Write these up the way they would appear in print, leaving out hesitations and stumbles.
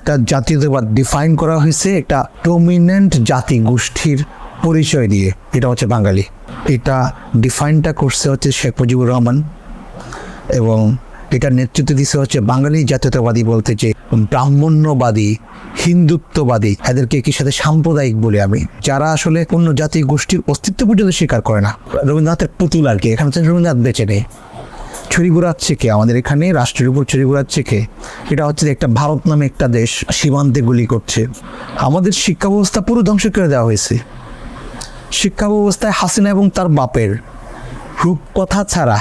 একটা জাতীয়তাবাদ ডিফাইন করা হয়েছে একটা ডমিনেন্ট জাতি গোষ্ঠীর পরিচয় দিয়ে, এটা হচ্ছে বাঙালি। এটা ডিফাইনটা করছে হচ্ছে শেখ মুজিবুর রহমান, এবং এটার নেতৃত্ব দিচ্ছে হচ্ছে বাঙালি জাতীয়তাবাদী বলতে যে ব্রাহ্মণ্যবাদী, হিন্দুত্ববাদী, এদেরকে একই সাথে সাম্প্রদায়িক বলে আমি, যারা আসলে অন্য জাতি গোষ্ঠীর অস্তিত্ব পর্যন্ত স্বীকার করে না। রবীন্দ্রনাথের পুতুল আর কি, এখানে রবীন্দ্রনাথ বেঁচে নেই। ছড়ি ঘুরাচ্ছে কে আমাদের এখানে? রাষ্ট্রের উপর ছড়ি ঘুরাচ্ছে কে? এটা হচ্ছে একটা ভারত নামে একটা দেশ সীমান্তে গুলি করছে। আমাদের শিক্ষা ব্যবস্থা পুরো ধ্বংস করে দেওয়া হয়েছে। শিক্ষা ব্যবস্থায় হাসিনা এবং তার বাপের রূপকথা ছাড়া,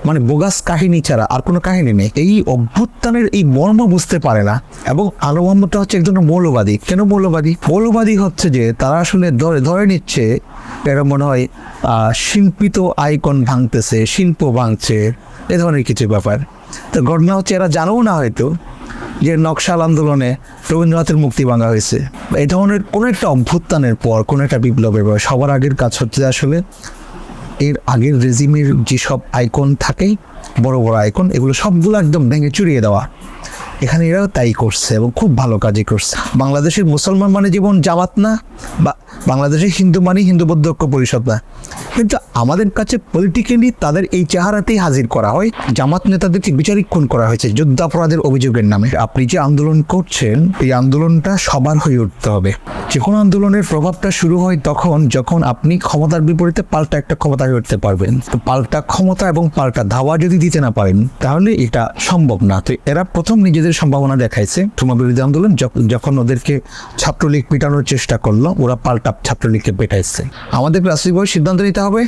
মানে বোগাস কাহিনী ছাড়া আর কোনো কাহিনী নেই। এই অভ্যুত্থানের এই মর্ম বুঝতে পারে না। এবং আলো মোহাম্মদটা হচ্ছে একজন মৌলবাদী। কেন মৌলবাদী? মৌলবাদী হচ্ছে যে তারা আসলে ধরে নিচ্ছে এরা মনে হয় শিল্পিত আইকন ভাঙতেছে, শিল্প ভাঙছে, এ ধরনের কিছু ব্যাপার। তো ঘটনা হচ্ছে এরা জানেও না হয়তো যে নকশাল আন্দোলনে রবীন্দ্রনাথের মুক্তি ভাঙা হয়েছে। এই ধরনের কোনো একটা অভ্যুত্থানের পর, কোনো একটা বিপ্লবের পর সবার আগের কাজ হচ্ছে আসলে এর আগের রেজিমের যেসব আইকন থাকে, বড় বড় আইকন, এগুলো সবগুলো একদম ভেঙে চুরিয়ে দেওয়া। এখানে এরাও তাই করছে এবং খুব ভালো কাজই করছে। বাংলাদেশের মুসলমান মানে যেমন জামাত না, বা বাংলাদেশের হিন্দু মানে হিন্দু বৌদ্ধ ঐক্য পরিষদ না, কিন্তু আমাদের কাছে পলিটিক্যালি তাদের এই চেহারাতেই হাজির করা হয়। জামাত নেতাদেরকে বিচারিক্ষণ করা হয়েছে যুদ্ধাপরাধের অভিযোগের নামে। আপনি যে আন্দোলন করছেন, এই আন্দোলনটা সবার হয়ে উঠতে হবে। যে কোনো আন্দোলনের প্রভাবটা শুরু হয় তখন যখন আপনি ক্ষমতার বিপরীতে পাল্টা একটা ক্ষমতা হয়ে উঠতে পারবেন। তো পাল্টা ক্ষমতা এবং পাল্টা ধাওয়া যদি দিতে না পারেন তাহলে এটা সম্ভব না। তো এরা প্রথম নিজেদের সম্ভাবনা দেখাইছে। তোমার বিরোধী আন্দোলন যখন ওদেরকে ছাত্রলীগ পিটানোর চেষ্টা করলো, ওরা পাল্টা ছাত্রলীগকে পেটাইছে। আমাদের রাষ্ট্রীয়ভাবে সিদ্ধান্ত নিতে হবে,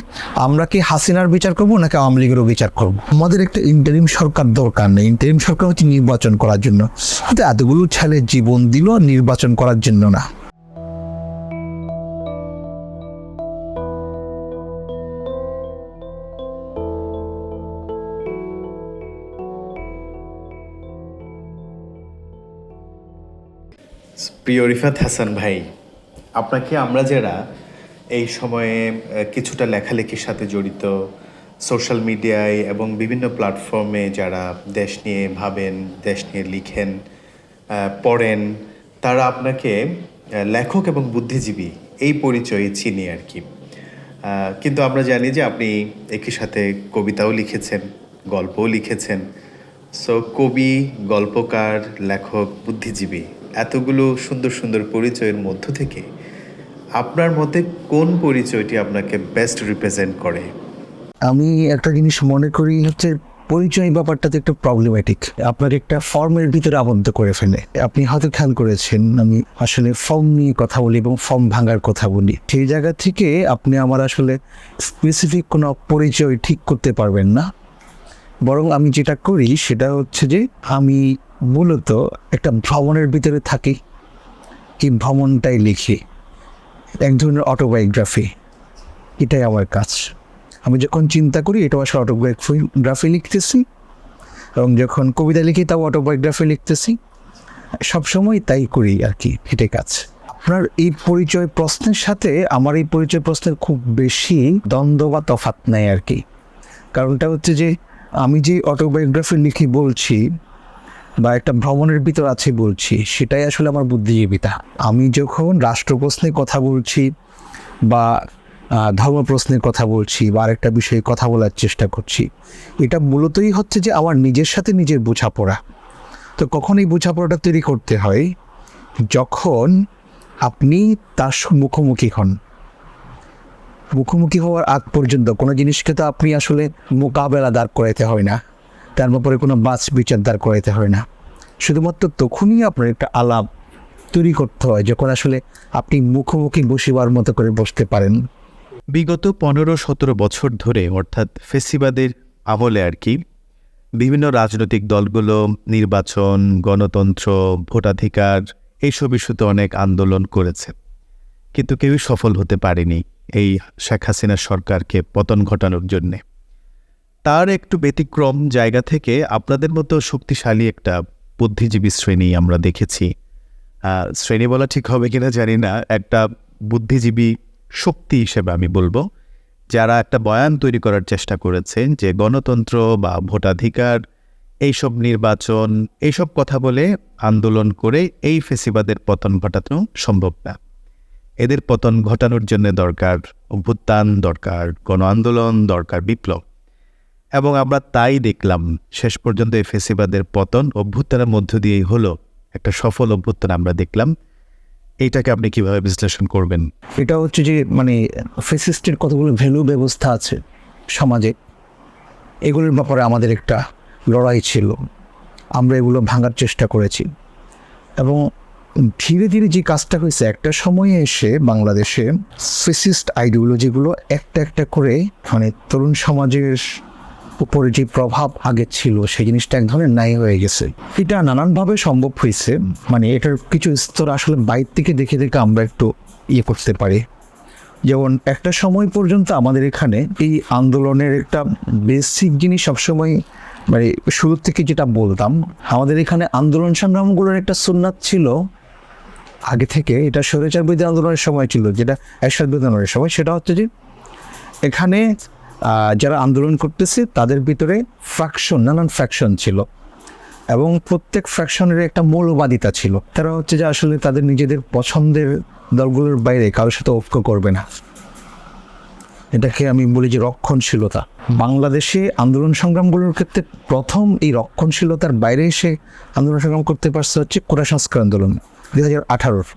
আমরা কি হাসিনার বিচার করবো নাকি আওয়ামী লীগেরও বিচার করবো। আমাদের একটা ইন্টারিম সরকার দরকার নেই। ইন্টারিম সরকার হচ্ছে নির্বাচন করার জন্য, কিন্তু এতগুলো ছেলে জীবন দিল নির্বাচন করার জন্য না। প্রিয় রিফাত হাসান ভাই, আপনাকে আমরা যারা এই সময়ে কিছুটা লেখালেখির সাথে জড়িত, সোশ্যাল মিডিয়ায় এবং বিভিন্ন প্ল্যাটফর্মে যারা দেশ নিয়ে ভাবেন, দেশ নিয়ে লিখেন, পড়েন, তারা আপনাকে লেখক এবং বুদ্ধিজীবী এই পরিচয়ে চিনি আর কি। কিন্তু আমরা জানি যে আপনি একই সাথে কবিতাও লিখেছেন, গল্পও লিখেছেন। সো কবি, গল্পকার, লেখক, বুদ্ধিজীবী, এতগুলো সুন্দর সুন্দর পরিচয়ের মধ্য থেকে আপনার মতে কোন পরিচয়টি আপনাকে বেস্ট রিপ্রেজেন্ট করে? আমি একটা জিনিস মনে করি হচ্ছে পরিচয় ব্যাপারটাতে একটু প্রবলেমেটিক। আপনার একটা ফর্মের ভিতরে আবদ্ধ করে ফেলে। আপনি হয়তো খেয়াল করেছেন আমি আসলে ফর্ম নিয়ে কথা বলি এবং ফর্ম ভাঙার কথা বলি। সেই জায়গা থেকে আপনি আমার আসলে স্পেসিফিক কোনো পরিচয় ঠিক করতে পারবেন না। বরং আমি যেটা করি সেটা হচ্ছে যে আমি মূলত একটা ভ্রমণের ভিতরে থাকি, এই ভ্রমণটাই লিখি, এক ধরনের অটোবায়োগ্রাফি। এটাই আমার কাজ। আমি যখন চিন্তা করি এটাও আসলে অটোবায়োগ্রাফি লিখতেছি, এবং যখন কবিতা লিখি তাও অটোবায়োগ্রাফি লিখতেছি। সবসময় তাই করি আর কি, এটাই কাজ। আপনার এই পরিচয় প্রশ্নের সাথে আমার এই পরিচয় প্রশ্নের খুব বেশি দ্বন্দ্ব বা তফাৎ নেই আর কি। কারণটা হচ্ছে যে আমি যে অটোবায়োগ্রাফি লিখি বলছি বা একটা ভ্রমণের ভিতর আছে বলছি, সেটাই আসলে আমার বুদ্ধিজীবিতা। আমি যখন রাষ্ট্র প্রশ্নে কথা বলছি বা ধর্ম প্রশ্নের কথা বলছি বা আরেকটা বিষয়ে কথা বলার চেষ্টা করছি, এটা মূলতই হচ্ছে যে আমার নিজের সাথে নিজের বোঝাপড়া। তো কখন এই বোঝাপড়াটা তৈরি করতে হয়? যখন আপনি তার মুখোমুখি হন। মুখোমুখি হওয়ার আগ পর্যন্ত কোনো জিনিসকে তো আপনি আসলে মোকাবেলা দাঁড় করাইতে হয় না, তার ব্যাপারে কোনো বাছ বিচার দাঁড় করাইতে হয় না। শুধুমাত্র তখনই আপনার একটা আলাপ তৈরি করতে হয় যখন আসলে আপনি মুখোমুখি বসিবার মতো করে বসতে পারেন। বিগত 15-17 বছর ধরে, অর্থাৎ ফেসিবাদের আমলে আর কি, বিভিন্ন রাজনৈতিক দলগুলো নির্বাচন, গণতন্ত্র, ভোটাধিকার এইসব ইস্যুতে অনেক আন্দোলন করেছে, কিন্তু কেউই সফল হতে পারেনি এই শেখ হাসিনা সরকারকে পতন ঘটানোর জন্যে। তার একটু ব্যতিক্রম জায়গা থেকে আপনাদের মতো শক্তিশালী একটা বুদ্ধিজীবী শ্রেণী আমরা দেখেছি। শ্রেণী বলা ঠিক হবে কিনা জানি না, একটা বুদ্ধিজীবী শক্তি হিসেবে আমি বলবো, যারা একটা বয়ান তৈরি করার চেষ্টা করেছেন যে গণতন্ত্র বা ভোটাধিকার এইসব নির্বাচন এইসব কথা বলে আন্দোলন করে এই ফেসিবাদের পতন ঘটানো সম্ভব না। এদের পতন ঘটানোর জন্য দরকার অভ্যুত্থান, দরকার গণ আন্দোলন, দরকার বিপ্লব। এবং আমরা তাই দেখলাম শেষ পর্যন্ত এই ফেসিবাদের পতন অভ্যুত্থানের মধ্য দিয়েই হলো। একটা সফল অভ্যুত্থান আমরা দেখলাম। এইটাকে আপনি কিভাবে বিশ্লেষণ করবেন? এটা হচ্ছে যে মানে ফেসিস্টের কতগুলো ভ্যালু ব্যবস্থা আছে সমাজে, এগুলোর ব্যাপারে আমাদের একটা লড়াই ছিল। আমরা এগুলো ভাঙার চেষ্টা করেছি এবং ধীরে ধীরে যে কাজটা হয়েছে, একটা সময়ে এসে বাংলাদেশে ফেসিস্ট আইডিওলজিগুলো একটা একটা করে মানে তরুণ সমাজের উপরে যে প্রভাব আগে ছিল সেই জিনিসটা এক ধরনের নাই হয়ে গেছে। এটা নানানভাবে সম্ভব হয়েছে, মানে এটার কিছু স্তর আসলে বাইর থেকে দেখে দেখে আমরা একটু করতে পারি। যেমন একটা সময় পর্যন্ত আমাদের এখানে এই আন্দোলনের একটা বেসিক জিনিস সবসময় মানে শুরু থেকে যেটা বলতাম, আমাদের এখানে আন্দোলন সংগ্রামগুলোর একটা সুন্নাত ছিল আগে থেকে। এটা স্বৈরাচার বিরোধী আন্দোলনের সময় ছিল, যেটা এরশাদ বিরোধী আন্দোলনের সময়। সেটা হচ্ছে যে এখানে যারা আন্দোলন করতেছে তাদের ভিতরে নানান ফ্র্যাকশন ছিল এবং প্রত্যেক ফ্র্যাকশনের একটা মৌলবাদিতা ছিল। তারা হচ্ছে যে আসলে তাদের নিজেদের পছন্দের দলগুলোর বাইরে কারোর সাথে ঐক্য করবে না। এটাকে আমি বলি যে রক্ষণশীলতা। বাংলাদেশে আন্দোলন সংগ্রামগুলোর ক্ষেত্রে প্রথম এই রক্ষণশীলতার বাইরে এসে আন্দোলন সংগ্রাম করতে পারছে হচ্ছে কোটা সংস্কার আন্দোলন 2018।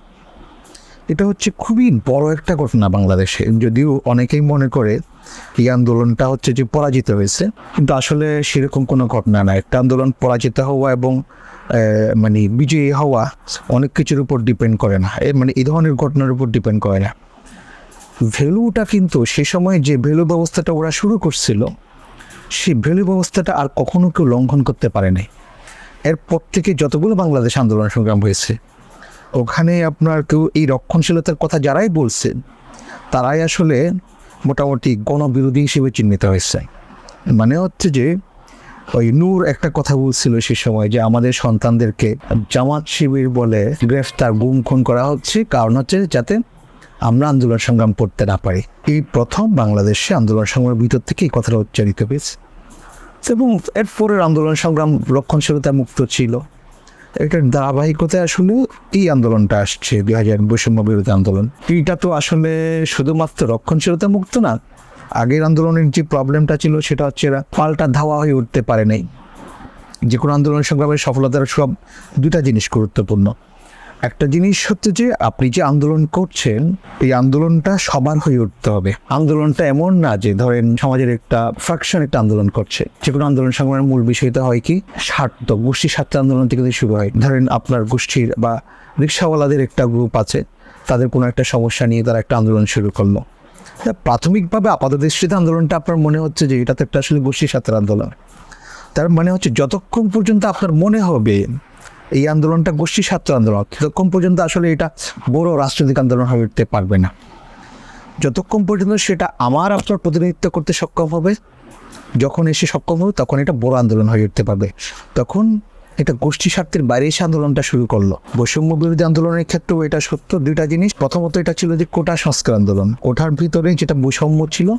এটা হচ্ছে খুবই বড় একটা ঘটনা বাংলাদেশে, যদিও অনেকেই মনে করে এই আন্দোলনটা হচ্ছে যে পরাজিত হয়েছে, কিন্তু আসলে সেরকম কোনো ঘটনা না। একটা আন্দোলন পরাজিত হওয়া এবং মানে বিজয়ী হওয়া অনেক কিছুর উপর ডিপেন্ড করে না, মানে এই ধরনের ঘটনার উপর ডিপেন্ড করে না। ভ্যালুটা কিন্তু সে সময় যে ভ্যালু ব্যবস্থাটা ওরা শুরু করছিল, সেই ভ্যালু ব্যবস্থাটা আর কখনো কেউ লঙ্ঘন করতে পারে নাই। এরপর থেকে যতগুলো বাংলাদেশ আন্দোলন সংগ্রাম হয়েছে, ওখানে আপনার কেউ এই রক্ষণশীলতার কথা যারাই বলছেন তারাই আসলে মোটামুটি গণবিরোধী হিসেবে চিহ্নিত হয়েছে। মানে হচ্ছে যে ওই নূর একটা কথা বলছিল সে সময় যে আমাদের সন্তানদেরকে জামাত শিবির বলে গ্রেফতার, গুম, খুন করা হচ্ছে, কারণ হচ্ছে যাতে আমরা আন্দোলন সংগ্রাম করতে না পারি। এই প্রথম বাংলাদেশে আন্দোলন সংগ্রামের ভিতর থেকে এই কথাটা উচ্চারিত হয়েছে এবং এরপরের আন্দোলন সংগ্রাম রক্ষণশীলতা মুক্ত ছিল। এটার ধারাবাহিকতায় আসলে এই আন্দোলনটা আসছে 2000 বৈষম্য বিরোধী আন্দোলন। এইটা তো আসলে শুধুমাত্র রক্ষণশীলতা মুক্ত না, আগের আন্দোলনের যে প্রবলেমটা ছিল সেটা হচ্ছে এরা পাল্টা ধাওয়া হয়ে উঠতে পারে নাই। যে কোনো আন্দোলন সংগ্রামের সফলতার সব দুটা জিনিস গুরুত্বপূর্ণ। একটা জিনিস হচ্ছে যে আপনি যে আন্দোলন করছেন এই আন্দোলনটা সবার হয়ে উঠতে হবে। আন্দোলনটা এমন না যে ধরেন সমাজের একটা ফ্র্যাকশন একটা আন্দোলন করছে। যে কোনো আন্দোলন সংগ্রামের মূল বিষয়টা হয় কি, স্বার্থ, গোষ্ঠী স্বার্থ আন্দোলন থেকে শুরু হয়। ধরেন আপনার গোষ্ঠীর বা রিক্সাওয়ালাদের একটা গ্রুপ আছে, তাদের কোনো একটা সমস্যা নিয়ে তারা একটা আন্দোলন শুরু করলো। প্রাথমিকভাবে আপাতদৃষ্টিতে আন্দোলনটা আপনার মনে হচ্ছে যে এটা তো একটা আসলে গোষ্ঠী স্বার্থের আন্দোলন। তার মানে হচ্ছে যতক্ষণ পর্যন্ত আপনার মনে হবে এই আন্দোলনটা গোষ্ঠী স্বার্থ আন্দোলন, ততক্ষণ পর্যন্ত আসলে এটা বড় রাজনৈতিক আন্দোলন হয়ে উঠতে পারবে না। যতক্ষণ পর্যন্ত সেটা আমার আপনার প্রতিনিধিত্ব করতে সক্ষম হবে, যখন এসে সক্ষম হবে তখন এটা বড় আন্দোলন হয়ে উঠতে পারবে। তখন এটা গোষ্ঠী স্বার্থের বাইরে এসে আন্দোলনটা শুরু করলো। বৈষম্য বিরোধী আন্দোলনের ক্ষেত্রেও এটা সত্য। দুইটা জিনিস, প্রথমত এটা ছিল যে কোটা সংস্কার আন্দোলন, কোটার ভিতরে যেটা বৈষম্য ছিল,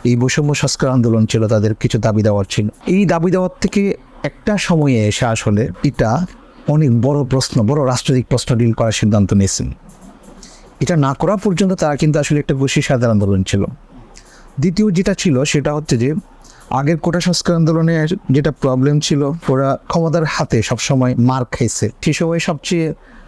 এই বৈষম্য সংস্কার আন্দোলন ছিল, তাদের কিছু দাবি দেওয়ার ছিল। এই দাবি দেওয়ার থেকে একটা সময়ে এসে আসলে এটা অনেক বড় প্রশ্ন, বড় রাজনৈতিক প্রশ্ন ডিল করার সিদ্ধান্ত নিয়েছেন। এটা না করা পর্যন্ত তারা কিন্তু আসলে একটা গোষ্ঠী স্বার্থের আন্দোলন ছিল। দ্বিতীয় যেটা ছিল সেটা হচ্ছে যে আগের কোটা সংস্কার আন্দোলনে যেটা প্রবলেম ছিল, ওরা ক্ষমতার হাতে সবসময় মার খাইছে। সে সময় সবচেয়ে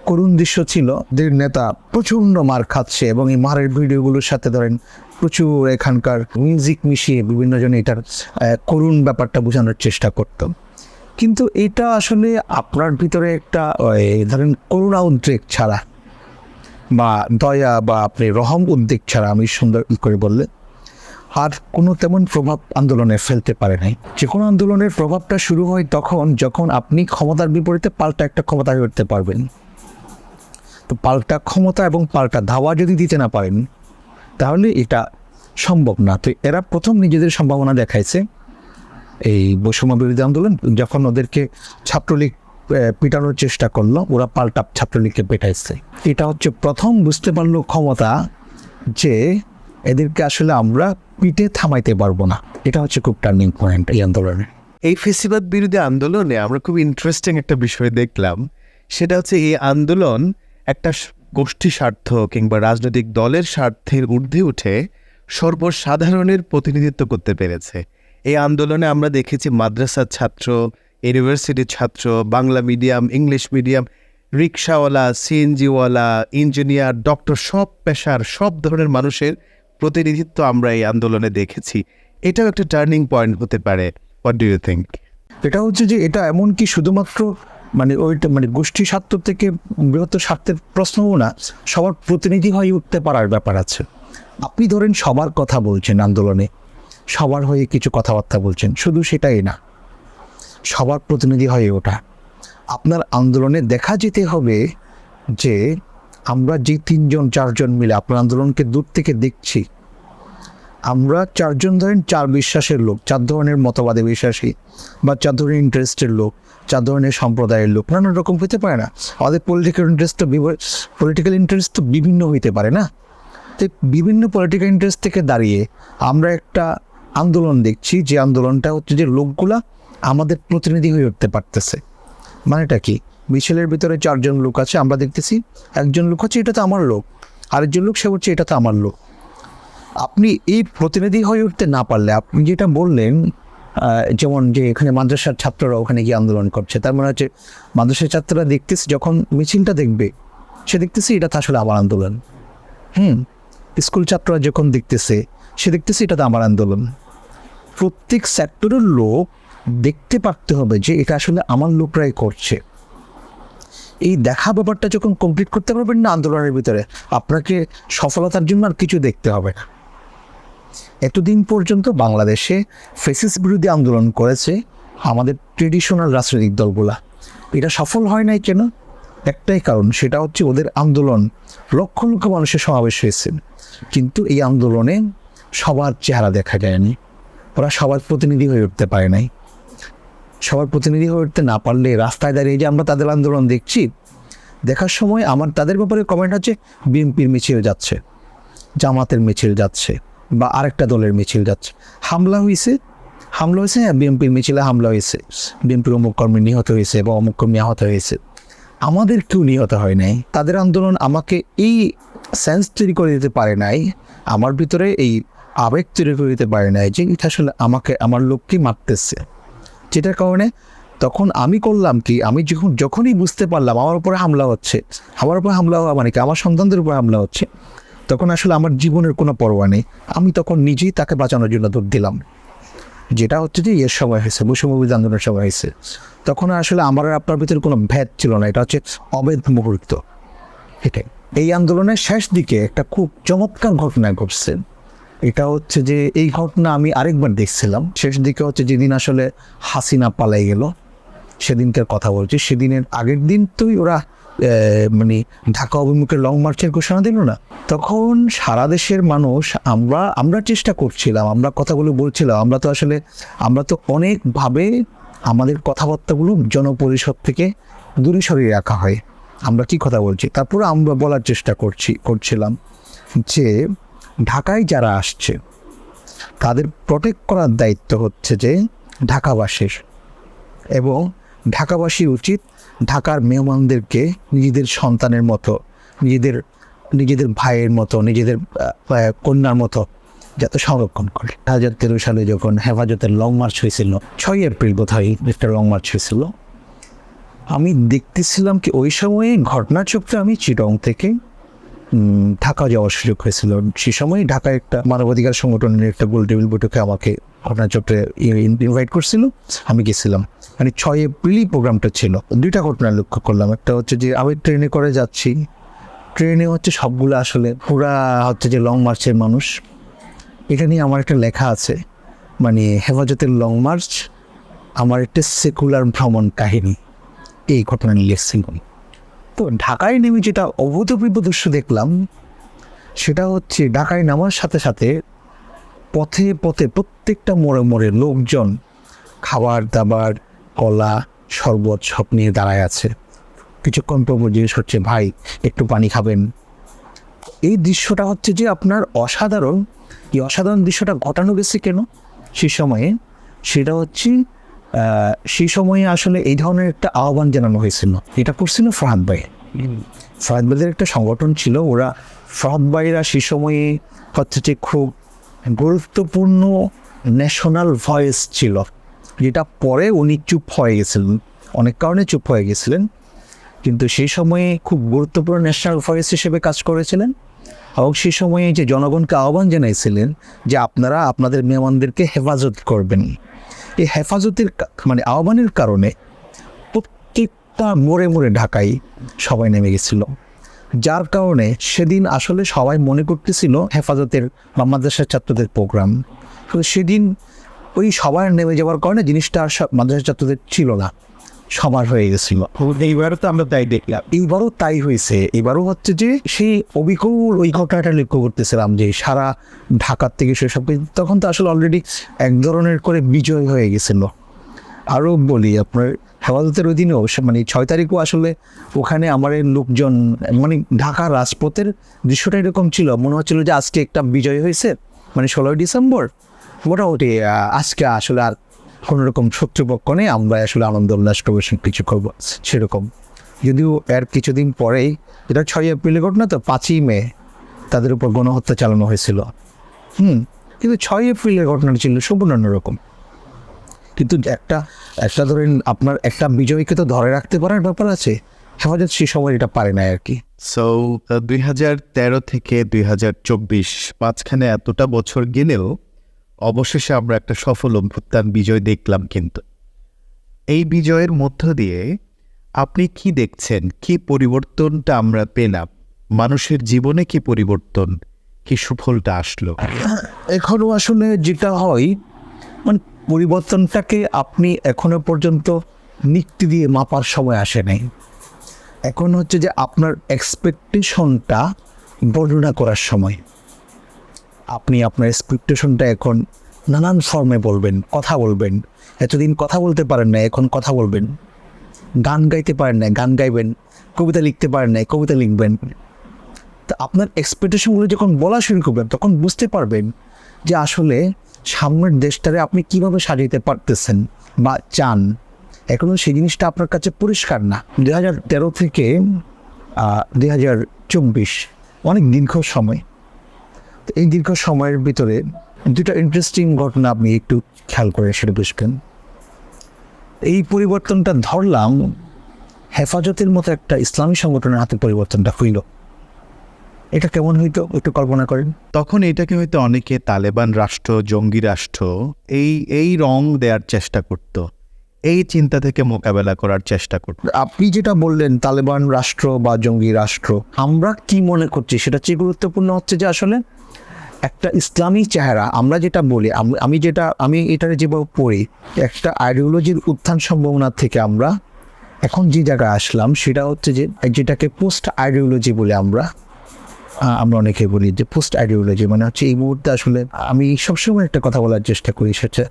করুণ দৃশ্য ছিল দের নেতা প্রচণ্ড মার খাচ্ছে এবং এই মারের ভিডিওগুলোর সাথে ধরেন প্রচুর এখানকার মিউজিক মিশিয়ে বিভিন্ন জন এটার করুণ ব্যাপারটা বোঝানোর চেষ্টা করত। কিন্তু এটা আসলে আপনার ভিতরে একটা ধরেন করুণা উদ্রেক ছাড়া বা দয়া বা আপনি রহম উদ্বেগ ছাড়া, আমি সুন্দর করে বললে, আর কোনো তেমন প্রভাব আন্দোলনে ফেলতে পারে নাই। যে কোনো আন্দোলনের প্রভাবটা শুরু হয় তখন যখন আপনি ক্ষমতার বিপরীতে পাল্টা একটা ক্ষমতা হয়ে উঠতে পারবেন। তো পাল্টা ক্ষমতা এবং পাল্টা ধাওয়া যদি দিতে না পারেন তাহলে এটা সম্ভব না। তো এরা প্রথম নিজেদের সম্ভাবনা দেখাইছে এই বৈষম্য বিরোধী আন্দোলন, যখন ওদেরকে ছাত্রলীগ পিটানোর চেষ্টা করলো, ওরা পাল্টা ছাত্রলীগকে পেটাইছে। এটা হচ্ছে প্রথম বুঝতে পারলো ক্ষমতা যে এদেরকে আসলে আমরা পিঠে থামাইতে পারবো না। এটা হচ্ছে খুব টার্নিং পয়েন্ট এই আন্দোলনে। এই ফেসিবাদ বিরোধী আন্দোলনে আমরা খুব ইন্টারেস্টিং একটা বিষয় দেখলাম, সেটা হচ্ছে এই আন্দোলন একটা গোষ্ঠী স্বার্থ কিংবা রাজনৈতিক দলের স্বার্থের ঊর্ধ্বে উঠে সর্বসাধারণের প্রতিনিধিত্ব করতে পেরেছে। এই আন্দোলনে আমরা দেখেছি মাদ্রাসার ছাত্র, ইউনিভার্সিটির ছাত্র, বাংলা মিডিয়াম, ইংলিশ মিডিয়াম, রিক্সাওয়ালা, সিএনজিওয়ালা, ইঞ্জিনিয়ার, ডক্টর, সব পেশার সব ধরনের মানুষের প্রতিনিধিত্ব আমরা এই আন্দোলনে দেখেছি। এটাও একটা টার্নিং পয়েন্ট হতে পারে। What do you think? এটা হচ্ছে যে এটা এমন কি শুধুমাত্র ওইটা গোষ্ঠী স্বার্থ থেকে বৃহত্তর স্বার্থের প্রশ্নও না, সবার প্রতিনিধি হয়ে উঠতে পারার ব্যাপার আছে। আপনি ধরেন সবার কথা বলছেন আন্দোলনে, সবার হয়ে কিছু কথাবার্তা বলছেন, শুধু সেটাই না, সবার প্রতিনিধি হয়ে ওঠা। আপনার আন্দোলনে দেখা যেতে হবে যে আমরা যে 3-4 মিলে আপনার আন্দোলনকে দূর থেকে দেখছি, আমরা 4 ধরেন 4 বিশ্বাসের লোক, 4 ধরনের মতবাদে বিশ্বাসী, বা 4 ধরনের ইন্টারেস্টের লোক, 4 ধরনের সম্প্রদায়ের লোক, নানান রকম হতে পারে না। আমাদের পলিটিক্যাল ইন্টারেস্ট তো বিভিন্ন হইতে পারে না। তো বিভিন্ন পলিটিক্যাল ইন্টারেস্ট থেকে দাঁড়িয়ে আমরা একটা আন্দোলন দেখছি, যে আন্দোলনটা হচ্ছে যে লোকগুলা আমাদের প্রতিনিধি হয়ে উঠতে পারতেছে। মানেটা কি? মিছিলের ভিতরে 4 জন লোক আছে, আমরা দেখতেছি একজন লোক হচ্ছে এটা তো আমার লোক, আরেকজন লোক সে হচ্ছে এটা তো আমার লোক। আপনি এই প্রতিনিধি হয়ে উঠতে না পারলে, আপনি যেটা বললেন যেমন যে এখানে মাদ্রাসার ছাত্ররা ওখানে গিয়ে আন্দোলন করছে, তার মানে হচ্ছে মাদ্রাসার ছাত্ররা দেখতেছে, যখন মিছিলটা দেখবে সে দেখতেছে এটা তো আসলে আমার আন্দোলন। স্কুল ছাত্ররা যখন দেখতেছে সে দেখতেছে এটা তো আমার আন্দোলন। প্রত্যেক সেক্টরের লোক দেখতে পারতে হবে যে এটা আসলে আমার লোকরাই করছে। এই দেখা ব্যাপারটা যখন কমপ্লিট করতে পারবেন না আন্দোলনের ভিতরে, আপনাকে সফলতার জন্য আর কিছু দেখতে হবে না। এতদিন পর্যন্ত বাংলাদেশে ফ্যাসিস্ট বিরোধী আন্দোলন করেছে আমাদের ট্রেডিশনাল রাজনৈতিক দলগুলা, এটা সফল হয় নাই কেন? একটাই কারণ, সেটা হচ্ছে ওদের আন্দোলন লক্ষ লক্ষ মানুষের সমাবেশ হয়েছে, কিন্তু এই আন্দোলনে সবার চেহারা দেখা যায়নি, ওরা সবার প্রতিনিধি হয়ে উঠতে পারে নাই। সবার প্রতিনিধি হয়ে উঠতে না পারলে রাস্তায় দাঁড়িয়ে যে আমরা তাদের আন্দোলন দেখছি, দেখার সময় আমার তাদের ব্যাপারে কমেন্ট হচ্ছে বিএনপির মিছিল যাচ্ছে, জামাতের মিছিল যাচ্ছে, বা আরেকটা দলের মিছিল যাচ্ছে, হামলা হয়েছে, হ্যাঁ বিএনপির মিছিলে হামলা হয়েছে, বিএনপির অমুক কর্মী নিহত হয়েছে বা অমুক কর্মী আহত হয়েছে। আমাদের কেউ নিহত হয় নাই। তাদের আন্দোলন আমাকে এই সেন্স তৈরি করে দিতে পারে নাই, আমার ভিতরে এই আবেগ তৈরি করে দিতে পারে নাই যে এটা আসলে আমাকে আমার লোককেই মারতেছে। যেটার কারণে তখন আমি করলাম কি, আমি যখনই বুঝতে পারলাম আমার উপরে হামলা হচ্ছে, আমার উপরে হামলা হওয়া মানে কি আমার সন্তানদের উপরে হামলা হচ্ছে, তখন আসলে আমার জীবনের কোনো পরোয়া নেই, আমি তখন নিজেই তাকে বাঁচানোর জন্য দৌড় দিলাম। যেটা হচ্ছে যে এর সময় হয়েছে, বৈষম্যবিরোধী আন্দোলনের সময় হয়েছে, তখন আসলে আমার আর আপনার ভিতরে কোনো ভেদ ছিল না, এটা হচ্ছে অবৈধ মুহূর্ত। এটাই এই আন্দোলনের শেষ দিকে একটা খুব চমৎকার ঘটনা ঘটছে। এটা হচ্ছে যে এই ঘটনা আমি আরেকবার দেখছিলাম শেষ দিকে, হচ্ছে যেদিন আসলে হাসিনা পালাই গেল, সেদিনকার কথা বলছি। সেদিনের আগের দিন তোই ওরা ঢাকা অভিমুখে লং মার্চের ঘোষণা দিল না, তখন সারা দেশের মানুষ আমরা চেষ্টা করছিলাম, আমরা কথাগুলো বলছিলাম, আমরা তো অনেকভাবে আমাদের কথাবার্তাগুলো জনপরিষদ থেকে দূরে সরিয়ে রাখা হয়। আমরা কি কথা বলছি, তারপরে আমরা বলার চেষ্টা করছিলাম যে ঢাকায় যারা আসছে তাদের প্রোটেক্ট করার দায়িত্ব হচ্ছে যে ঢাকাবাসীর, এবং ঢাকাবাসী উচিত ঢাকার মেহমানদেরকে নিজেদের সন্তানের মতো, নিজেদের ভাইয়ের মতো, নিজেদের কন্যার মতো যাতে সংরক্ষণ করে। 2013 সালে যখন হেফাজতের লং মার্চ হয়েছিল, 6 এপ্রিল বোধহয় একটা লং মার্চ হয়েছিল, আমি দেখতেছিলাম কি ওই সময়ে ঘটনাচক্রে আমি চিটং থেকে ঢাকা যাওয়ার সুযোগ হয়েছিল। সে সময় ঢাকায় একটা মানবাধিকার সংগঠনের একটা গোল টেবিল বৈঠকে আমাকে ঘটনাচক্রে ইনভাইট করছিল, আমি গেছিলাম। 6 এপ্রিলই প্রোগ্রামটা ছিল। 2টা ঘটনা লক্ষ্য করলাম। একটা হচ্ছে যে আমি ট্রেনে করে যাচ্ছি, ট্রেনে হচ্ছে সবগুলো আসলে পুরা হচ্ছে যে লং মার্চের মানুষ। এটা নিয়ে আমার একটা লেখা আছে, হেফাজতের লং মার্চ আমার একটা সেকুলার ভ্রমণ কাহিনী, এই ঘটনা নিয়ে লিখছিলাম। তো ঢাকায় নেমে যেটা অভূতপূর্ব দৃশ্য দেখলাম, সেটা হচ্ছে ঢাকায় নামার সাথে সাথে পথে পথে প্রত্যেকটা মোড়ে মোড়ে লোকজন খাবার দাবার, কলা, শরবত সব নিয়ে দাঁড়ায় আছে। কিছুক্ষণ পর জিজ্ঞেস হচ্ছে, ভাই একটু পানি খাবেন? এই দৃশ্যটা হচ্ছে যে আপনার অসাধারণ। এই অসাধারণ দৃশ্যটা ঘটানো গেছে কেন সে সময়ে, সেটা হচ্ছে সেই সময়ে আসলে এই ধরনের একটা আহ্বান জানানো হয়েছিল। এটা করছিল ফাহাদ ভাই। ফাহাদ ভাইদের একটা সংগঠন ছিল, ওরা ফাহাদ ভাইরা সেই সময়ে হচ্ছে যে খুব গুরুত্বপূর্ণ ন্যাশনাল ভয়েস ছিল, যেটা পরে উনি চুপ হয়ে গেছিলেন, অনেক কারণে চুপ হয়ে গেছিলেন, কিন্তু সেই সময়ে খুব গুরুত্বপূর্ণ ন্যাশনাল ভয়েস হিসেবে কাজ করেছিলেন। এবং সেই সময়ে যে জনগণকে আহ্বান জানাইছিলেন যে আপনারা আপনাদের মেহমানদেরকে হেফাজত করবেন, এই হেফাজতের মানে আহ্বানের কারণে প্রত্যেকটা মোড়ে মোড়ে ঢাকায় সবাই নেমে গেছিল, যার কারণে সেদিন আসলে সবাই মনে করতেছিল হেফাজতের বা মাদ্রাসার ছাত্রদের প্রোগ্রাম। তো সেদিন ওই সবার নেমে যাওয়ার কারণে জিনিসটা আর মাদ্রাসার ছাত্রদের ছিল না, সবার হয়ে গেছিল। এইবারও তো আমরা তাই দেখলাম। এইবারও তাই হয়েছে। এবারও হচ্ছে যে সেই অবিকল ওই ঘটনাটা লক্ষ্য করতেছিলাম যে সারা ঢাকার থেকে সেসব, তখন তো আসলে অলরেডি এক ধরনের করে বিজয় হয়ে গেছিল। আরও বলি আপনার হেফাজতের ওই দিনেও মানে 6 তারিখও আসলে ওখানে আমার লোকজন মানে ঢাকার রাজপথের দৃশ্যটা এরকম ছিল, মনে হচ্ছিল যে আজকে একটা বিজয় হয়েছে, মানে 16ই ডিসেম্বর মোটামুটি আজকে আসলে আর কোনোরকম শত্রুপক্ষ নেই, আমরা আসলে আনন্দ উল্লাস করবো, কিছু করবো সেরকম। যদিও এর কিছুদিন পরেই, এটা 6ই এপ্রিলের ঘটনা, তো 5ই মে তাদের উপর গণহত্যা চালানো হয়েছিল। কিন্তু 6ই এপ্রিলের ঘটনাটা ছিল সম্পূর্ণ অন্যরকম। কিন্তু একটা ধরেন আপনার একটা বিজয়ীকে তো ধরে রাখতে পারার ব্যাপার আছে, হেফাজত সেই সময় এটা পারে না আর কি। সো 2013 থেকে 2024 মাঝখানে এতটা বছর গেলেও অবশেষে আমরা একটা সফল অভ্যুত্থান বিজয় দেখলাম। কিন্তু এই বিজয়ের মধ্য দিয়ে আপনি কি দেখছেন, কি পরিবর্তনটা আমরা পেলাম, মানুষের জীবনে কি পরিবর্তন, কি সুফলটা আসলো? এখনও আসলে যেটা হয় মানে পরিবর্তনটাকে আপনি এখনো পর্যন্ত নিক্তি দিয়ে মাপার সময় আসে নাই। এখন হচ্ছে যে আপনার এক্সপেকটেশনটা বর্ণনা করার সময়। আপনি আপনার এক্সপেকটেশনটা এখন নানান ফর্মে বলবেন, কথা বলবেন। এতদিন কথা বলতে পারেন না, এখন কথা বলবেন। গান গাইতে পারেন না, গান গাইবেন। কবিতা লিখতে পারেন না, কবিতা লিখবেন। তা আপনার এক্সপেকটেশনগুলো যখন বলা শুরু করবেন, তখন বুঝতে পারবেন যে আসলে সামনের দেশটারে আপনি কিভাবে সাজাইতে পারতেছেন বা চান। এখনও সেই জিনিসটা আপনার কাছে পরিষ্কার না। 2013 থেকে 2024 অনেক দীর্ঘ সময়। তো এই দীর্ঘ সময়ের ভিতরে দুটো ইন্টারেস্টিং ঘটনা আপনি একটু খেয়াল করে সেটা বুঝবেন। এই পরিবর্তনটা ধরলাম হেফাজতের মতো একটা ইসলামী সংগঠনের হাতে পরিবর্তনটা হইল। এটা কেমন হইতো একটু কল্পনা করেন। তখন এটাকে হয়তো অনেকে তালেবান রাষ্ট্র, জঙ্গি রাষ্ট্র এই রং দেওয়ার চেষ্টা করত, এই চিন্তা থেকে মোকাবেলা করার চেষ্টা করত। আপনি যেটা বললেন তালেবান রাষ্ট্র বা জঙ্গি রাষ্ট্র, আমরা কি মনে করছি সেটা চেয়ে গুরুত্বপূর্ণ হচ্ছে যে আসলে একটা ইসলামী চেহারা আমরা যেটা বলি, আমি এটার যেভাবে পড়ি, একটা আইডিওলজির উত্থান সম্ভাবনা থেকে আমরা এখন যে জায়গায় আসলাম সেটা হচ্ছে যে যেটাকে পোস্ট আইডিওলজি বলে আমরা অনেকে বলি যে পোস্ট আইডিওলজি মানে হচ্ছে এই মুহূর্তে আসলে আমি সবসময় একটা কথা বলার চেষ্টা করি, সেটা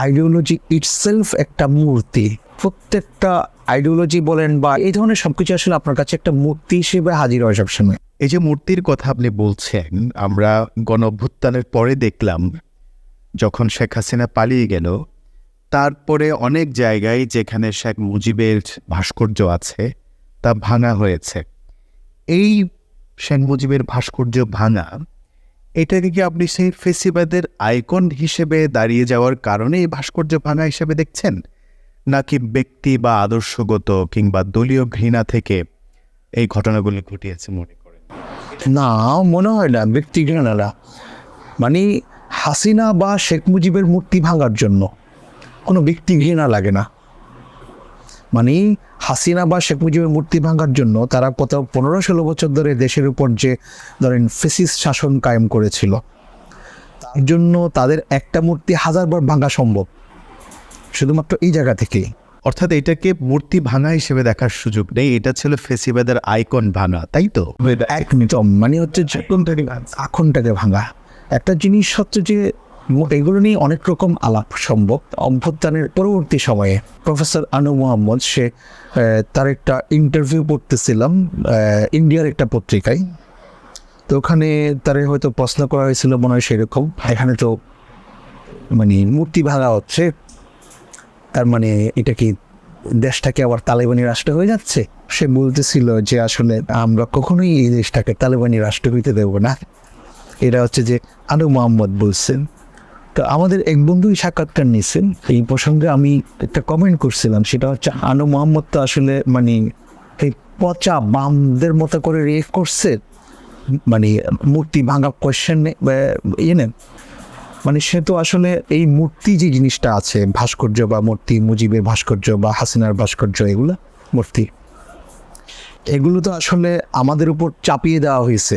আইডিওলজি ইটসেলফ একটা মূর্তি। প্রত্যেকটা আইডিওলজি বলেন বা এই ধরনের সবকিছু আসলে আপনার কাছে একটা মূর্তি হিসেবে হাজির হয় সবসময়। এই যে মূর্তির কথা আপনি বলছেন, আমরা গণঅভ্যুত্থানের পরে দেখলাম যখন শেখ হাসিনা পালিয়ে গেল, তারপরে অনেক জায়গায় যেখানে শেখ মুজিবের ভাস্কর্য আছে তা ভাঙা হয়েছে। এই শেখ মুজিবের ভাস্কর্য ভাঙা, এটাকে কি আপনি সেই ফেসিবাদের আইকন হিসেবে দাঁড়িয়ে যাওয়ার কারণে এই ভাস্কর্য ভাঙা হিসেবে দেখছেন, নাকি ব্যক্তি বা আদর্শগত কিংবা দলীয় ঘৃণা থেকে এই ঘটনাগুলি ঘটিয়েছে মনে করেন? না, মনে হয় না ব্যক্তি ঘৃণা। মানে হাসিনা বা শেখ মুজিবের মূর্তি ভাঙার জন্য কোনো ব্যক্তি ঘৃণা লাগে না। মানে হাসিনা বা শেখ মুজিবের মূর্তি ভাঙার জন্য তারা কত 15-16 বছর ধরে দেশের উপর যে ধরেন ফেসিস্ট শাসন কায়েম করেছিল, তার জন্য তাদের একটা মূর্তি 1000 বার ভাঙা সম্ভব শুধুমাত্র এই জায়গা থেকেই। অর্থাৎ এটাকে মূর্তি ভাঙা হিসেবে দেখার সুযোগ নেই, এটা ছিল ফেসিবাদের আইকন ভাঙা, তাই তো? একদম, মানে হচ্ছে আখনটাকে ভাঙা। একটা জিনিস হচ্ছে যে এগুলো নিয়ে অনেক রকম আলাপ সম্ভব। অভ্যুত্থানের পরবর্তী সময়ে প্রফেসর আনু মোহাম্মদ সে তার একটা ইন্টারভিউ পড়তেছিলাম ইন্ডিয়ার একটা পত্রিকায়। তো ওখানে তার হয়তো প্রশ্ন করা হয়েছিল মনে হয় সেরকম, এখানে তো মানে মূর্তি ভাঙা হচ্ছে, তার মানে এটা কি দেশটাকে আবার তালেবানি রাষ্ট্র হয়ে যাচ্ছে? সে বলতেছিল যে আসলে আমরা কখনোই এই দেশটাকে তালেবানি রাষ্ট্র হইতে দেবো না। এটা হচ্ছে যে আনু মোহাম্মদ বলছেন। তো আমাদের এক বন্ধুই সাক্ষাৎকার নিয়েছেন এই প্রসঙ্গে, আমি একটা কমেন্ট করছিলাম, সেটা হচ্ছে আনু মোহাম্মদ তো আসলে মানে এই পচা বামদের মতো করে রিয়েক্ট করছে, মানে মূর্তি ভাঙা কোয়েশ্চেন নেন, মানে সে তো আসলে এই মূর্তি যে জিনিসটা আছে, ভাস্কর্য বা মূর্তি, মুজিবের ভাস্কর্য বা হাসিনার ভাস্কর্য, এগুলো মূর্তি, এগুলো তো আসলে আমাদের উপর চাপিয়ে দেওয়া হয়েছে।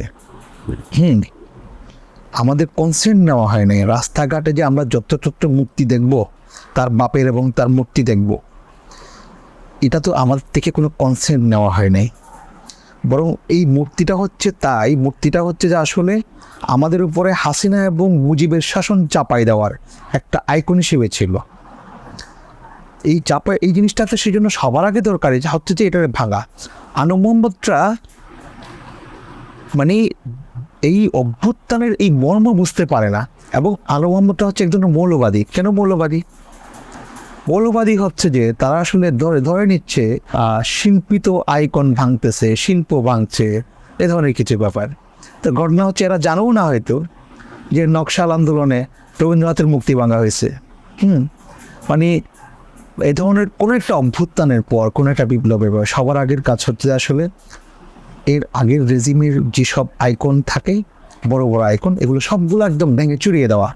আমাদের কনসেন্ট নেওয়া হয় নাই। রাস্তাঘাটে যে আমরা যত্রতত্র মূর্তি দেখব, তার বাপের এবং তার মূর্তি দেখব, এটা তো আমাদের থেকে কোনো কনসেন্ট নেওয়া হয় নাই। বরং এই মূর্তিটা হচ্ছে যে আসলে আমাদের উপরে হাসিনা এবং মুজিবের শাসন চাপাই দেওয়ার একটা আইকন হিসেবে ছিল। এই জিনিসটা তো সেই জন্য সবার আগে দরকারি হচ্ছে যে এটা ভাঙা। আনু মোহাম্মদরা মানে এই অভ্যুত্থানের এই মর্ম বুঝতে পারে না। এবং আনু মোহাম্মদটা হচ্ছে একজন মৌলবাদী। কেন মৌলবাদী হচ্ছে যে তারা আসলে ধরে নিচ্ছে শিল্পিত আইকন ভাঙতেছে, শিল্প ভাঙছে, এ ধরনের কিছু ব্যাপার। তো ঘটনা হচ্ছে এরা জানেও না হয়তো যে নকশাল আন্দোলনে রবীন্দ্রনাথের মুক্তি ভাঙা হয়েছে। মানে এই ধরনের কোনো একটা অভ্যুত্থানের পর, কোনো একটা বিপ্লবের পর সবার আগের কাজ হচ্ছে আসলে এর আগের রেজিমের যেসব আইকন থাকে, বড় বড় আইকন, এগুলো সবগুলো একদম ভেঙে চুরিয়ে দেওয়া।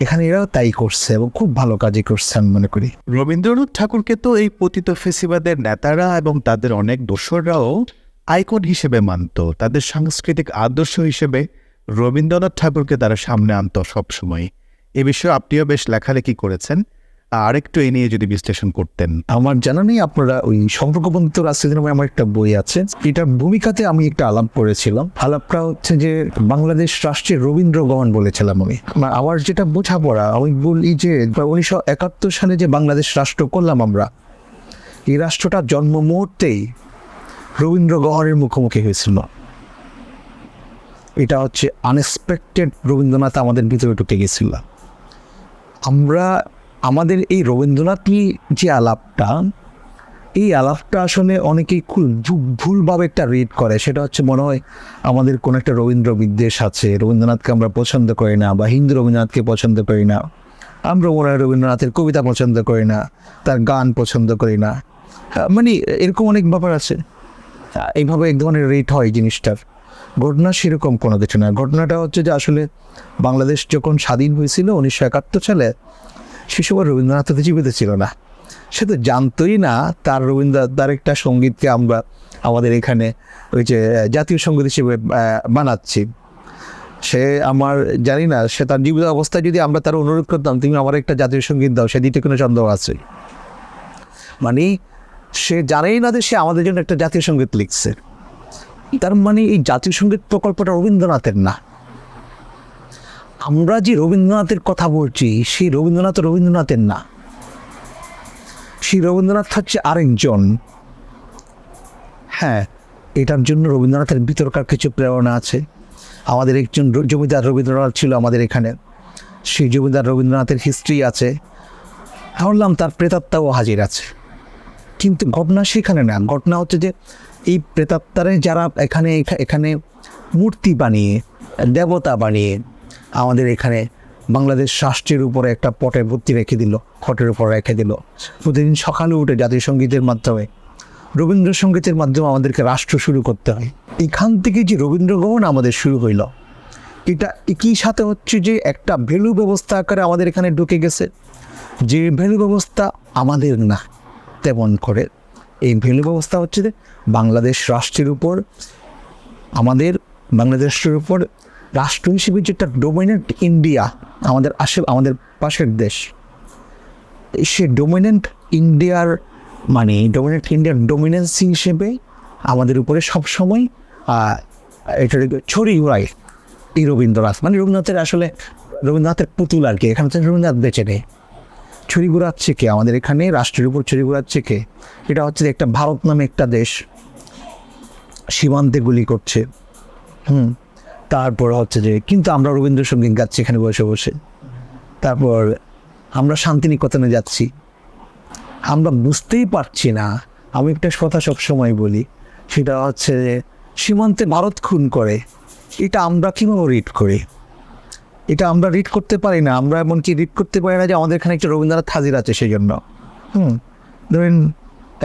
এখানে এরাও তাই করছে এবং খুব ভালো কাজই করছে আমি মনে করি। রবীন্দ্রনাথ ঠাকুরকে তো এই পতিত ফেসিবাদের নেতারা এবং তাদের অনেক দোসররাও আইকন হিসেবে মানত। তাদের সাংস্কৃতিক আদর্শ হিসেবে রবীন্দ্রনাথ ঠাকুরকে তারা সামনে আনত সবসময়। এ বিষয়ে আপনিও বেশ লেখালেখি করেছেন, আরেকটু এ নিয়ে যদি বিশ্লেষণ করতেন। আমার জানা নেই, আপনারা ওই সম্পর্কবন্ধু রাজনীতি নামে আমার একটা বই আছে, এটার ভূমিকাতে আমি একটা আলাপ করেছিলাম। আলাপটা হচ্ছে যে বাংলাদেশ রাষ্ট্রের রবীন্দ্র গমন বলেছিলাম আমি। আমার যেটা বোঝাপড়া, আমি বলি যে 1971 সালে যে বাংলাদেশ রাষ্ট্র করলাম আমরা, এই রাষ্ট্রটা জন্ম মুহূর্তেই রবীন্দ্র গহনের মুখোমুখি হয়েছিল। এটা হচ্ছে আনএক্সপেক্টেড, রবীন্দ্রনাথ আমাদের ভিতরে ঢুকে গেছিল। আমাদের এই রবীন্দ্রনাথ যে আলাপটা, এই আলাপটা আসলে অনেকেই খুব ভুলভাবে একটা রিড করে। সেটা হচ্ছে মনে হয় আমাদের কোনো একটা রবীন্দ্র বিদ্বেষ আছে, রবীন্দ্রনাথকে আমরা পছন্দ করি না, বা হিন্দু রবীন্দ্রনাথকে পছন্দ করি না, আমরা মনে হয় রবীন্দ্রনাথের কবিতা পছন্দ করি না, তার গান পছন্দ করি না, মানে এরকম অনেক ব্যাপার আছে। এইভাবে এক ধরনের রেট হয় জিনিসটার। ঘটনা সেরকম কোনো কিছু না। ঘটনাটা হচ্ছে যে আসলে বাংলাদেশ যখন স্বাধীন হয়েছিল 1971 সালে, সে সময় রবীন্দ্রনাথ তো জীবিত ছিল না। সে তো জানতোই না তার একটা সঙ্গীতকে আমরা আমাদের এখানে ওই যে জাতীয় সঙ্গীত হিসেবে বানাচ্ছি। সে আমার জানি না, সে তার জীবিত অবস্থায় যদি আমরা তার অনুরোধ করতাম তুমি আমার একটা জাতীয় সঙ্গীত দাও, সে দিতে কোনো সন্দেহ আছে? মানে সে জানেই না যে সে আমাদের জন্য একটা জাতীয় সঙ্গীত লিখছে। তার মানে এই জাতীয় সঙ্গীত প্রকল্পটা রবীন্দ্রনাথের না। আমরা যে রবীন্দ্রনাথের কথা বলছি, সেই রবীন্দ্রনাথের না। সেই রবীন্দ্রনাথ হচ্ছে আরেকজন। হ্যাঁ, এটার জন্য রবীন্দ্রনাথের ভিতরকার কিছু প্রেরণা আছে। আমাদের একজন জমিদার রবীন্দ্রনাথ ছিল আমাদের এখানে, সেই জমিদার রবীন্দ্রনাথের হিস্ট্রি আছে, ভাবলাম তার প্রেতাত্মাও হাজির আছে। কিন্তু ঘটনা সেখানে না। ঘটনা হচ্ছে যে এই প্রেতাত্মারে যারা এখানে মূর্তি বানিয়ে, দেবতা বানিয়ে আমাদের এখানে বাংলাদেশ রাষ্ট্রের উপরে একটা পটে ভর্তি রেখে দিল, ফটের উপর রেখে দিল। প্রতিদিন সকালে উঠে জাতীয় সঙ্গীতের মাধ্যমে, রবীন্দ্রসঙ্গীতের মাধ্যমে আমাদেরকে রাষ্ট্র শুরু করতে হয়। এখান থেকে যে রবীন্দ্রগ্রহণ আমাদের শুরু হইল, এটা একই সাথে হচ্ছে যে একটা ভ্যালু ব্যবস্থা আকারে আমাদের এখানে ঢুকে গেছে, যে ভ্যালু ব্যবস্থা আমাদের না। তেমন করে এই ভ্যালু ব্যবস্থা হচ্ছে যে বাংলাদেশ রাষ্ট্রের উপর, আমাদের বাংলাদেশের উপর রাষ্ট্র হিসেবে যেটা ডোমিনেন্ট ইন্ডিয়া, আমাদের পাশের দেশ, সে ডোমিনেন্ট ইন্ডিয়ার ডোমিনেন্সি হিসেবে আমাদের উপরে সবসময় এটা ছড়ি ঘোরায় এই রবীন্দ্রনাথ। মানে রবীন্দ্রনাথের পুতুল আর কি। এখানে তো রবীন্দ্রনাথ বেঁচে নেই। ছড়ি ঘোরাচ্ছে কে আমাদের এখানে? রাষ্ট্রের উপর ছড়ি ঘোরাচ্ছে কে? এটা হচ্ছে একটা ভারত নামে একটা দেশ সীমান্তে গুলি করছে। তারপর হচ্ছে যে কিন্তু আমরা রবীন্দ্রসঙ্গীত গাচ্ছি এখানে বসে বসে। তারপর আমরা শান্তিনিকেতনে যাচ্ছি, আমরা বুঝতেই পারছি না। আমি একটা কথা সবসময় বলি, সেটা হচ্ছে যে সীমান্তে ভারত খুন করে, এটা আমরা কীভাবে রিড করি? এটা আমরা রিড করতে পারি না। আমরা এমনকি রিড করতে পারি না যে আমাদের এখানে একটা রবীন্দ্রনাথ হাজির আছে সেই জন্য। ধরেন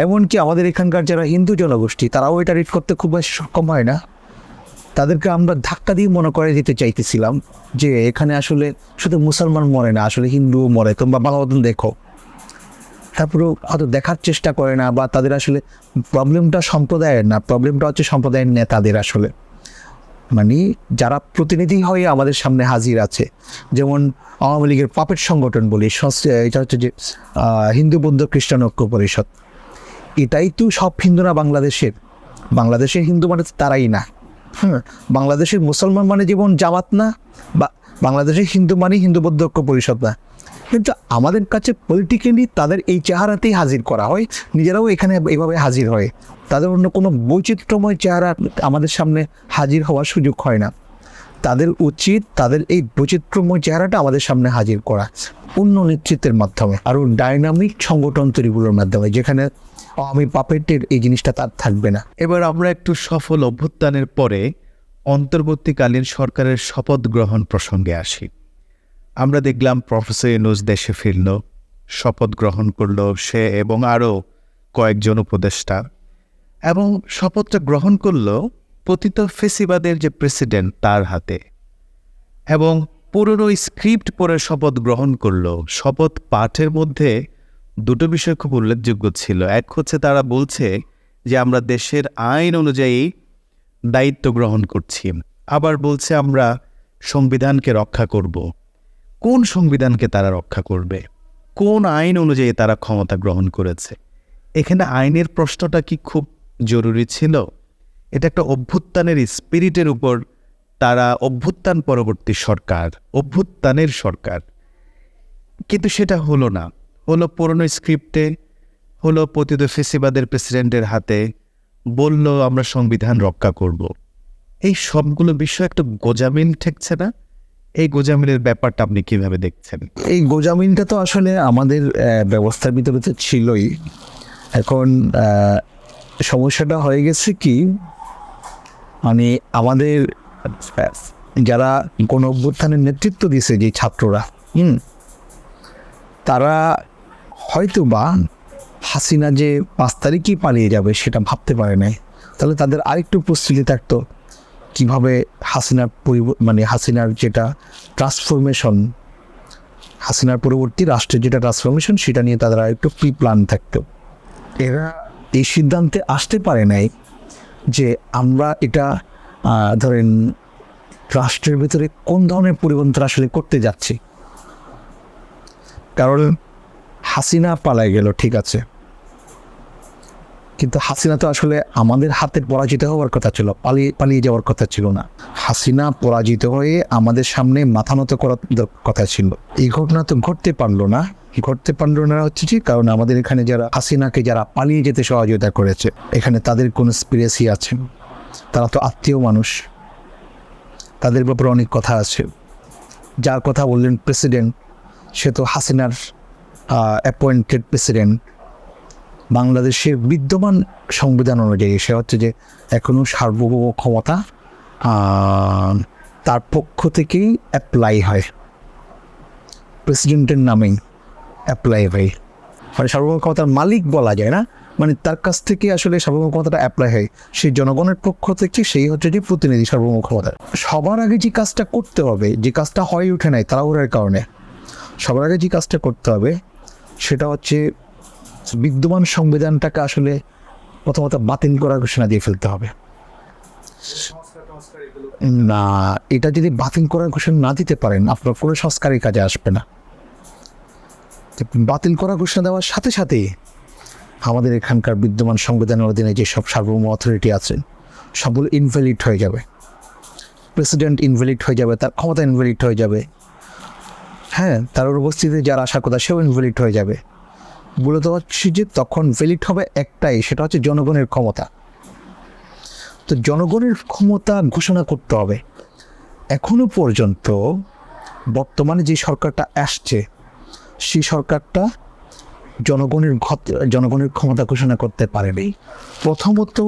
এমনকি আমাদের এখানকার যারা হিন্দু জনগোষ্ঠী, তারাও এটা রিড করতে খুব বেশি সক্ষম হয় না। তাদেরকে আমরা ধাক্কা দিয়ে মনে করে দিতে চাইতেছিলাম যে এখানে আসলে শুধু মুসলমান মরে না, আসলে হিন্দুও মরে, তোমরা বাংলাদেশ দেখো। তারপরেও হয়তো দেখার চেষ্টা করে না, বা তাদের আসলে প্রবলেমটা সম্প্রদায়ের না, প্রবলেমটা হচ্ছে সম্প্রদায়ের নেতাদের। আসলে মানে যারা প্রতিনিধি হয়ে আমাদের সামনে হাজির আছে, যেমন আওয়ামী লীগের পাপেট সংগঠন বলি, এটা হচ্ছে যে হিন্দু বৌদ্ধ খ্রিস্টান ঐক্য পরিষদ। এটাই তো সব হিন্দুরা বাংলাদেশের হিন্দু মানে তারাই না। বাংলাদেশের মুসলমান মানে যেমন জামাত না, বা বাংলাদেশের হিন্দু মানে হিন্দু বৌদ্ধ ঐক্য পরিষদ না। কিন্তু আমাদের কাছে পলিটিক্যালি তাদের এই চেহারাতেই হাজির করা হয়, নিজেরাও এখানে এইভাবে হাজির হয়। তাদের অন্য কোনো বৈচিত্র্যময় চেহারা আমাদের সামনে হাজির হওয়ার সুযোগ হয় না। তাদের উচিত তাদের এই বৈচিত্র্যময় চেহারাটা আমাদের সামনে হাজির করা পূর্ণ নেতৃত্বের মাধ্যমে, আরও ডাইনামিক সংগঠন তৈরিগুলোর মাধ্যমে, যেখানে আওয়ামী পাপেটের এই জিনিসটা তার থাকবে না। এবার আমরা একটু সফল অভ্যুত্থানের পরে অন্তর্বর্তীকালীন সরকারের শপথ গ্রহণ প্রসঙ্গে আসি। আমরা দেখলাম প্রফেসর ইউনূস দেশে ফিরল, শপথ গ্রহণ করল সে এবং আরও কয়েকজন উপদেষ্টা, এবং শপথটা গ্রহণ করল পতিত ফেসিবাদের যে প্রেসিডেন্ট তার হাতে, এবং পুরনো স্ক্রিপ্ট পড়ে শপথ গ্রহণ করল। শপথ পাঠের মধ্যে দুটো বিষয় খুব উল্লেখযোগ্য ছিল। এক হচ্ছে তারা বলছে যে আমরা দেশের আইন অনুযায়ী দায়িত্ব গ্রহণ করছি, আবার বলছে আমরা সংবিধানকে রক্ষা করব। কোন সংবিধানকে তারা রক্ষা করবে? কোন আইন অনুযায়ী তারা ক্ষমতা গ্রহণ করেছে? এখানে আইনের প্রশ্নটা কি খুব জরুরি ছিল? এটা একটা অভ্যুত্থানের স্পিরিটের উপর তারা অভ্যুত্থান পরবর্তী সরকার, অভ্যুত্থানের সরকার, কিন্তু সেটা হলো না। হলো পুরনো স্ক্রিপ্টে, হলো পতিত ফেসিবাদের প্রেসিডেন্টের হাতে, বলল আমরা সংবিধান রক্ষা করব। এই সবগুলো বিষয় একটা গোজামিল ঠেকছে না? এই গোজামিলের ব্যাপারটা আপনি কিভাবে দেখছেন? এই গোজামিলটা তো আসলে আমাদের ব্যবস্থার ভিতরে তো ছিলই। এখন সমস্যাটা হয়ে গেছে কি, মানে আমাদের যারা গণ অভ্যুত্থানের নেতৃত্ব দিয়েছে যে ছাত্ররা, তারা হয়তো বা হাসিনা যে 5 তারিখই পালিয়ে যাবে সেটা ভাবতে পারে নাই। তাহলে তাদের আরেকটু প্রস্তুতি থাকতো কীভাবে হাসিনার যেটা ট্রান্সফরমেশন, হাসিনার পরবর্তী রাষ্ট্রের যেটা ট্রান্সফরমেশন, সেটা নিয়ে তাদের আরেকটু প্রি প্ল্যান থাকতো। এরা এই সিদ্ধান্তে আসতে পারে নাই যে আমরা এটা ধরেন রাষ্ট্রের ভিতরে কোন ধরনের পরিবর্তন আসলে করতে যাচ্ছি। কারণ হাসিনা পালাই গেল, ঠিক আছে, কিন্তু হাসিনা তো আসলে আমাদের হাতে পরাজিত হওয়ার কথা ছিল, পালিয়ে যাওয়ার কথা ছিল না। হাসিনা পরাজিত হয়ে আমাদের সামনে মাথা নত করার কথা ছিল। এই ঘটনা তো ঘটতে পারলো না হচ্ছে কি, কারণ আমাদের এখানে যারা হাসিনাকে যারা পালিয়ে যেতে সহযোগিতা করেছে, এখানে তাদের কনস্পিরেসি আছে। তারা তো আত্মীয় মানুষ, তাদের ব্যাপারে অনেক কথা আছে। যার কথা বললেন প্রেসিডেন্ট, সে তো হাসিনার অ্যাপয়েন্টেড প্রেসিডেন্ট। বাংলাদেশের বিদ্যমান সংবিধান অনুযায়ী সে হচ্ছে যে এখনও সার্বভৌম ক্ষমতা তার পক্ষ থেকেই অ্যাপ্লাই হয়, প্রেসিডেন্টের নামেই অ্যাপ্লাই হয়। মানে সার্বভৌম ক্ষমতার মালিক বলা যায় না, মানে তার কাছ থেকে আসলে সার্বভৌম ক্ষমতাটা অ্যাপ্লাই হয়। সেই জনগণের পক্ষ থেকে সেই হচ্ছে যে প্রতিনিধি সার্বভৌম ক্ষমতা। সবার আগে যে কাজটা করতে হবে, যে কাজটা হয়ে ওঠে নাই তাড়াহুড়োর কারণে, সবার আগে যে কাজটা করতে হবে সেটা হচ্ছে বিদ্যমান সংবিধানটাকে আসলে প্রথমত বাতিল করার ঘোষণা দিয়ে ফেলতে হবে। না, এটা যদি বাতিল করার ঘোষণা না দিতে পারেন, আপনার কোনো সংস্কারের কাজে আসবে না। বাতিল করার ঘোষণা দেওয়ার সাথে সাথে আমাদের এখানকার বিদ্যমান সংবিধানের অধীনে যেসব সার্বভৌম অথরিটি আছে সবগুলো ইনভ্যালিড হয়ে যাবে। প্রেসিডেন্ট ইনভ্যালিড হয়ে যাবে, তার ক্ষমতা ইনভ্যালিড হয়ে যাবে। হ্যাঁ, তার উপস্থিতিতে যার আসার কথা সেও ইনভ্যালিড হয়ে যাবে। মূলত হচ্ছে যে তখন ভ্যালিড হবে একটাই, সেটা হচ্ছে জনগণের ক্ষমতা। তো জনগণের ক্ষমতা ঘোষণা করতে হবে। এখনো পর্যন্ত বর্তমানে যে সরকারটা আসছে, সেই সরকারটা জনগণের ক্ষমতা ঘোষণা করতে পারেনি। প্রথমত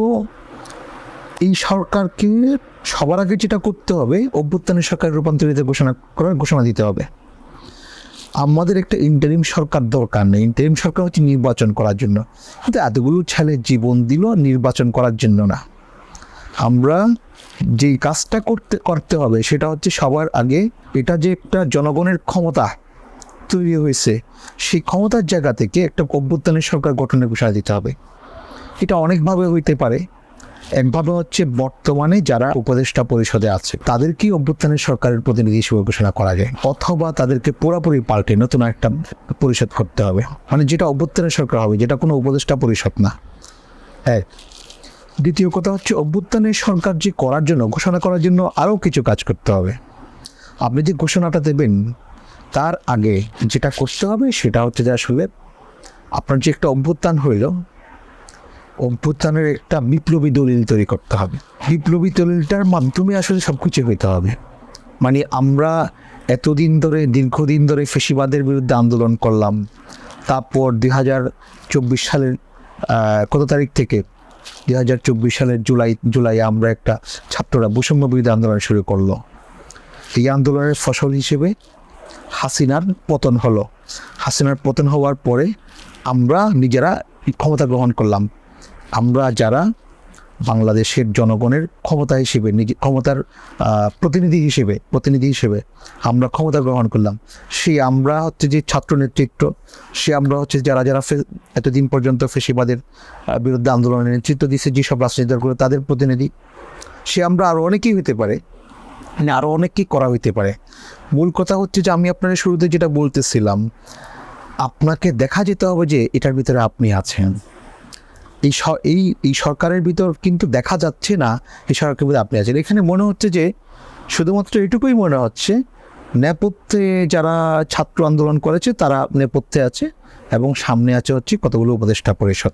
এই সরকারকে সবার আগে যেটা করতে হবে, অভ্যুত্থানের সরকার রূপান্তরিত ঘোষণা দিতে হবে। আমাদের একটা ইন্টারিম সরকার দরকার নেই। ইন্টারিম সরকার হচ্ছে নির্বাচন করার জন্য, কিন্তু এতগুলো ছেলে জীবন দিল নির্বাচন করার জন্য না। আমরা যেই কাজটা করতে হবে সেটা হচ্ছে সবার আগে এটা যে একটা জনগণের ক্ষমতা তৈরি হয়েছে, সেই ক্ষমতার জায়গা থেকে একটা অভ্যুত্থানের সরকার গঠনের ঘোষণা দিতে হবে। এটা অনেকভাবে হইতে পারে। একভাবে হচ্ছে বর্তমানে যারা উপদেষ্টা পরিষদে আছে তাদেরকেই অভ্যুত্থানের সরকারের প্রতিনিধি হিসেবে ঘোষণা করা যায়, অথবা তাদেরকে পুরোপুরি পাল্টে নতুন একটা পরিষদ করতে হবে, মানে যেটা অভ্যুত্থানের সরকার হবে, যেটা কোনো উপদেষ্টা পরিষদ না। হ্যাঁ, দ্বিতীয় কথা হচ্ছে অভ্যুত্থানের সরকার যে করার জন্য ঘোষণা করার জন্য আরও কিছু কাজ করতে হবে। আপনি যে ঘোষণাটা দেবেন তার আগে যেটা করতে হবে সেটা হচ্ছে যে আসলে আপনার যে একটা অভ্যুত্থান হইল, অভ্যুত্থানের একটা বিপ্লবী দলিল তৈরি করতে হবে। বিপ্লবী দলিলটার মাধ্যমে আসলে সব কিছু হইতে হবে। মানে আমরা দীর্ঘদিন ধরে ফ্যাসিবাদের বিরুদ্ধে আন্দোলন করলাম, তারপর 2024 সালের কত তারিখ থেকে 2024 সালের জুলাই আমরা একটা ছাত্ররা বৈষম্য বিরোধী আন্দোলন শুরু করলো। এই আন্দোলনের ফসল হিসেবে হাসিনার পতন হলো। হাসিনার পতন হওয়ার পরে আমরা নিজেরা ক্ষমতা গ্রহণ করলাম। আমরা যারা বাংলাদেশের জনগণের ক্ষমতা হিসেবে ক্ষমতার প্রতিনিধি হিসেবে আমরা ক্ষমতা গ্রহণ করলাম। আমরা হচ্ছে যে ছাত্র নেতৃত্ব, আমরা হচ্ছে যারা এতদিন পর্যন্ত ফ্যাসিবাদের বিরুদ্ধে আন্দোলনের নেতৃত্ব দিয়েছে যেসব রাজনৈতিক দলগুলো, তাদের প্রতিনিধি। আমরা আরও অনেকেই হতে পারে, মানে আরও অনেক কি করা হইতে পারে। মূল কথা হচ্ছে যে আমি আপনার শুরুতে যেটা বলতেছিলাম, আপনাকে দেখা যেতে হবে যে এটার ভিতরে আপনি আছেন। এই সরকারের ভিতর কিন্তু দেখা যাচ্ছে না এই সরকারের ভিতরে আপনি আছেন। এখানে মনে হচ্ছে যে শুধুমাত্র এটুকুই মনে হচ্ছে, নেপথ্যে যারা ছাত্র আন্দোলন করেছে তারা নেপথ্যে আছে এবং সামনে আছে হচ্ছে কতগুলো উপদেষ্টা পরিষদ।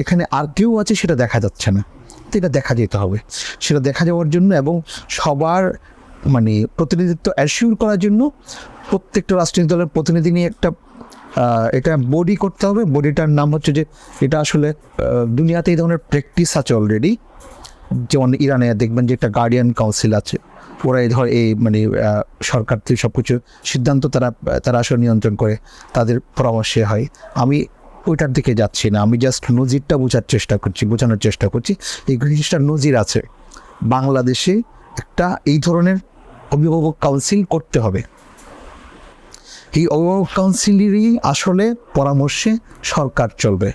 এখানে আর কেউ আছে সেটা দেখা যাচ্ছে না। তো এটা দেখা যেতে হবে। সেটা দেখা যাওয়ার জন্য এবং সবার মানে প্রতিনিধিত্ব অ্যাসিওর করার জন্য প্রত্যেকটা রাজনৈতিক দলের প্রতিনিধি নিয়ে এটা বডি করতে হবে। বডিটার নাম হচ্ছে যে, এটা আসলে দুনিয়াতে এই ধরনের প্র্যাকটিস আছে অলরেডি। যেমন ইরানে দেখবেন যে একটা গার্ডিয়ান কাউন্সিল আছে, ওরা এই মানে সরকার থেকে সব কিছু সিদ্ধান্ত তারা আসলে নিয়ন্ত্রণ করে, তাদের পরামর্শে হয়। আমি ওইটার দিকে যাচ্ছি না, আমি জাস্ট নজিরটা বোঝানোর চেষ্টা করছি। এই জিনিসটার নজির আছে বাংলাদেশে, একটা এই ধরনের অভিভাবক কাউন্সিল করতে হবে। এই অভিভাবক কাউন্সিলেরই আসলে পরামর্শে সরকার চলবে।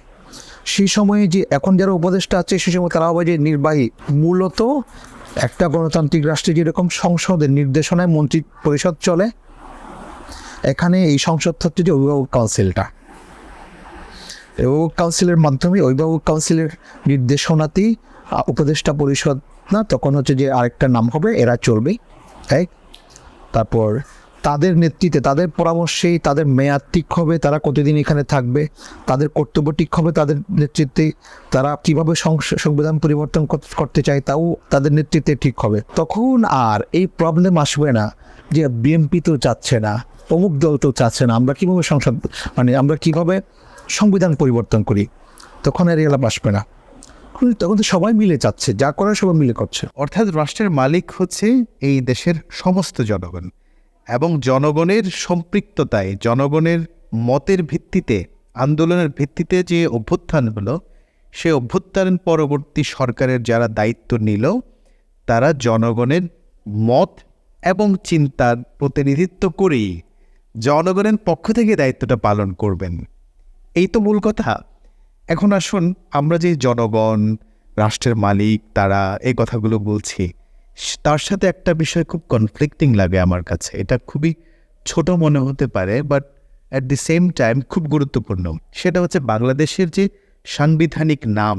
সেই সময়ে যে এখন যারা উপদেষ্টা আছে সেই সময় তারা হবে যে নির্বাহী। মূলত একটা গণতান্ত্রিক রাষ্ট্রে যেরকম সংসদের নির্দেশনায় মন্ত্রী পরিষদ চলে, এখানে এই সংসদ হচ্ছে যে অভিভাবক কাউন্সিলটা। অভিভাবক কাউন্সিলের মাধ্যমে অভিভাবক কাউন্সিলের নির্দেশনাতেই উপদেষ্টা পরিষদ না, তখন হচ্ছে যে আরেকটা নাম হবে, এরা চলবে। তাই তারপর তাদের নেতৃত্বে, তাদের পরামর্শেই তাদের মেয়াদ ঠিক হবে, তারা কতদিন এখানে থাকবে, তাদের কর্তব্য ঠিক হবে, তাদের নেতৃত্বে তারা কীভাবে সংবিধান পরিবর্তন করতে চায় তাও তাদের নেতৃত্বে ঠিক হবে। তখন আর এই প্রবলেম আসবে না যে বিএনপি তো চাচ্ছে না, অমুক দল তো চাচ্ছে না, আমরা কীভাবে আমরা কীভাবে সংবিধান পরিবর্তন করি, তখন আর এগুলো আসবে না। তখন তো সবাই মিলে চাচ্ছে, যা করার সবাই মিলে করছে। অর্থাৎ রাষ্ট্রের মালিক হচ্ছে এই দেশের সমস্ত জনগণ, এবং জনগণের সম্পৃক্ততায়, জনগণের মতের ভিত্তিতে, আন্দোলনের ভিত্তিতে যে অভ্যুত্থান হলো, সে অভ্যুত্থান পরবর্তী সরকারের যারা দায়িত্ব নিল তারা জনগণের মত এবং চিন্তার প্রতিনিধিত্ব করেই জনগণের পক্ষ থেকে দায়িত্বটা পালন করবেন। এই তো মূল কথা। এখন আসুন, আমরা যে জনগণ, রাষ্ট্রের মালিক, তারা এই কথাগুলো বলছি, তার সাথে একটা বিষয় খুব কনফ্লিক্টিং লাগে আমার কাছে। এটা খুবই ছোট মনে হতে পারে, but at the same time খুব গুরুত্বপূর্ণ। সেটা হচ্ছে বাংলাদেশের যে সাংবিধানিক নাম,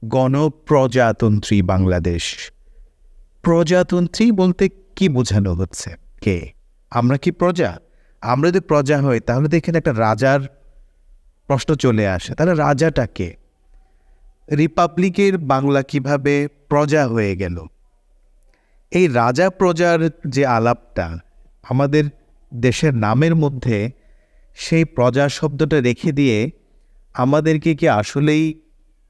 গণপ্রজাতন্ত্রী বাংলাদেশ। প্রজাতন্ত্রী বলতে কি বোঝানো হচ্ছে? কে আমরা? কি প্রজা? আমরা যদি প্রজা হই তাহলে তো এখানে একটা রাজার প্রশ্ন চলে আসে। তাহলে রাজাটা কে? রিপাবলিকের বাংলা কিভাবে প্রজা হয়ে গেল? এই রাজা প্রজার যে আলাপটা আমাদের দেশের নামের মধ্যে, সেই প্রজা শব্দটা রেখে দিয়ে আমাদেরকে কি আসলেই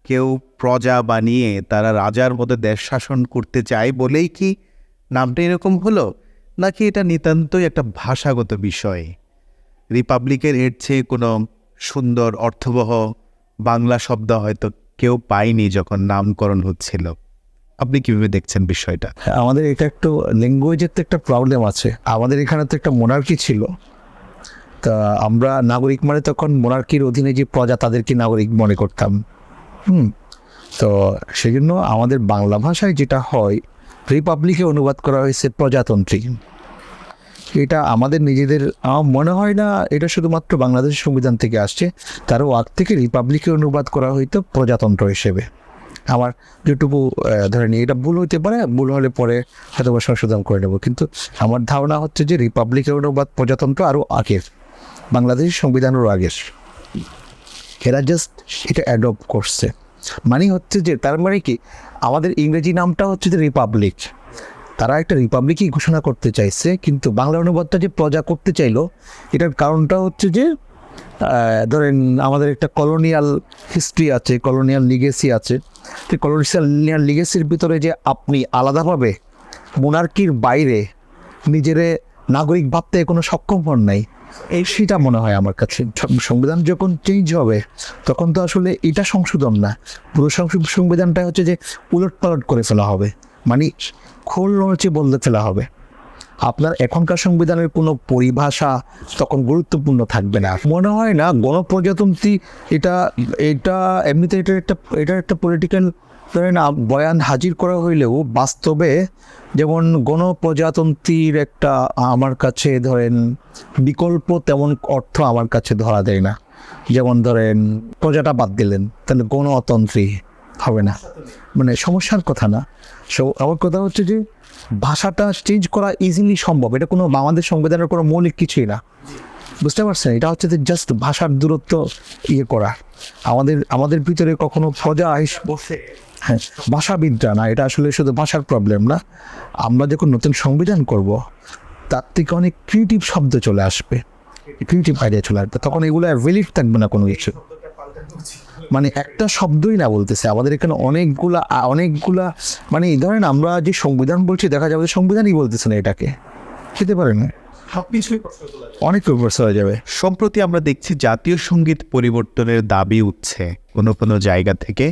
কেউ প্রজা বানিয়ে তারা রাজার মতো দেশ শাসন করতে চায় বলেই কি নামটা এরকম হলো, নাকি এটা নিতান্তই একটা ভাষাগত বিষয়? রিপাবলিকের এর চেয়ে কোনো সুন্দর অর্থবহ বাংলা শব্দ হয়তো কেউ পায়নি যখন নামকরণ হচ্ছিল। আপনি কিভাবে দেখছেন বিষয়টা? আমাদের এটা একটু ল্যাঙ্গুয়েজের তো একটা প্রবলেম আছে। আমাদের এখানে তো একটা মোনার্কি ছিল, তা আমরা নাগরিক মানে তখন মোনার্কির অধীনে যে প্রজা তাদেরকে নাগরিক মনে করতাম। তো সেই জন্য আমাদের বাংলা ভাষায় যেটা হয়, রিপাবলিকে অনুবাদ করা হয়েছে প্রজাতন্ত্রী। এটা আমাদের নিজেদের, আমার মনে হয় না এটা শুধুমাত্র বাংলাদেশের সংবিধান থেকে আসছে, তারও আগ থেকে রিপাবলিকে অনুবাদ করা হইতো প্রজাতন্ত্র হিসেবে। আমার যেটুকু ধরেন এটা ভুল হইতে পারে, ভুল হলে পরে হয়তো সংশোধন করে নেব, কিন্তু আমার ধারণা হচ্ছে যে রিপাবলিকের অনুবাদ প্রজাতন্ত্র আরও আগের, বাংলাদেশের সংবিধানেরও আগের। এরা জাস্ট এটা অ্যাডপ্ট করছে, মানে হচ্ছে যে তার মানে কি আমাদের ইংরেজি নামটা হচ্ছে যে রিপাবলিক, তারা একটা রিপাবলিকই ঘোষণা করতে চাইছে, কিন্তু বাংলা অনুবাদটা যে প্রজা করতে চাইলো, এটার কারণটা হচ্ছে যে ধরেন আমাদের একটা কলোনিয়াল হিস্ট্রি আছে, কলোনিয়াল লিগেসি আছে। তো কলোনিয়াল লিগেসির ভিতরে যে আপনি আলাদাভাবে মোনার্কির বাইরে নিজেরে নাগরিক ভাবতে কোনো সক্ষম হন নাই, এই সেটা মনে হয় আমার কাছে। সংবিধান যখন চেঞ্জ হবে তখন তো আসলে এটা সংশোধন না, পুরো সংবিধানটা হচ্ছে যে উলটপালট করে ফেলা হবে, মানে খোল নড়ছে বলতে ফেলা হবে। আপনার এখনকার সংবিধানের কোনো পরিভাষা তখন গুরুত্বপূর্ণ থাকবে না। মনে হয় না গণপ্রজাতন্ত্রী এটা এটা এমনিতে এটা একটা পলিটিক্যাল ধরেন বয়ান হাজির করা হইলেও বাস্তবে যেমন গণপ্রজাতন্ত্রীর একটা আমার কাছে ধরেন বিকল্প তেমন অর্থ আমার কাছে ধরা দেয় না। যেমন ধরেন প্রজাটা বাদ দিলেন, তাহলে গণতন্ত্রী হবে না, মানে সমস্যার কথা না। আমার কথা হচ্ছে যে ভাষাটা চেঞ্জ করা ইজিলি সম্ভব, এটা কোনো আমাদের সংবিধানের কোনো মৌলিক কিছুই না, বুঝতে পারছেন? এটা হচ্ছে যে জাস্ট ভাষার দূরত্ব করা। আমাদের ভিতরে কখনো প্রজা বসে, হ্যাঁ, ভাষাবিদরা না, এটা আসলে শুধু ভাষার প্রবলেম না। আমরা যখন নতুন সংবিধান করব তার থেকে অনেক ক্রিয়েটিভ শব্দ চলে আসবে, ক্রিয়েটিভ আইডিয়া চলে আসবে, তখন এগুলো ভ্যালিড থাকবে না কোনো কিছু। মানে একটা শব্দই না বলতেছে, আমাদের এখানে অনেকগুলা মানে ধরেন আমরা যে সংবিধান বলছি, দেখা যাবে সংবিধানই বলতেছে না, এটাকে খেতে পারে না, অনেক প্রশ্ন হয়ে যাবে। সম্প্রতি আমরা দেখছি জাতীয় সঙ্গীত পরিবর্তনের দাবি উঠছে কোনো কোনো জায়গা থেকে,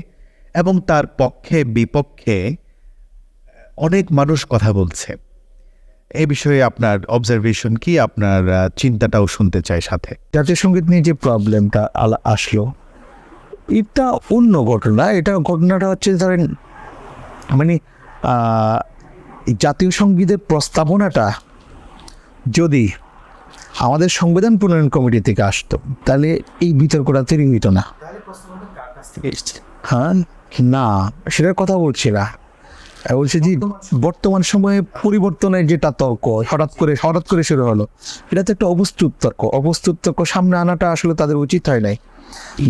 এবং তার পক্ষে বিপক্ষে অনেক মানুষ কথা বলছে। এই বিষয়ে আপনার অবজারভেশন কি? আপনার চিন্তাটাও শুনতে চাই সাথে। জাতীয় সঙ্গীত নিয়ে যে প্রবলেমটা আসলো, এটা অন্য ঘটনা। ঘটনাটা হচ্ছে ধরেন মানে জাতীয় সঙ্গীতের প্রস্তাবনাটা যদি আমাদের সংবিধান প্রণয়ন কমিটি থেকে আসতো, তাহলে এই বিতর্কটা তৈরি হইতো না। হ্যাঁ, না, সেটার কথা বলছি না, বলছি যে বর্তমান সময়ে পরিবর্তনের যেটা তর্ক হঠাৎ করে শুরু হলো, এটা তো একটা অবস্তুত তর্ক সামনে আনাটা আসলে তাদের উচিত হয় নাই।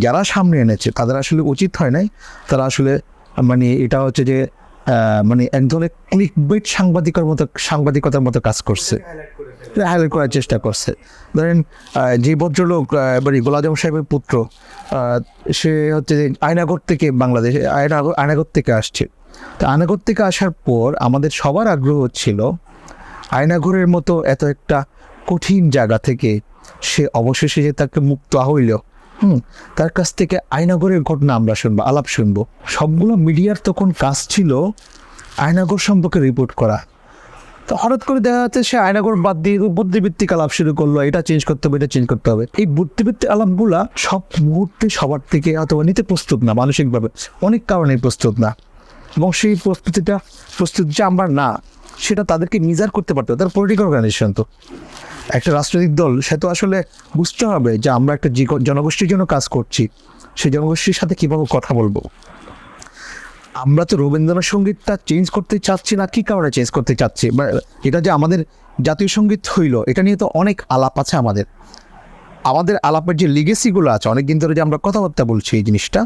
যারা সামনে এনেছে তাদের আসলে উচিত হয় নাই, তারা আসলে মানে এটা হচ্ছে যে মানে এক ধরনের ক্লিকবেট সাংবাদিকতার মতো কাজ করছে, হাইলাইট করার চেষ্টা করছে। ধরেন যে ভদ্রলোক গোলাম আজম সাহেবের পুত্র, সে হচ্ছে আয়নাগর থেকে বাংলাদেশে আয়নাগর থেকে আসছে। তো আয়নাগর থেকে আসার পর আমাদের সবার আগ্রহ ছিল আয়নাগরের মতো এত একটা কঠিন জায়গা থেকে সে অবশেষে যে তাকে মুক্ত হইল, তার কাছ থেকে আয়নাগরের ঘটনা আমরা শুনবো, আলাপ শুনবো। সবগুলো মিডিয়ার তখন কাজ ছিল আয়নাগর সম্পর্কে রিপোর্ট করা। তো হঠাৎ করে দেখা যাচ্ছে সে আয়নাগর বাদ দিয়ে বুদ্ধিভিত্তিক আলাপ শুরু করলো, এটা চেঞ্জ করতে হবে, এটা চেঞ্জ করতে হবে। এই বুদ্ধিভিত্তিক আলাপগুলা সব মুহূর্তে সবার থেকে অথবা নিতে প্রস্তুত না, মানসিকভাবে অনেক কারণে প্রস্তুত না, এবং সেই প্রস্তুত যে আমরা না, সেটা তাদেরকে নিজার করতে পারতো। তার পলিটিক্যাল অর্গানাইজেশন তো একটা রাজনৈতিক দল, সে তো আসলে বুঝতে হবে যে আমরা একটা জনগোষ্ঠীর জন্য কাজ করছি, সেই জনগোষ্ঠীর সাথে কীভাবে কথা বলবো। আমরা তো রবীন্দ্রনাথ সঙ্গীতটা চেঞ্জ করতে চাচ্ছি না, কী কারণে চেঞ্জ করতে চাচ্ছি, এটা যে আমাদের জাতীয় সঙ্গীত হইল, এটা নিয়ে তো অনেক আলাপ আছে। আমাদের আলাপের যে লিগেসিগুলো আছে, অনেকদিন ধরে যে আমরা কথাবার্তা বলছি এই জিনিসটা,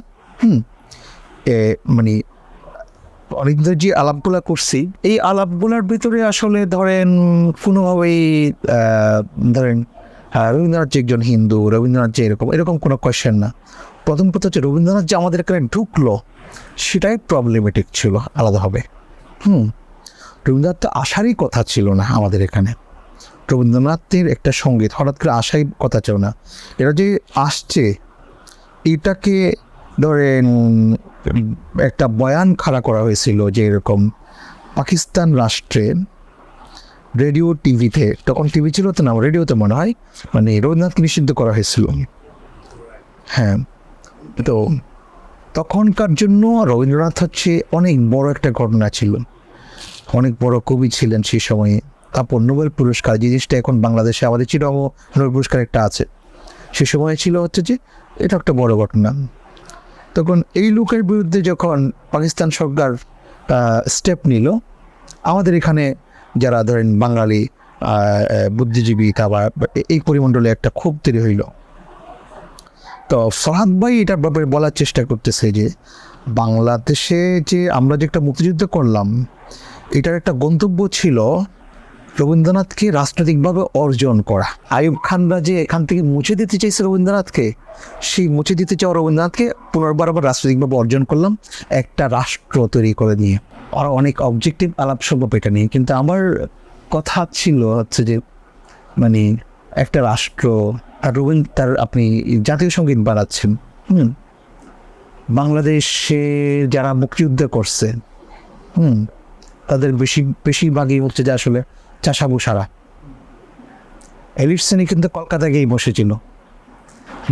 মানে অনেকদিন ধরে যে আলাপগুলো করছি, এই আলাপগুলোর ভিতরে আসলে ধরেন কোনোভাবেই ধরেন রবীন্দ্রনাথ যে একজন হিন্দু, রবীন্দ্রনাথ যে এরকম এরকম কোনো কোয়েশ্চেন না। প্রথম কথা হচ্ছে রবীন্দ্রনাথ যে আমাদের এখানে ঢুকলো সেটাই প্রবলেমেটিক ছিল আলাদাভাবে। রবীন্দ্রনাথ তো আসারই কথা ছিল না আমাদের এখানে। রবীন্দ্রনাথের একটা সঙ্গীত হঠাৎ করে আসাই কথা ছিল না। এটা যে আসছে এটাকে ধরেন একটা বয়ান খাড়া করা হয়েছিল যে এরকম পাকিস্তান রাষ্ট্রের রেডিও টিভিতে, তখন টিভি ছিল তো না, রেডিওতে মনে হয়, মানে রবীন্দ্রনাথকে নিষিদ্ধ করা হয়েছিল। হ্যাঁ, তো তখনকার জন্য রবীন্দ্রনাথ হচ্ছে অনেক বড় একটা ঘটনা ছিল, অনেক বড় কবি ছিলেন সেই সময়ে। তারপর নোবেল পুরস্কার, যে জিনিসটা এখন বাংলাদেশে আমাদের চিরম নোবেল পুরস্কার একটা আছে, সে সময় ছিল হচ্ছে যে এটা একটা বড় ঘটনা। তখন এই লোকের বিরুদ্ধে যখন পাকিস্তান সরকার স্টেপ নিল, আমাদের এখানে যারা ধরেন বাঙালি বুদ্ধিজীবী তারপর এই পরিমণ্ডলে একটা ক্ষোভ তৈরি হইল। তো ফরহাদ ভাই এটার ব্যাপারে বলার চেষ্টা করতেছে যে বাংলাদেশে যে আমরা যে একটা মুক্তিযুদ্ধ করলাম এটার একটা গন্তব্য ছিল রবীন্দ্রনাথকে রাজনৈতিকভাবে অর্জন করা। আইয়ুব খানরা যে এখান থেকে মুছে দিতে চাইছে রবীন্দ্রনাথকে, সেই মুছে দিতে চাওয়া রবীন্দ্রনাথকে পুনর্বার আবার রাজনৈতিকভাবে অর্জন করলাম একটা রাষ্ট্র তৈরি করে নিয়ে। আর অনেক অবজেক্টিভ আলাপ সম্ভব এটা নিয়ে, কিন্তু আমার কথা ছিল হচ্ছে যে মানে একটা রাষ্ট্র আর তার আপনি জাতীয় সঙ্গীত বানাচ্ছেন, বাংলাদেশে যারা মুক্তিযুদ্ধ করছে তাদের বেশিরভাগই হচ্ছে যে আসলে চাষাবুসারা। এলিট শ্রেণী কিন্তু কলকাতায় গিয়ে বসেছিল,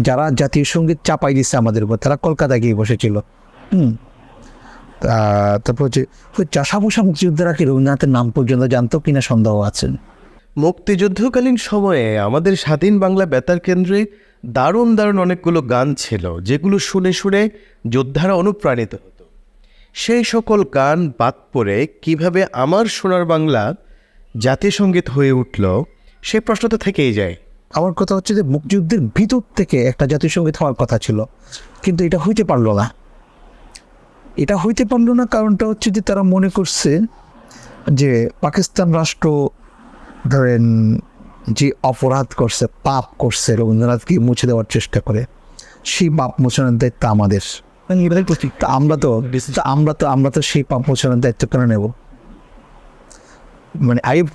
যারা জাতীয় সঙ্গীত চাপাই দিচ্ছে আমাদের উপর তারা কলকাতায় গিয়ে বসেছিল। তারপর হচ্ছে ওই চাষাবুসা মুক্তিযোদ্ধারা কি রবীন্দ্রনাথের নাম পর্যন্ত জানতো কিনা সন্দেহ আছেন। মুক্তিযুদ্ধকালীন সময়ে আমাদের স্বাধীন বাংলা বেতার কেন্দ্রে দারুণ দারুণ অনেকগুলো গান ছিল, যেগুলো শুনে শুনে যোদ্ধারা অনুপ্রাণিত হতো। সেই সকল গান বাদ পড়ে কিভাবে আমার সোনার বাংলা জাতীয় সঙ্গীত হয়ে উঠল, সে প্রশ্ন তো থেকেই যায়। আমার কথা হচ্ছে যে মুক্তিযুদ্ধের ভিতর থেকে একটা জাতীয় সঙ্গীত হওয়ার কথা ছিল, কিন্তু এটা হইতে পারলো না। এটা হইতে পারলো না কারণটা হচ্ছে যে তারা মনে করছে যে পাকিস্তান রাষ্ট্র ধরেন যে অপরাধ করছে, পাপ করছে, রবীন্দ্রনাথকে মুছে দেওয়ার চেষ্টা করে, সেই পাপ মোচনের দায়িত্ব আমাদের। আমরা তো সেই পাপ মোচনের দায়িত্ব কেন নেব? মানে আইয়ুব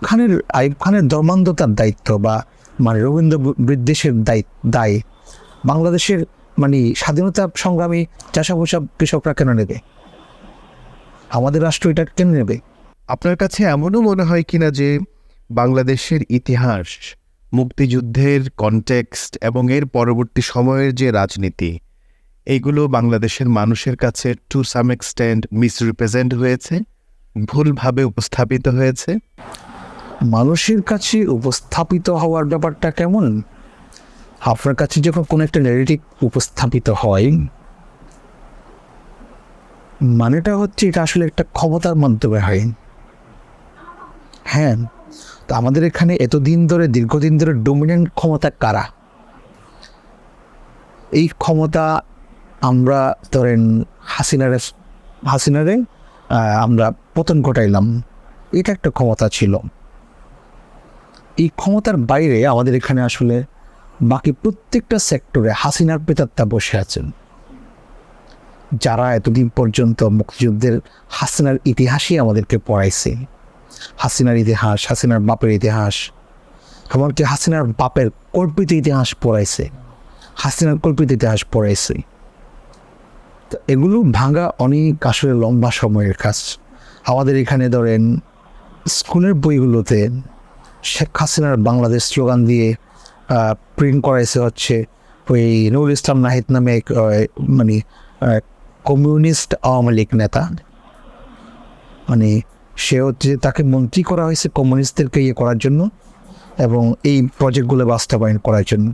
খানের ধর্মান্ধতার দায়িত্ব বা মানে রবীন্দ্র বিদ্বেষের দায় বাংলাদেশের মানে স্বাধীনতা সংগ্রামী চাষাভুষা কৃষকরা কেন নেবে? আমাদের রাষ্ট্র এটা কেন নেবে? আপনার কাছে এমনও মনে হয় কিনা যে বাংলাদেশের ইতিহাস, মুক্তিযুদ্ধের কনটেক্সট এবং এর পরবর্তী সময়ের যে রাজনীতি, এইগুলো বাংলাদেশের মানুষের কাছে টু সাম এক্সটেন্ট মিসরিপ্রেজেন্ট হয়েছে, ভুলভাবে উপস্থাপিত হয়েছে? মানুষের কাছে উপস্থাপিত হওয়ার ব্যাপারটা কেমন? আপনার কাছে যখন কোনো একটা ন্যারেটিভ উপস্থাপিত হয়, মানেটা হচ্ছে এটা আসলে একটা ক্ষমতার মাধ্যমে হয়। হ্যাঁ, তো আমাদের এখানে দীর্ঘদিন ধরে ডমিনেন্ট ক্ষমতা কারা? এই ক্ষমতা আমরা ধরেন হাসিনারে আমরা পতন ঘটাইলাম, এটা একটা ক্ষমতা ছিল। এই ক্ষমতার বাইরে আমাদের এখানে আসলে বাকি প্রত্যেকটা সেক্টরে হাসিনার প্রেতাত্মা বসে আছেন, যারা এতদিন পর্যন্ত মুক্তিযুদ্ধের হাসিনার ইতিহাসই আমাদেরকে পড়াইছে। হাসিনার ইতিহাস, হাসিনার বাপের ইতিহাস, এমনকি হাসিনার বাপের কল্পিত ইতিহাস পড়াইছে, হাসিনার কল্পিত ইতিহাস পড়াইছে। তো এগুলো ভাঙা অনেক আসলে লম্বা সময়ের কাজ। আমাদের এখানে ধরেন স্কুলের বইগুলোতে শেখ হাসিনার বাংলাদেশ স্লোগান দিয়ে প্রিন্ট করাইছে হচ্ছে ওই নুরুল ইসলাম নাহিদ নামে এক মানে কমিউনিস্ট আওয়ামী লীগ নেতা, মানে সে হচ্ছে তাকে মন্ত্রী করা হয়েছে কমিউনিস্টদেরকে ইয়ে করার জন্য এবং এই প্রজেক্টগুলো বাস্তবায়ন করার জন্য।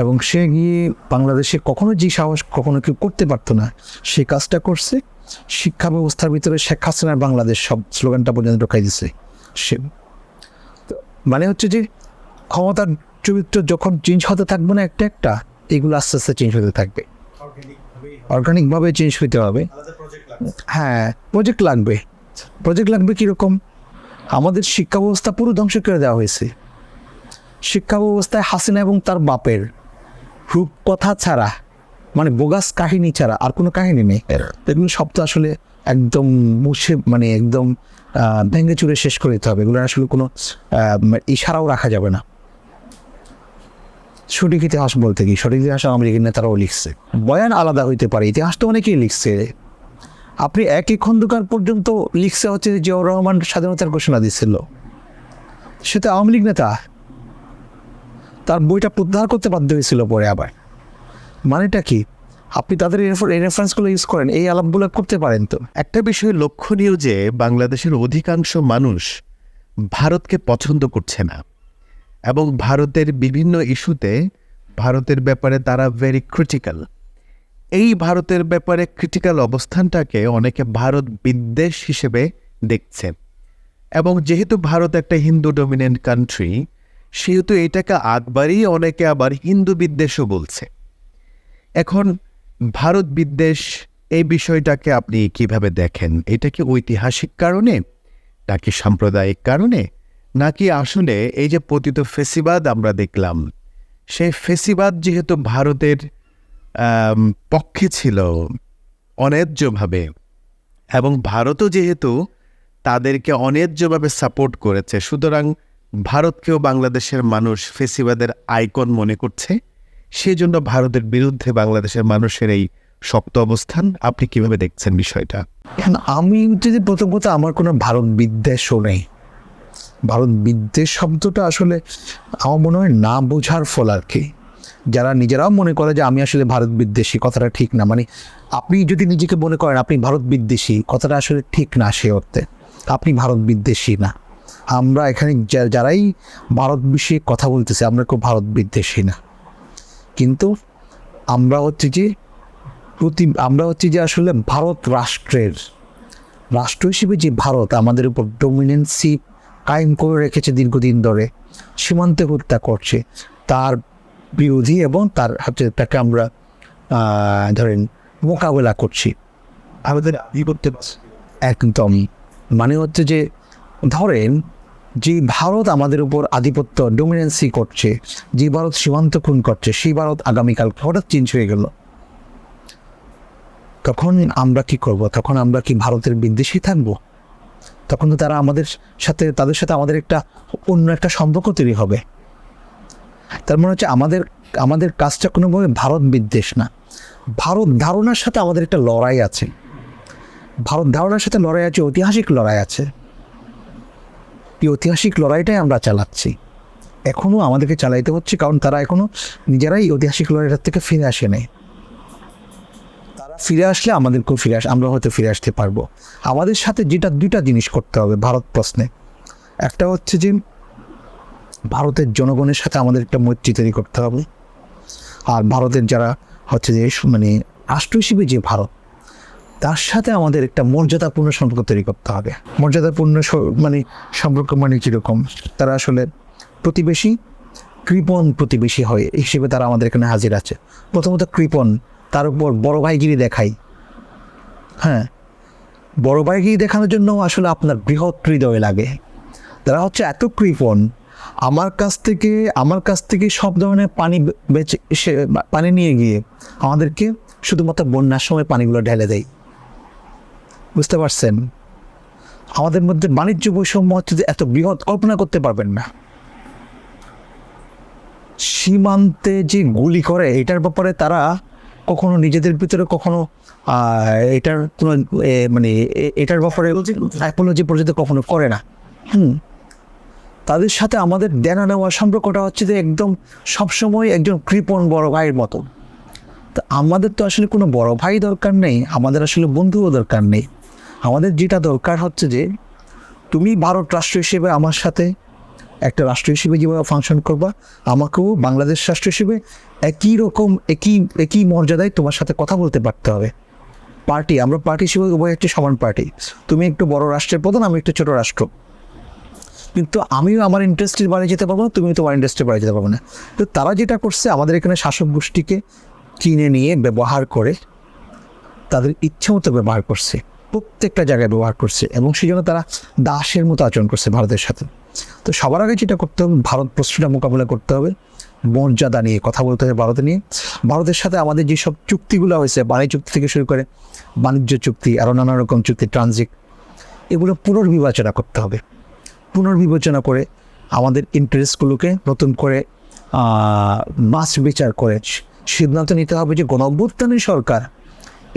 এবং সে গিয়ে বাংলাদেশে কখনো যে সাহস কখনো কেউ করতে পারতো না, সেই কাজটা করছে। শিক্ষা ব্যবস্থার ভিতরে শেখ হাসিনার বাংলাদেশ সব স্লোগানটা পর্যন্ত ঢোকাই দিছে সে। মানে হচ্ছে যে ক্ষমতার চরিত্র যখন চেঞ্জ হতে থাকবে না একটা একটা, এগুলো আস্তে আস্তে চেঞ্জ হতে থাকবে, অর্গানিকভাবে চেঞ্জ হতে হবে। হ্যাঁ, প্রজেক্ট লাগবে কীরকম? আমাদের শিক্ষা ব্যবস্থা পুরো ধ্বংস করে দেওয়া হয়েছে। শিক্ষা ব্যবস্থায় হাসিনা এবং তার বাপের রূপকথা ছাড়া, মানে বোগাস কাহিনী ছাড়া আর কোনো কাহিনী নেই। এগুলো সব তো আসলে একদম মুছে, মানে একদম ভেঙে চুরে শেষ করে দিতে হবে। এগুলো আসলে কোনো ইশারাও রাখা যাবে না। সঠিক ইতিহাস বলতে কি, সঠিক ইতিহাস আমেরিকান নেতারাও লিখছে, বয়ান আলাদা হইতে পারে, ইতিহাস তো অনেকেই লিখছে। আপনি একই খন্দকার পর্যন্ত লিখছে হচ্ছে জিয়াউর রহমান স্বাধীনতার ঘোষণা দিচ্ছিল, সে তো আওয়ামী লীগ নেতা, তার বইটা প্রত্যাহার করতে বাধ্য হয়েছিল পরে আবার। মানেটা কি? আপনি তাদের এই রেফারেন্সগুলো ইউজ করেন, এই আলাপগুলো করতে পারেন। তো একটা বিষয় লক্ষণীয় যে বাংলাদেশের অধিকাংশ মানুষ ভারতকে পছন্দ করছে না, এবং ভারতের বিভিন্ন ইস্যুতে ভারতের ব্যাপারে তারা ভেরি ক্রিটিক্যাল। এই ভারতের ব্যাপারে ক্রিটিক্যাল অবস্থানটাকে অনেকে ভারত বিদ্বেষ হিসেবে দেখছেন, এবং যেহেতু ভারত একটা হিন্দু ডমিনেন্ট কান্ট্রি, সেহেতু এটাকে আকবারই অনেকে আবার হিন্দু বিদ্বেষও বলছে। এখন ভারত বিদ্বেষ এই বিষয়টাকে আপনি কিভাবে দেখেন? এটা কি ঐতিহাসিক কারণে, নাকি সাম্প্রদায়িক কারণে, নাকি আসলে এই যে পতিত ফেসিবাদ আমরা দেখলাম, সেই ফেসিবাদ যেহেতু ভারতের পক্ষে ছিল অন্যায্যভাবে, এবং ভারতও যেহেতু তাদেরকে অন্যায্যভাবে সাপোর্ট করেছে, সুতরাং ভারতকেও বাংলাদেশের মানুষ ফেসিবাদের আইকন মনে করছে, সেজন্য ভারতের বিরুদ্ধে বাংলাদেশের মানুষের এই শক্ত অবস্থান। আপনি কিভাবে দেখছেন বিষয়টা? এখন আমি যদি প্রথম কথা, আমার কোনো ভারত বিদ্বেষও নেই। ভারত বিদ্বেষ শব্দটা আসলে আমার মনে হয় না বোঝার ফল আর কি। যারা নিজেরাও মনে করে যে আমি আসলে ভারত বিদ্বেষী, কথাটা ঠিক না। মানে আপনি যদি নিজেকে মনে করেন আপনি ভারত বিদ্বেষী, কথাটা আসলে ঠিক না। সে অর্থে আপনি ভারত বিদ্বেষী না। আমরা এখানে যারাই ভারত বিষয়ে কথা বলতেছি, আমরা খুব ভারত বিদ্বেষী না, কিন্তু আমরা হচ্ছে যে আসলে ভারত রাষ্ট্র হিসেবে যে ভারত আমাদের উপর ডমিনেন্সি কায়েম করে রেখেছে দীর্ঘদিন ধরে, সীমান্তে হত্যা করছে, তার বিরোধী এবং তার হচ্ছে তাকে আমরা ধরেন মোকাবেলা করছি আমাদের একদম। মানে হচ্ছে যে ধরেন যে ভারত আমাদের উপর আধিপত্য ডমিনেন্সি করছে, যে ভারত সীমান্ত খুন করছে, সেই ভারত আগামীকাল হঠাৎ চেঞ্জ হয়ে গেল, তখন আমরা কি করব? তখন আমরা কি ভারতের বিদ্বেষী থাকবো? তখন তো তাদের সাথে আমাদের অন্য একটা সম্পর্ক তৈরি হবে। তার মানে হচ্ছে আমাদের কাজটা কোনোভাবে ভারত বিদ্বেষ না, ভারত ধারণার সাথে আমাদের একটা লড়াই আছে। ভারত ধারণার সাথে লড়াই আছে, ঐতিহাসিক লড়াই আছে। এই ঐতিহাসিক লড়াইটাই আমরা চালাচ্ছি, এখনও আমাদেরকে চালাইতে হচ্ছে, কারণ তারা এখনও নিজেরাই ঐতিহাসিক লড়াইটার থেকে ফিরে আসে নাই। তারা ফিরে আসলে আমাদেরকেও আমরা হয়তো ফিরে আসতে পারবো। আমাদের সাথে দুইটা জিনিস করতে হবে ভারত প্রশ্নে। একটা হচ্ছে যে ভারতের জনগণের সাথে আমাদের একটা মৈত্রী তৈরি করতে হবে, আর ভারতের যারা হচ্ছে যে মানে রাষ্ট্র হিসেবে যে ভারত, তার সাথে আমাদের একটা মর্যাদাপূর্ণ সম্পর্ক তৈরি করতে হবে। মর্যাদাপূর্ণ মানে সম্পর্ক মানে কীরকম? তারা আসলে কৃপণ প্রতিবেশী হয় হিসেবে তারা আমাদের এখানে হাজির আছে। প্রথমত কৃপণ, তার উপর বড় ভাইগিরি দেখাই। হ্যাঁ, বড় ভাইগিরি দেখানোর জন্য আসলে আপনার বৃহৎ হৃদয় লাগে। তারা হচ্ছে এত কৃপণ, আমার কাছ থেকে সব ধরনের পানি নিয়ে গিয়ে আমাদেরকে শুধুমাত্র বন্যার সময় পানিগুলো ঢেলে দেয়। বুঝতে পারছেন? আমাদের মধ্যে বাণিজ্য বৈষম্য হচ্ছে যে এত বৃহৎ, কল্পনা করতে পারবেন না। সীমান্তে যে গুলি করে, এটার ব্যাপারে তারা কখনো নিজেদের ভিতরে কখনো এটার কোনো মানে এটার ব্যাপারে অ্যাপোলজি পর্যন্ত কখনো করে না। তাদের সাথে আমাদের দেনা নেওয়ার সম্পর্কটা হচ্ছে যে একদম সবসময় একজন কৃপণ বড় ভাইয়ের মতো। তা আমাদের তো আসলে কোনো বড় ভাই দরকার নেই, আমাদের আসলে বন্ধুও দরকার নেই। আমাদের যেটা দরকার হচ্ছে যে তুমি ভারত রাষ্ট্র হিসেবে আমার সাথে একটা রাষ্ট্র হিসেবে যেভাবে ফাংশন করবা, আমাকেও বাংলাদেশ রাষ্ট্র হিসেবে একই মর্যাদায় তোমার সাথে কথা বলতে পারতে হবে। আমরা পার্টি হিসেবে উভয় একটি সমান পার্টি। তুমি একটু বড় রাষ্ট্রের প্রধান, আমি একটু ছোট রাষ্ট্র, কিন্তু আমিও আমার ইন্টারেস্টের বাইরে যেতে পারবো না, তুমিও তোমার ইন্টারেস্টের বাইরে যেতে পারবো না। তো তারা যেটা করছে, আমাদের এখানে শাসক গোষ্ঠীকে কিনে নিয়ে ব্যবহার করে তাদের ইচ্ছে মতো ব্যবহার করছে। প্রত্যেকটা জায়গায় ব্যবহার করছে এবং সেই জন্য তারা দাসের মতো আচরণ করছে ভারতের সাথে। তো সবার আগে যেটা করতে হবে, ভারত প্রশ্নটা মোকাবিলা করতে হবে, মর্যাদা নিয়ে কথা বলতে হবে ভারতে নিয়ে। ভারতের সাথে আমাদের যেসব চুক্তিগুলো হয়েছে, বাণিজ্য চুক্তি থেকে শুরু করে বাণিজ্য চুক্তি, আরও নানা রকম চুক্তি, ট্রানজিট, এগুলো পুনর্বিবেচনা করতে হবে। পুনর্বিবেচনা করে আমাদের ইন্টারেস্টগুলোকে নতুন করে মাস বিচার করে সিদ্ধান্ত নিতে হবে যে গণঅভ্যুত্থানের সরকার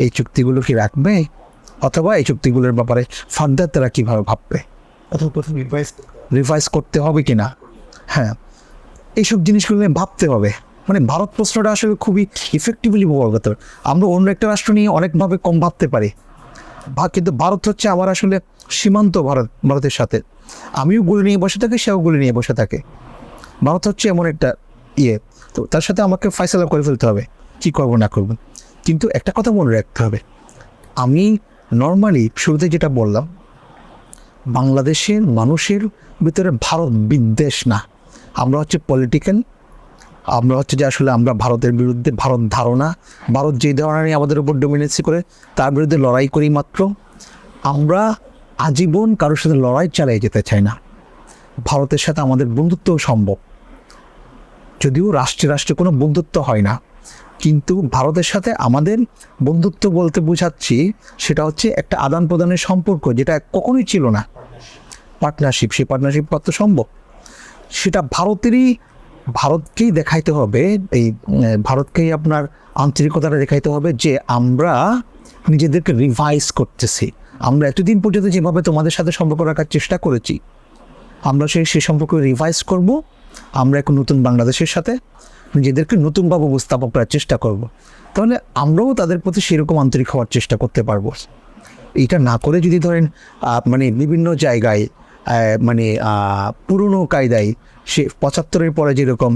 এই চুক্তিগুলো কি রাখবে, অথবা এই চুক্তিগুলোর ব্যাপারে ফার্দার তারা কীভাবে ভাববে, অথবা রিভাইজ করতে হবে কি না। হ্যাঁ, এইসব জিনিসগুলো নিয়ে ভাবতে হবে। মানে ভারত প্রশ্নটা আসলে খুবই ইফেক্টিভলি ব্যবহার করতে হবে। আমরা অন্য একটা রাষ্ট্র নিয়ে অনেকভাবে কম ভাবতে পারি, কিন্তু ভারত হচ্ছে আমার আসলে সীমান্ত, ভারতের সাথে আমিও গুলি নিয়ে বসে থাকি, সেও গুলি নিয়ে বসে থাকে। ভারত হচ্ছে এমন একটা তো তার সাথে আমাকে ফয়সালা করে ফেলতে হবে কী করবো না করবো। কিন্তু একটা কথা মনে রাখতে হবে, আমি নর্মালি শুরুতে যেটা বললাম, বাংলাদেশের মানুষের ভিতরে ভারত বিদ্বেষ না, আমরা হচ্ছে পলিটিক্যাল, আমরা হচ্ছে যে আসলে আমরা ভারতের বিরুদ্ধে, ভারত ধারণা, ভারত যে ধারণা নিয়ে আমাদের উপর ডমিনেন্সি করে তার বিরুদ্ধে লড়াই করি মাত্র। আমরা আজীবন কারোর সাথে লড়াই চালিয়ে যেতে চাই না। ভারতের সাথে আমাদের বন্ধুত্বও সম্ভব, যদিও রাষ্ট্রে রাষ্ট্রে কোনো বন্ধুত্ব হয় না, কিন্তু ভারতের সাথে আমাদের বন্ধুত্ব বলতে বোঝাচ্ছি সেটা হচ্ছে একটা আদান প্রদানের সম্পর্ক, যেটা কখনোই ছিল না, পার্টনারশিপ। সেই পার্টনারশিপ কত সম্ভব সেটা ভারতকেই দেখাইতে হবে, এই ভারতকেই আপনার আন্তরিকতাটা দেখাইতে হবে যে আমরা নিজেদেরকে রিভাইজ করতেছি। আমরা এতদিন পর্যন্ত যেভাবে তোমাদের সাথে সম্পর্ক রাখার চেষ্টা করেছি, আমরা সেই সম্পর্ক রিভাইজ করব। আমরা এক নতুন বাংলাদেশের সাথে নিজেদেরকে নতুনভাবে উপস্থাপন করার চেষ্টা করব। তাহলে আমরাও তাদের প্রতি সেরকম আন্তরিক হওয়ার চেষ্টা করতে পারবো। এটা না করে যদি ধরেন মানে বিভিন্ন জায়গায় মানে পুরনো কায়দায় সে 75-এর পরে যেরকম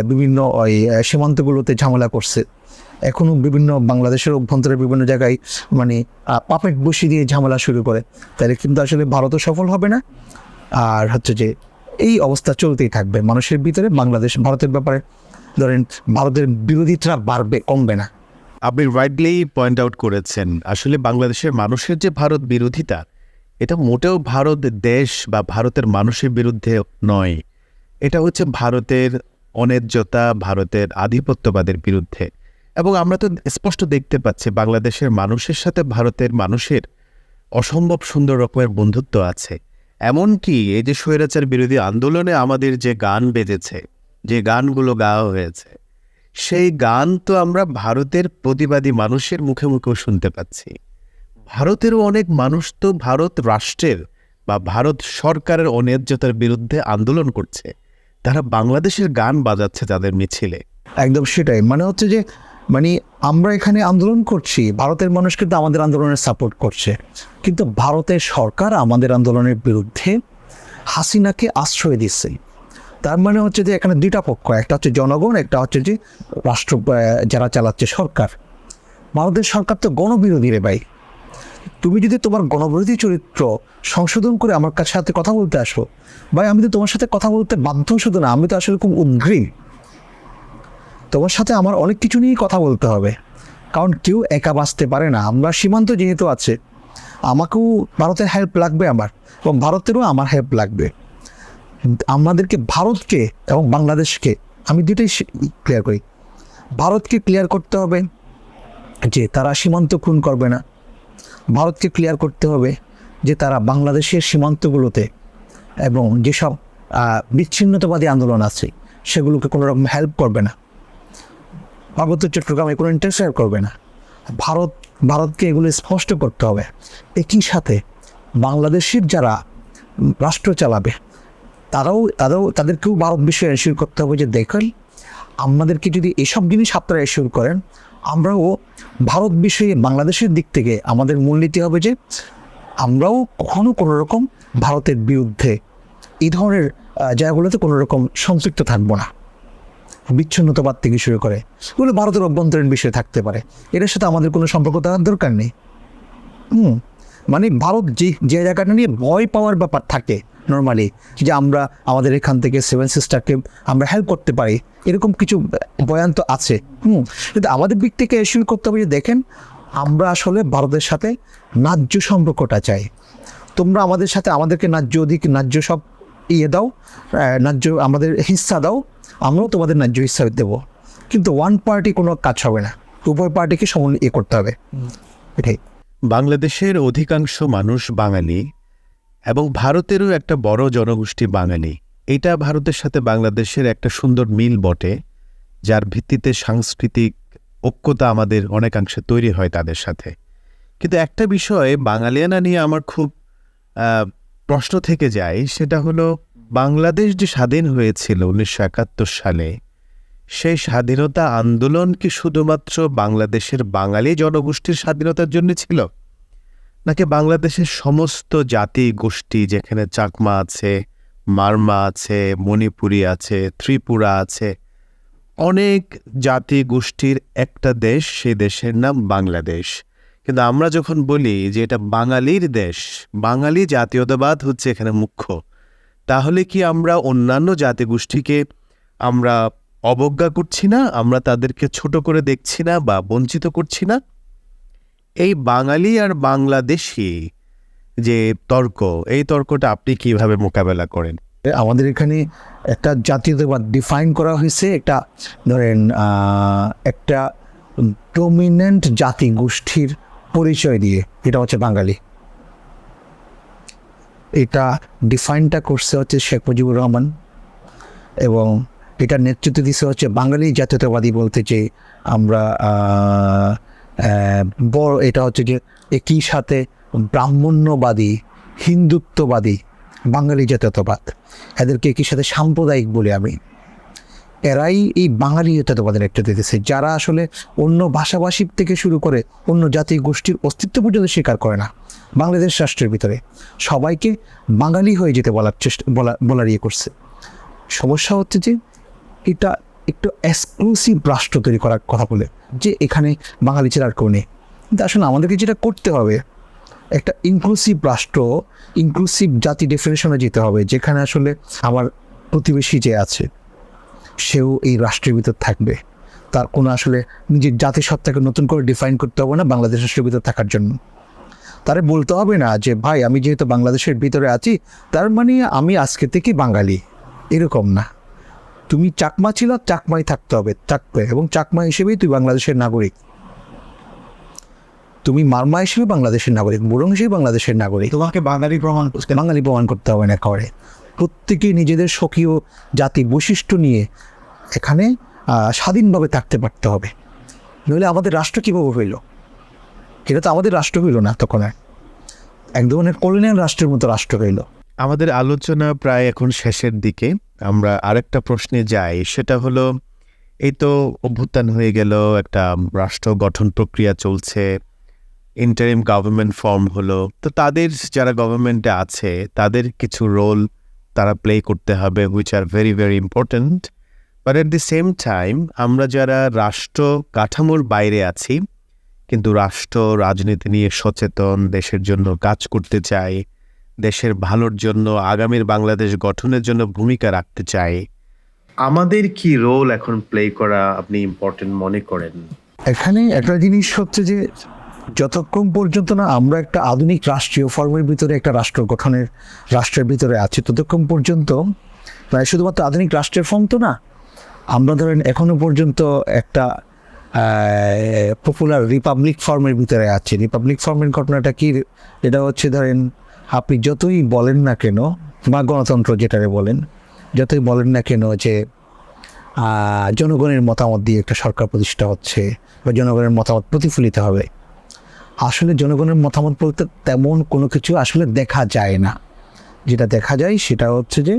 বিভিন্ন ওই সীমান্তগুলোতে ঝামেলা করছে, এখনও বিভিন্ন বাংলাদেশের অভ্যন্তরে বিভিন্ন জায়গায় মানে পাপেট বসিয়ে দিয়ে ঝামেলা শুরু করে, তাহলে কিন্তু আসলে ভারতও সফল হবে না। আর হচ্ছে যে এই অবস্থা চলতেই থাকবে মানুষের ভিতরে। ভারতের ব্যাপারে ধরেন ভারতের বিরোধিতা বাড়বে, কমবে না। আপনি রাইটলি পয়েন্ট আউট করেছেন, আসলে বাংলাদেশের মানুষের যে ভারত বিরোধিতা, এটা মোটেও ভারত দেশ বা ভারতের মানুষের বিরুদ্ধে নয়, এটা হচ্ছে ভারতের অন্যায্যতা, ভারতের আধিপত্যবাদের বিরুদ্ধে। এবং আমরা তো স্পষ্ট দেখতে পাচ্ছি বাংলাদেশের মানুষের সাথে ভারতের মানুষের অসম্ভব সুন্দর রকমের বন্ধুত্ব আছে। এমনকি এই যে স্বৈরাচার বিরোধী আন্দোলনে আমাদের যে গান বেজেছে, যে গানগুলো গাওয়া হয়েছে, সেই গান তো আমরা ভারতের প্রতিবাদী মানুষের মুখে মুখেও শুনতে পাচ্ছি। ভারতেরও অনেক মানুষ তো ভারত রাষ্ট্রের বা ভারত সরকারের অন্যায্যতার বিরুদ্ধে আন্দোলন করছে, তারা বাংলাদেশের গান বাজাচ্ছে তাদের মিছিলে। একদম সেটাই, মানে হচ্ছে যে মানে আমরা এখানে আন্দোলন করছি, ভারতের মানুষ কিন্তু আমাদের আন্দোলনের সাপোর্ট করছে, কিন্তু ভারতের সরকার আমাদের আন্দোলনের বিরুদ্ধে হাসিনাকে আশ্রয় দিচ্ছে। তার মানে হচ্ছে যে এখানে দুইটা পক্ষ, একটা হচ্ছে জনগণ, একটা হচ্ছে যে রাষ্ট্র যারা চালাচ্ছে সরকার। ভারতের সরকার তো গণবিরোধী রে ভাই। তুমি যদি তোমার গণবিরোধী চরিত্র সংশোধন করে আমার সাথে কথা বলতে আসো, ভাই আমি তো তোমার সাথে কথা বলতে বাধ্য, শুধু না আমি তো আসলে খুব উদ্গ্রীব। তোমার সাথে আমার অনেক কিছু নিয়েই কথা বলতে হবে, কারণ কেউ একা বাঁচতে পারে না। আমরা সীমান্ত যেহেতু আছে, আমাকেও ভারতের হেল্প লাগবে আমার, এবং ভারতেরও আমার হেল্প লাগবে। আমাদেরকে ভারতকে এবং বাংলাদেশকে, আমি দুটোই ক্লিয়ার করি, ভারতকে ক্লিয়ার করতে হবে যে তারা সীমান্ত খুন করবে না, ভারতকে ক্লিয়ার করতে হবে যে তারা বাংলাদেশের সীমান্তগুলোতে এবং যেসব বিচ্ছিন্নতাবাদী আন্দোলন আছে সেগুলোকে কোনো রকম হেল্প করবে না, পার্বত্য চট্টগ্রামে কোনো ইন্টারফেয়ার করবে না। ভারতকে এগুলো স্পষ্ট করতে হবে। একই সাথে বাংলাদেশের যারা রাষ্ট্র চালাবে তাদেরকেও ভারত বিষয়ে এনশিওর করতে হবে যে দেখেন, আমাদেরকে যদি এসব জিনিস আপনারা এনশিওর করেন, আমরাও ভারত বিষয়ে বাংলাদেশের দিক থেকে আমাদের মূলনীতি হবে যে আমরাও কখনো কোনো রকম ভারতের বিরুদ্ধে এই ধরনের জায়গাগুলোতে কোনো রকম সম্পৃক্ত থাকবো না। বিচ্ছিন্নতাবাদ থেকে শুরু করে এগুলো ভারতের অভ্যন্তরীণ বিষয় থাকতে পারে, এটার সাথে আমাদের কোনো সম্পর্ক থাকার দরকার নেই। মানে ভারত যে জায়গাটা নিয়ে ভয় পাওয়ার ব্যাপার থাকে নর্মালি, যে আমরা আমাদের এখান থেকে 7 সিস্টারকে আমরা হেল্প করতে পারি, এরকম কিছু বয়ান তো আছে। কিন্তু আমাদের দিক থেকে এসিওর করতে হবে যে দেখেন, আমরা আসলে ভারতের সাথে ন্যায্য সম্পর্কটা চাই। তোমরা আমাদের সাথে আমাদেরকে ন্যায্য সব দাও, ন্যায্য আমাদের হিস্সা দাও, আমরাও তোমাদের ন্যায্য হিস্সা দেবো। কিন্তু ওয়ান পার্টি কোনো কাজ হবে না, উভয় পার্টিকে সমান করতে হবে, এটাই। বাংলাদেশের অধিকাংশ মানুষ বাঙালি এবং ভারতেরও একটা বড় জনগোষ্ঠী বাঙালি। এটা ভারতের সাথে বাংলাদেশের একটা সুন্দর মিল বটে, যার ভিত্তিতে সাংস্কৃতিক ঐক্যতা আমাদের অনেকাংশে তৈরি হয় তাদের সাথে। কিন্তু একটা বিষয়ে বাঙালিয়ানা নিয়ে আমার খুব প্রশ্ন থেকে যায়, সেটা হলো বাংলাদেশ যে স্বাধীন হয়েছিল 1971 সালে, সেই স্বাধীনতা আন্দোলন কি শুধুমাত্র বাংলাদেশের বাঙালি জনগোষ্ঠীর স্বাধীনতার জন্য ছিল, নাকি বাংলাদেশের সমস্ত জাতি গোষ্ঠী, যেখানে চাকমা আছে, মারমা আছে, মণিপুরী আছে, ত্রিপুরা আছে, অনেক জাতি গোষ্ঠীর একটা দেশ, সেই দেশের নাম বাংলাদেশ। কিন্তু আমরা যখন বলি যে এটা বাঙালির দেশ, বাঙালি জাতীয়তাবাদ হচ্ছে এখানে মুখ্য, তাহলে কি আমরা অন্যান্য জাতিগোষ্ঠীকে আমরা অবজ্ঞা করছি না, আমরা তাদেরকে ছোট করে দেখছি না বা বঞ্চিত করছি না? এই বাঙালি আর বাংলাদেশি যে তর্ক, এই তর্কটা আপনি কিভাবে মোকাবেলা করেন? আমাদের এখানে একটা জাতীয়তাবাদ ডিফাইন করা হয়েছে, একটা ধরেন একটা ডমিনেন্ট জাতি গোষ্ঠীর পরিচয় দিয়ে, এটা হচ্ছে বাঙালি। এটা ডিফাইনটা করছে হচ্ছে শেখ মুজিবুর রহমান, এবং এটার নেতৃত্ব দিচ্ছে হচ্ছে বাঙালি জাতীয়তাবাদী বলতে, যে আমরা বড়, এটা হচ্ছে যে একই সাথে ব্রাহ্মণ্যবাদী, হিন্দুত্ববাদী বাঙালি জাতীয়তাবাদ, এদেরকে একই সাথে সাম্প্রদায়িক বলি আমি। এরাই এই বাঙালি জাতীয়তাবাদের নেতৃত্ব দিতেছে, যারা আসলে অন্য ভাষাভাষী থেকে শুরু করে অন্য জাতি গোষ্ঠীর অস্তিত্ব পর্যন্ত স্বীকার করে না। বাংলাদেশ রাষ্ট্রের ভিতরে সবাইকে বাঙালি হয়ে যেতে বলার ইয়ে করছে। সমস্যা হচ্ছে যে এটা একটু এক্সক্লুসিভ রাষ্ট্র তৈরি করার কথা বলে, যে এখানে বাঙালি ছাড়া আর কেউ নেই। কিন্তু আসলে আমাদেরকে যেটা করতে হবে, একটা ইনক্লুসিভ রাষ্ট্র, ইনক্লুসিভ জাতি ডেফিনেশনে যেতে হবে, যেখানে আসলে আমার প্রতিবেশী যে আছে সেও এই রাষ্ট্রের ভিতর থাকবে। তার কোনো আসলে নিজের জাতিসত্তাকে নতুন করে ডিফাইন করতে হবে না বাংলাদেশ রাষ্ট্রের ভিতর থাকার জন্য। তারে বলতে হবে না যে ভাই আমি যেহেতু বাংলাদেশের ভিতরে আছি তার মানে আমি আজকে থেকে বাঙালি, এরকম না। তুমি চাকমা ছিল, চাকমাই থাকতে হবে, থাকবে, এবং চাকমা হিসেবেই তুই বাংলাদেশের নাগরিক। তুমি মারমা হিসেবে বাংলাদেশের নাগরিক, মুরং হিসেবে বাংলাদেশের নাগরিক, তোমাকে বাঙালি প্রমাণ করতে হবে না। করে প্রত্যেকেই নিজেদের স্বকীয় জাতি বৈশিষ্ট্য নিয়ে এখানে স্বাধীনভাবে থাকতে পারতে হবে। নইলে আমাদের রাষ্ট্র কীভাবে হইল? এটা তো আমাদের রাষ্ট্র হইল না, তখন এক ধরনের কলোনিয়াল রাষ্ট্রের মতো রাষ্ট্র হইল। আমাদের আলোচনা প্রায় এখন শেষের দিকে, আমরা আরেকটা প্রশ্নে যাই। সেটা হলো, এই তো অভ্যুত্থান হয়ে গেল, একটা রাষ্ট্র গঠন প্রক্রিয়া চলছে, ইন্টারিম গভর্নমেন্ট ফর্ম হলো, তো তাদের যারা গভর্নমেন্টে আছে তাদের কিছু রোল তারা প্লে করতে হবে, which are very very important. But at the same time আমরা যারা রাষ্ট্র কাঠামোর বাইরে আছি কিন্তু রাষ্ট্র রাজনীতি নিয়ে সচেতন, দেশের জন্য কাজ করতে চাই, দেশের ভালোর জন্য, আগামীর বাংলাদেশ গঠনের জন্য ভূমিকা রাখতে চাই, আমাদের কি রোল এখন প্লে করা আপনি ইম্পর্টেন্ট মনে করেন? এখানে একটা জিনিস হচ্ছে যে যতক্ষণ পর্যন্ত না আমরা একটা আধুনিক রাষ্ট্রীয় ফর্মের ভিতরে একটা রাষ্ট্র গঠনের রাষ্ট্রের ভিতরে আছি, ততক্ষণ পর্যন্ত মানে শুধুমাত্র আধুনিক রাষ্ট্রের ফর্ম তো না, আমরা ধরেন এখনো পর্যন্ত একটা পপুলার রিপাবলিক ফর্মের ভিতরে আছি। রিপাবলিক ফর্মের ঘটনাটা কি? এটা হচ্ছে ধরেন আপনি যতই বলেন না কেন, বা গণতন্ত্র যেটারে বলেন, যতই বলেন না কেন যে জনগণের মতামত দিয়ে একটা সরকার প্রতিষ্ঠা হচ্ছে বা জনগণের মতামত প্রতিফলিত হবে, আসলে জনগণের মতামত বলতে তেমন কোনো কিছু আসলে দেখা যায় না। যেটা দেখা যায় সেটা হচ্ছে যে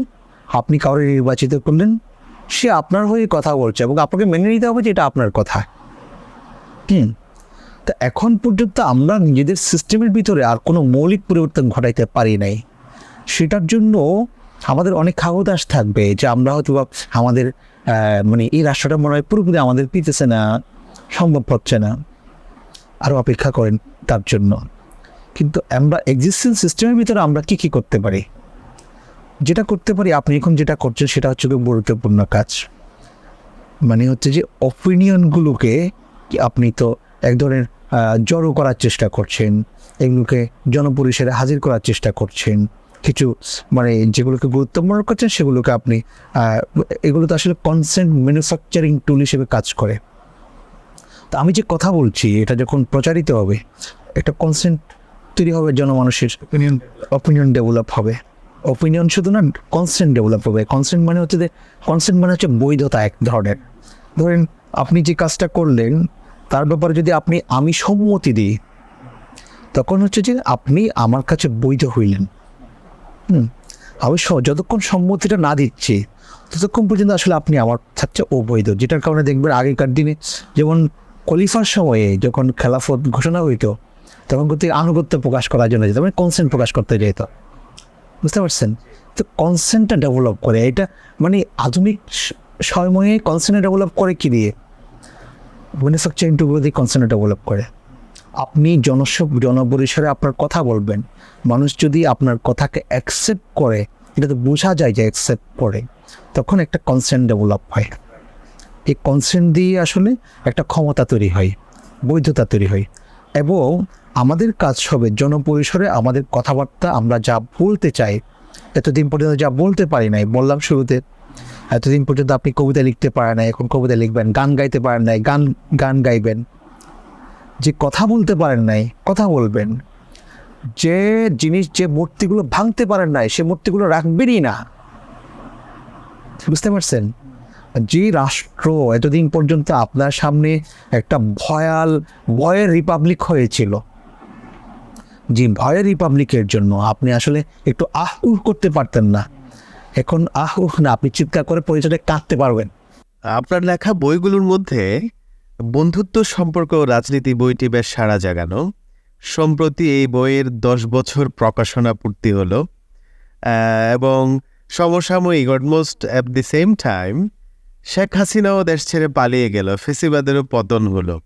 আপনি কাউকে নির্বাচিত করলেন, সে আপনার হয়ে কথা বলছে এবং আপনাকে মেনে নিতে হবে যে এটা আপনার কথা। তা এখন পর্যন্ত আমরা নিজেদের সিস্টেমের ভিতরে আর কোনো মৌলিক পরিবর্তন ঘটাইতে পারি নাই। সেটার জন্য আমাদের অনেক খাগতাস থাকবে যে আমরা হয়তো আমাদের মানে এই রাষ্ট্রটা মনে হয় পুরোপুরি আমাদের পিতেছে না, সম্ভব হচ্ছে না, আরও অপেক্ষা করেন তার জন্য। কিন্তু আমরা এক্সিস্টিং সিস্টেমের ভিতরে আমরা কী করতে পারি? যেটা করতে পারি, আপনি এখন যেটা করছেন সেটা হচ্ছে খুব গুরুত্বপূর্ণ কাজ। মানে হচ্ছে যে অপিনিয়নগুলোকে আপনি তো এক ধরনের জড়ো করার চেষ্টা করছেন, এগুলোকে জনপরিসরে হাজির করার চেষ্টা করছেন, কিছু মানে যেগুলোকে গুরুত্ব মনে করছেন সেগুলোকে আপনি এগুলো তো আসলে কনসেন্ট ম্যানুফ্যাকচারিং টুল হিসেবে কাজ করে। তো আমি যে কথা বলছি এটা যখন প্রচারিত হবে একটা কনসেন্ট তৈরি হবে, জনমানুষের অপিনিয়ন ডেভেলপ হবে। অপিনিয়ন শুধু না, কনসেন্ট ডেভেলপ হবে। কনসেন্ট মানে হচ্ছে বৈধতা এক ধরনের। ধরেন আপনি যে কাজটা করলেন তার ব্যাপারে যদি আমি সম্মতি দিই, তখন হচ্ছে যে আপনি আমার কাছে বৈধ হইলেন। আমি যতক্ষণ সম্মতিটা না দিচ্ছি ততক্ষণ পর্যন্ত আসলে আপনি আমার থাকছে অবৈধ। যেটার কারণে দেখবেন আগেকার দিনে যেমন খলিফার সময়ে যখন খেলাফত ঘোষণা হইতো তখন কিন্তু আনুগত্য প্রকাশ করার জন্য যেত, মানে কনসেন্ট প্রকাশ করতে যেত, বুঝতে পারছেন? তো কনসেন্টটা ডেভেলপ করে, এটা মানে আধুনিক সময়ে কনসেন্ট ডেভেলপ করে কি দিয়ে? ম্যানুফ্যাকচারিং টুলগুলো দিয়ে কনসেন্ট ডেভেলপ করে। আপনি জনপরিসরে আপনার কথা বলবেন, মানুষ যদি আপনার কথাকে অ্যাকসেপ্ট করে, এটা তো বোঝা যায় যে অ্যাকসেপ্ট করে, তখন একটা কনসেন্ট ডেভেলপ হয়। এই কনসেন্ট দিয়ে আসলে একটা ক্ষমতা তৈরি হয়, বৈধতা তৈরি হয়। এবং আমাদের কাজ হবে জনপরিসরে আমাদের কথাবার্তা, আমরা যা বলতে চাই, এতদিন পর্যন্ত যা বলতে পারি নাই, বললাম শুরুতে, এতদিন পর্যন্ত আপনি কবিতা লিখতে পারেন নাই, এখন কবিতা লিখবেন, গান গাইতে পারেন নাই, গান গাইবেন, যে কথা বলতে পারেন নাই কথা বলবেন, যে মূর্তিগুলো ভাঙতে পারেন নাই সে মূর্তিগুলো রাখবেনই না, বুঝতে পারছেন? যে রাষ্ট্র এতদিন পর্যন্ত আপনার সামনে একটা ভয়ের রিপাবলিক হয়েছিল, যে ভয়ের রিপাবলিকের জন্য আপনি আসলে একটু করতে পারতেন না, এখন না, আপনি চিৎকার করে পরিচয়ে কাঁদতে পারবেন। আপনার লেখা বইগুলোর মধ্যে বন্ধুত্ব সম্পর্ক ও রাজনীতি বইটি বেশ সাড়া জাগানো। সম্প্রতি এই বইয়ের 10 বছর প্রকাশনা পূর্তি হলো, এবং সমসাময়িক almost at the same time Sheikh হাসিনাও দেশ ছেড়ে পালিয়ে গেল, ফেসিবাদেরও পতন হলো।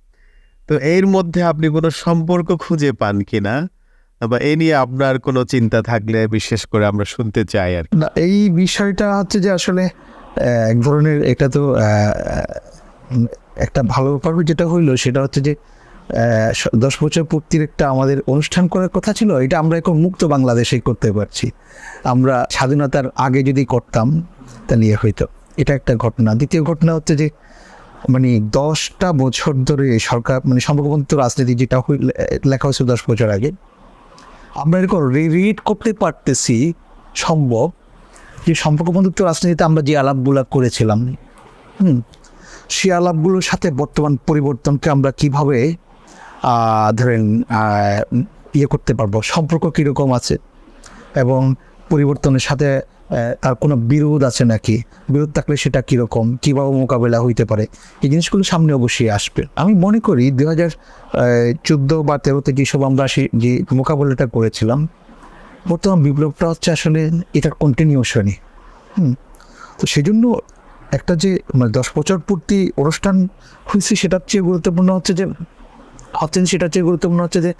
তো এর মধ্যে আপনি কোনো সম্পর্ক খুঁজে পান কিনা, বা এ নিয়ে আপনার কোনো চিন্তা থাকলে বিশেষ করে আমরা শুনতে চাই আর না, এই বিষয়টা হচ্ছে যে আসলে এক ধরনের, এটা তো একটা ভালো ব্যাপার যেটা হইলো সেটা হচ্ছে যে 10 বছর পূর্তির একটা আমাদের অনুষ্ঠান করার কথা ছিল, এটা আমরা এখন মুক্ত বাংলাদেশেই করতে পারছি। আমরা স্বাধীনতার আগে যদি করতাম তাহলে হইতো। এটা একটা ঘটনা। দ্বিতীয় ঘটনা হচ্ছে যে মানে 10টা বছর ধরে সরকার মানে সম্পর্কবন্ধু রাজনীতি যেটা লেখা হয়েছিল 10 বছর আগে, আমরা এরকম রিড করতে পারতেছি সম্ভব যে সম্পর্কবন্ধুত্ব রাজনীতিতে আমরা যে আলাপগুলো করেছিলাম, সেই আলাপগুলোর সাথে বর্তমান পরিবর্তনকে আমরা কিভাবে ধরেন করতে পারবো, সম্পর্ক কীরকম আছে এবং পরিবর্তনের সাথে তার কোনো বিরোধ আছে নাকি, বিরোধ থাকলে সেটা কীরকম, কীভাবে মোকাবেলা হইতে পারে, এই জিনিসগুলো সামনে অবশ্যই আসবে। আমি মনে করি 2014 বা 13-তে যেসব আমরা যে মোকাবেলাটা করেছিলাম, বর্তমান বিপ্লবটা হচ্ছে আসলে এটার কন্টিনিউশনই। তো সেই জন্য একটা যে মানে 10 বছর পূর্তি অনুষ্ঠান হয়েছে সেটার চেয়ে গুরুত্বপূর্ণ হচ্ছে যে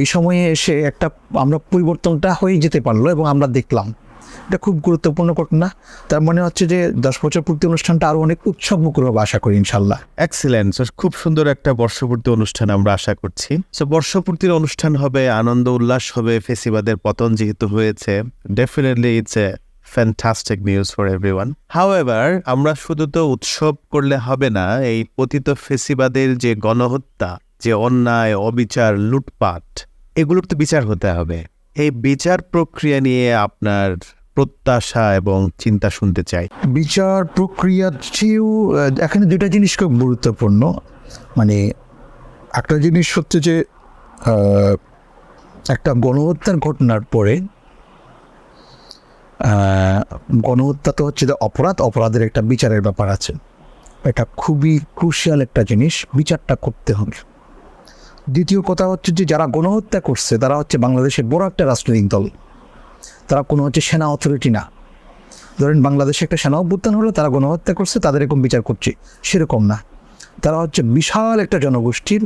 এই সময়ে এসে একটা আমরা পরিবর্তনটা হয়ে যেতে পারলো এবং আমরা দেখলাম, এটা খুব গুরুত্বপূর্ণ ঘটনা। তার মানে হচ্ছে যে 10 বছর পূর্তি অনুষ্ঠানটা আরও অনেক উৎসবমুখর হবে আশা করি ইনশাল্লাহ। এক্সিলেন্ট, খুব সুন্দর একটা বর্ষপূর্তি অনুষ্ঠান আমরা আশা করছি। সো বর্ষপূর্তির অনুষ্ঠান হবে, আনন্দ উল্লাস হবে, ফেসিবাদের পতন যেহেতু হয়েছে, definitely it's a fantastic news for everyone. However, আমরা শুধু তো উৎসব করলে হবে না, এই পতিত ফেসিবাদের যে গণহত্যা, যে অন্যায়, অবিচার, লুটপাট, এগুলোর তো বিচার হতে হবে। এই বিচার প্রক্রিয়া নিয়ে আপনার প্রত্যাশা এবং চিন্তা শুনতে চাই। বিচার প্রক্রিয়ার চেয়েও এখানে দুটা জিনিস খুব গুরুত্বপূর্ণ। মানে একটা জিনিস হচ্ছে যে একটা গণহত্যার ঘটনার পরে গণহত্যা তো হচ্ছে যে অপরাধের একটা বিচারের ব্যাপার আছে, এটা খুবই ক্রুশিয়াল একটা জিনিস, বিচারটা করতে হবে। দ্বিতীয় কথা হচ্ছে যে যারা গণহত্যা করছে তারা হচ্ছে বাংলাদেশের বড় একটা রাজনৈতিক দল, তারা কোনো হচ্ছে সেনা অথরিটি না। ধরেন বাংলাদেশে একটা সেনা অভ্যুত্থান হলো, তারা গণহত্যা করছে, তাদের এরকম বিচার করছে, সেরকম না। তারা হচ্ছে বিশাল একটা জনগোষ্ঠীর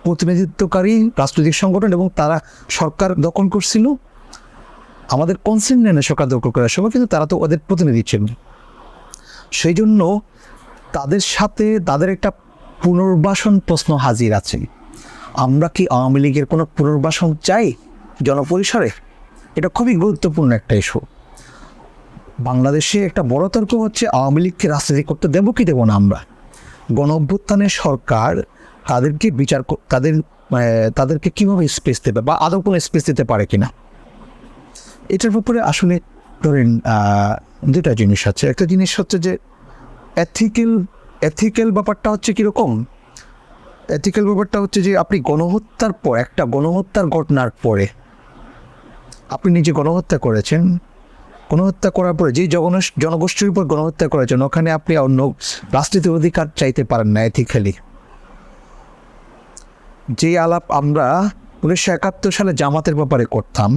প্রতিনিধিত্বকারী রাজনৈতিক সংগঠন, এবং তারা সরকার দখল করছিল, আমাদের কনসেন্ট নেন সরকার দখল করার সময়, কিন্তু তারা তো ওদের প্রতিনিধি ছিলেন। সেই জন্য তাদের সাথে তাদের একটা পুনর্বাসন প্রশ্ন হাজির আছে। আমরা কি আওয়ামী লীগের কোনো পুনর্বাসন চাই জনপরিসরে? এটা খুবই গুরুত্বপূর্ণ একটা ইস্যু। বাংলাদেশে একটা বড় তর্ক হচ্ছে আওয়ামী লীগকে রাজনীতি করতে দেবো কি দেবো না আমরা। গণ অভ্যুত্থানের সরকার তাদেরকে তাদেরকে কীভাবে স্পেস দেবে বা আদৌ কোনো স্পেস দিতে পারে কিনা, এটার ব্যাপারে আসলে ধরেন দুটা জিনিস আছে। একটা জিনিস হচ্ছে যে এথিক্যাল ব্যাপারটা হচ্ছে কীরকম। এথিক্যাল ব্যাপারটা হচ্ছে যে আপনি গণহত্যার পর, একটা গণহত্যার ঘটনার পরে আপনি নিজে গণহত্যা করেছেন, গণহত্যা করার পরে যেই জনগোষ্ঠীর উপর গণহত্যা করেছেন ওখানে আপনি অন্য রাজনীতির অধিকার চাইতে পারেন না এথিক্যালি। যে আলাপ আমরা 1971 সালে জামাতের ব্যাপারে করতাম,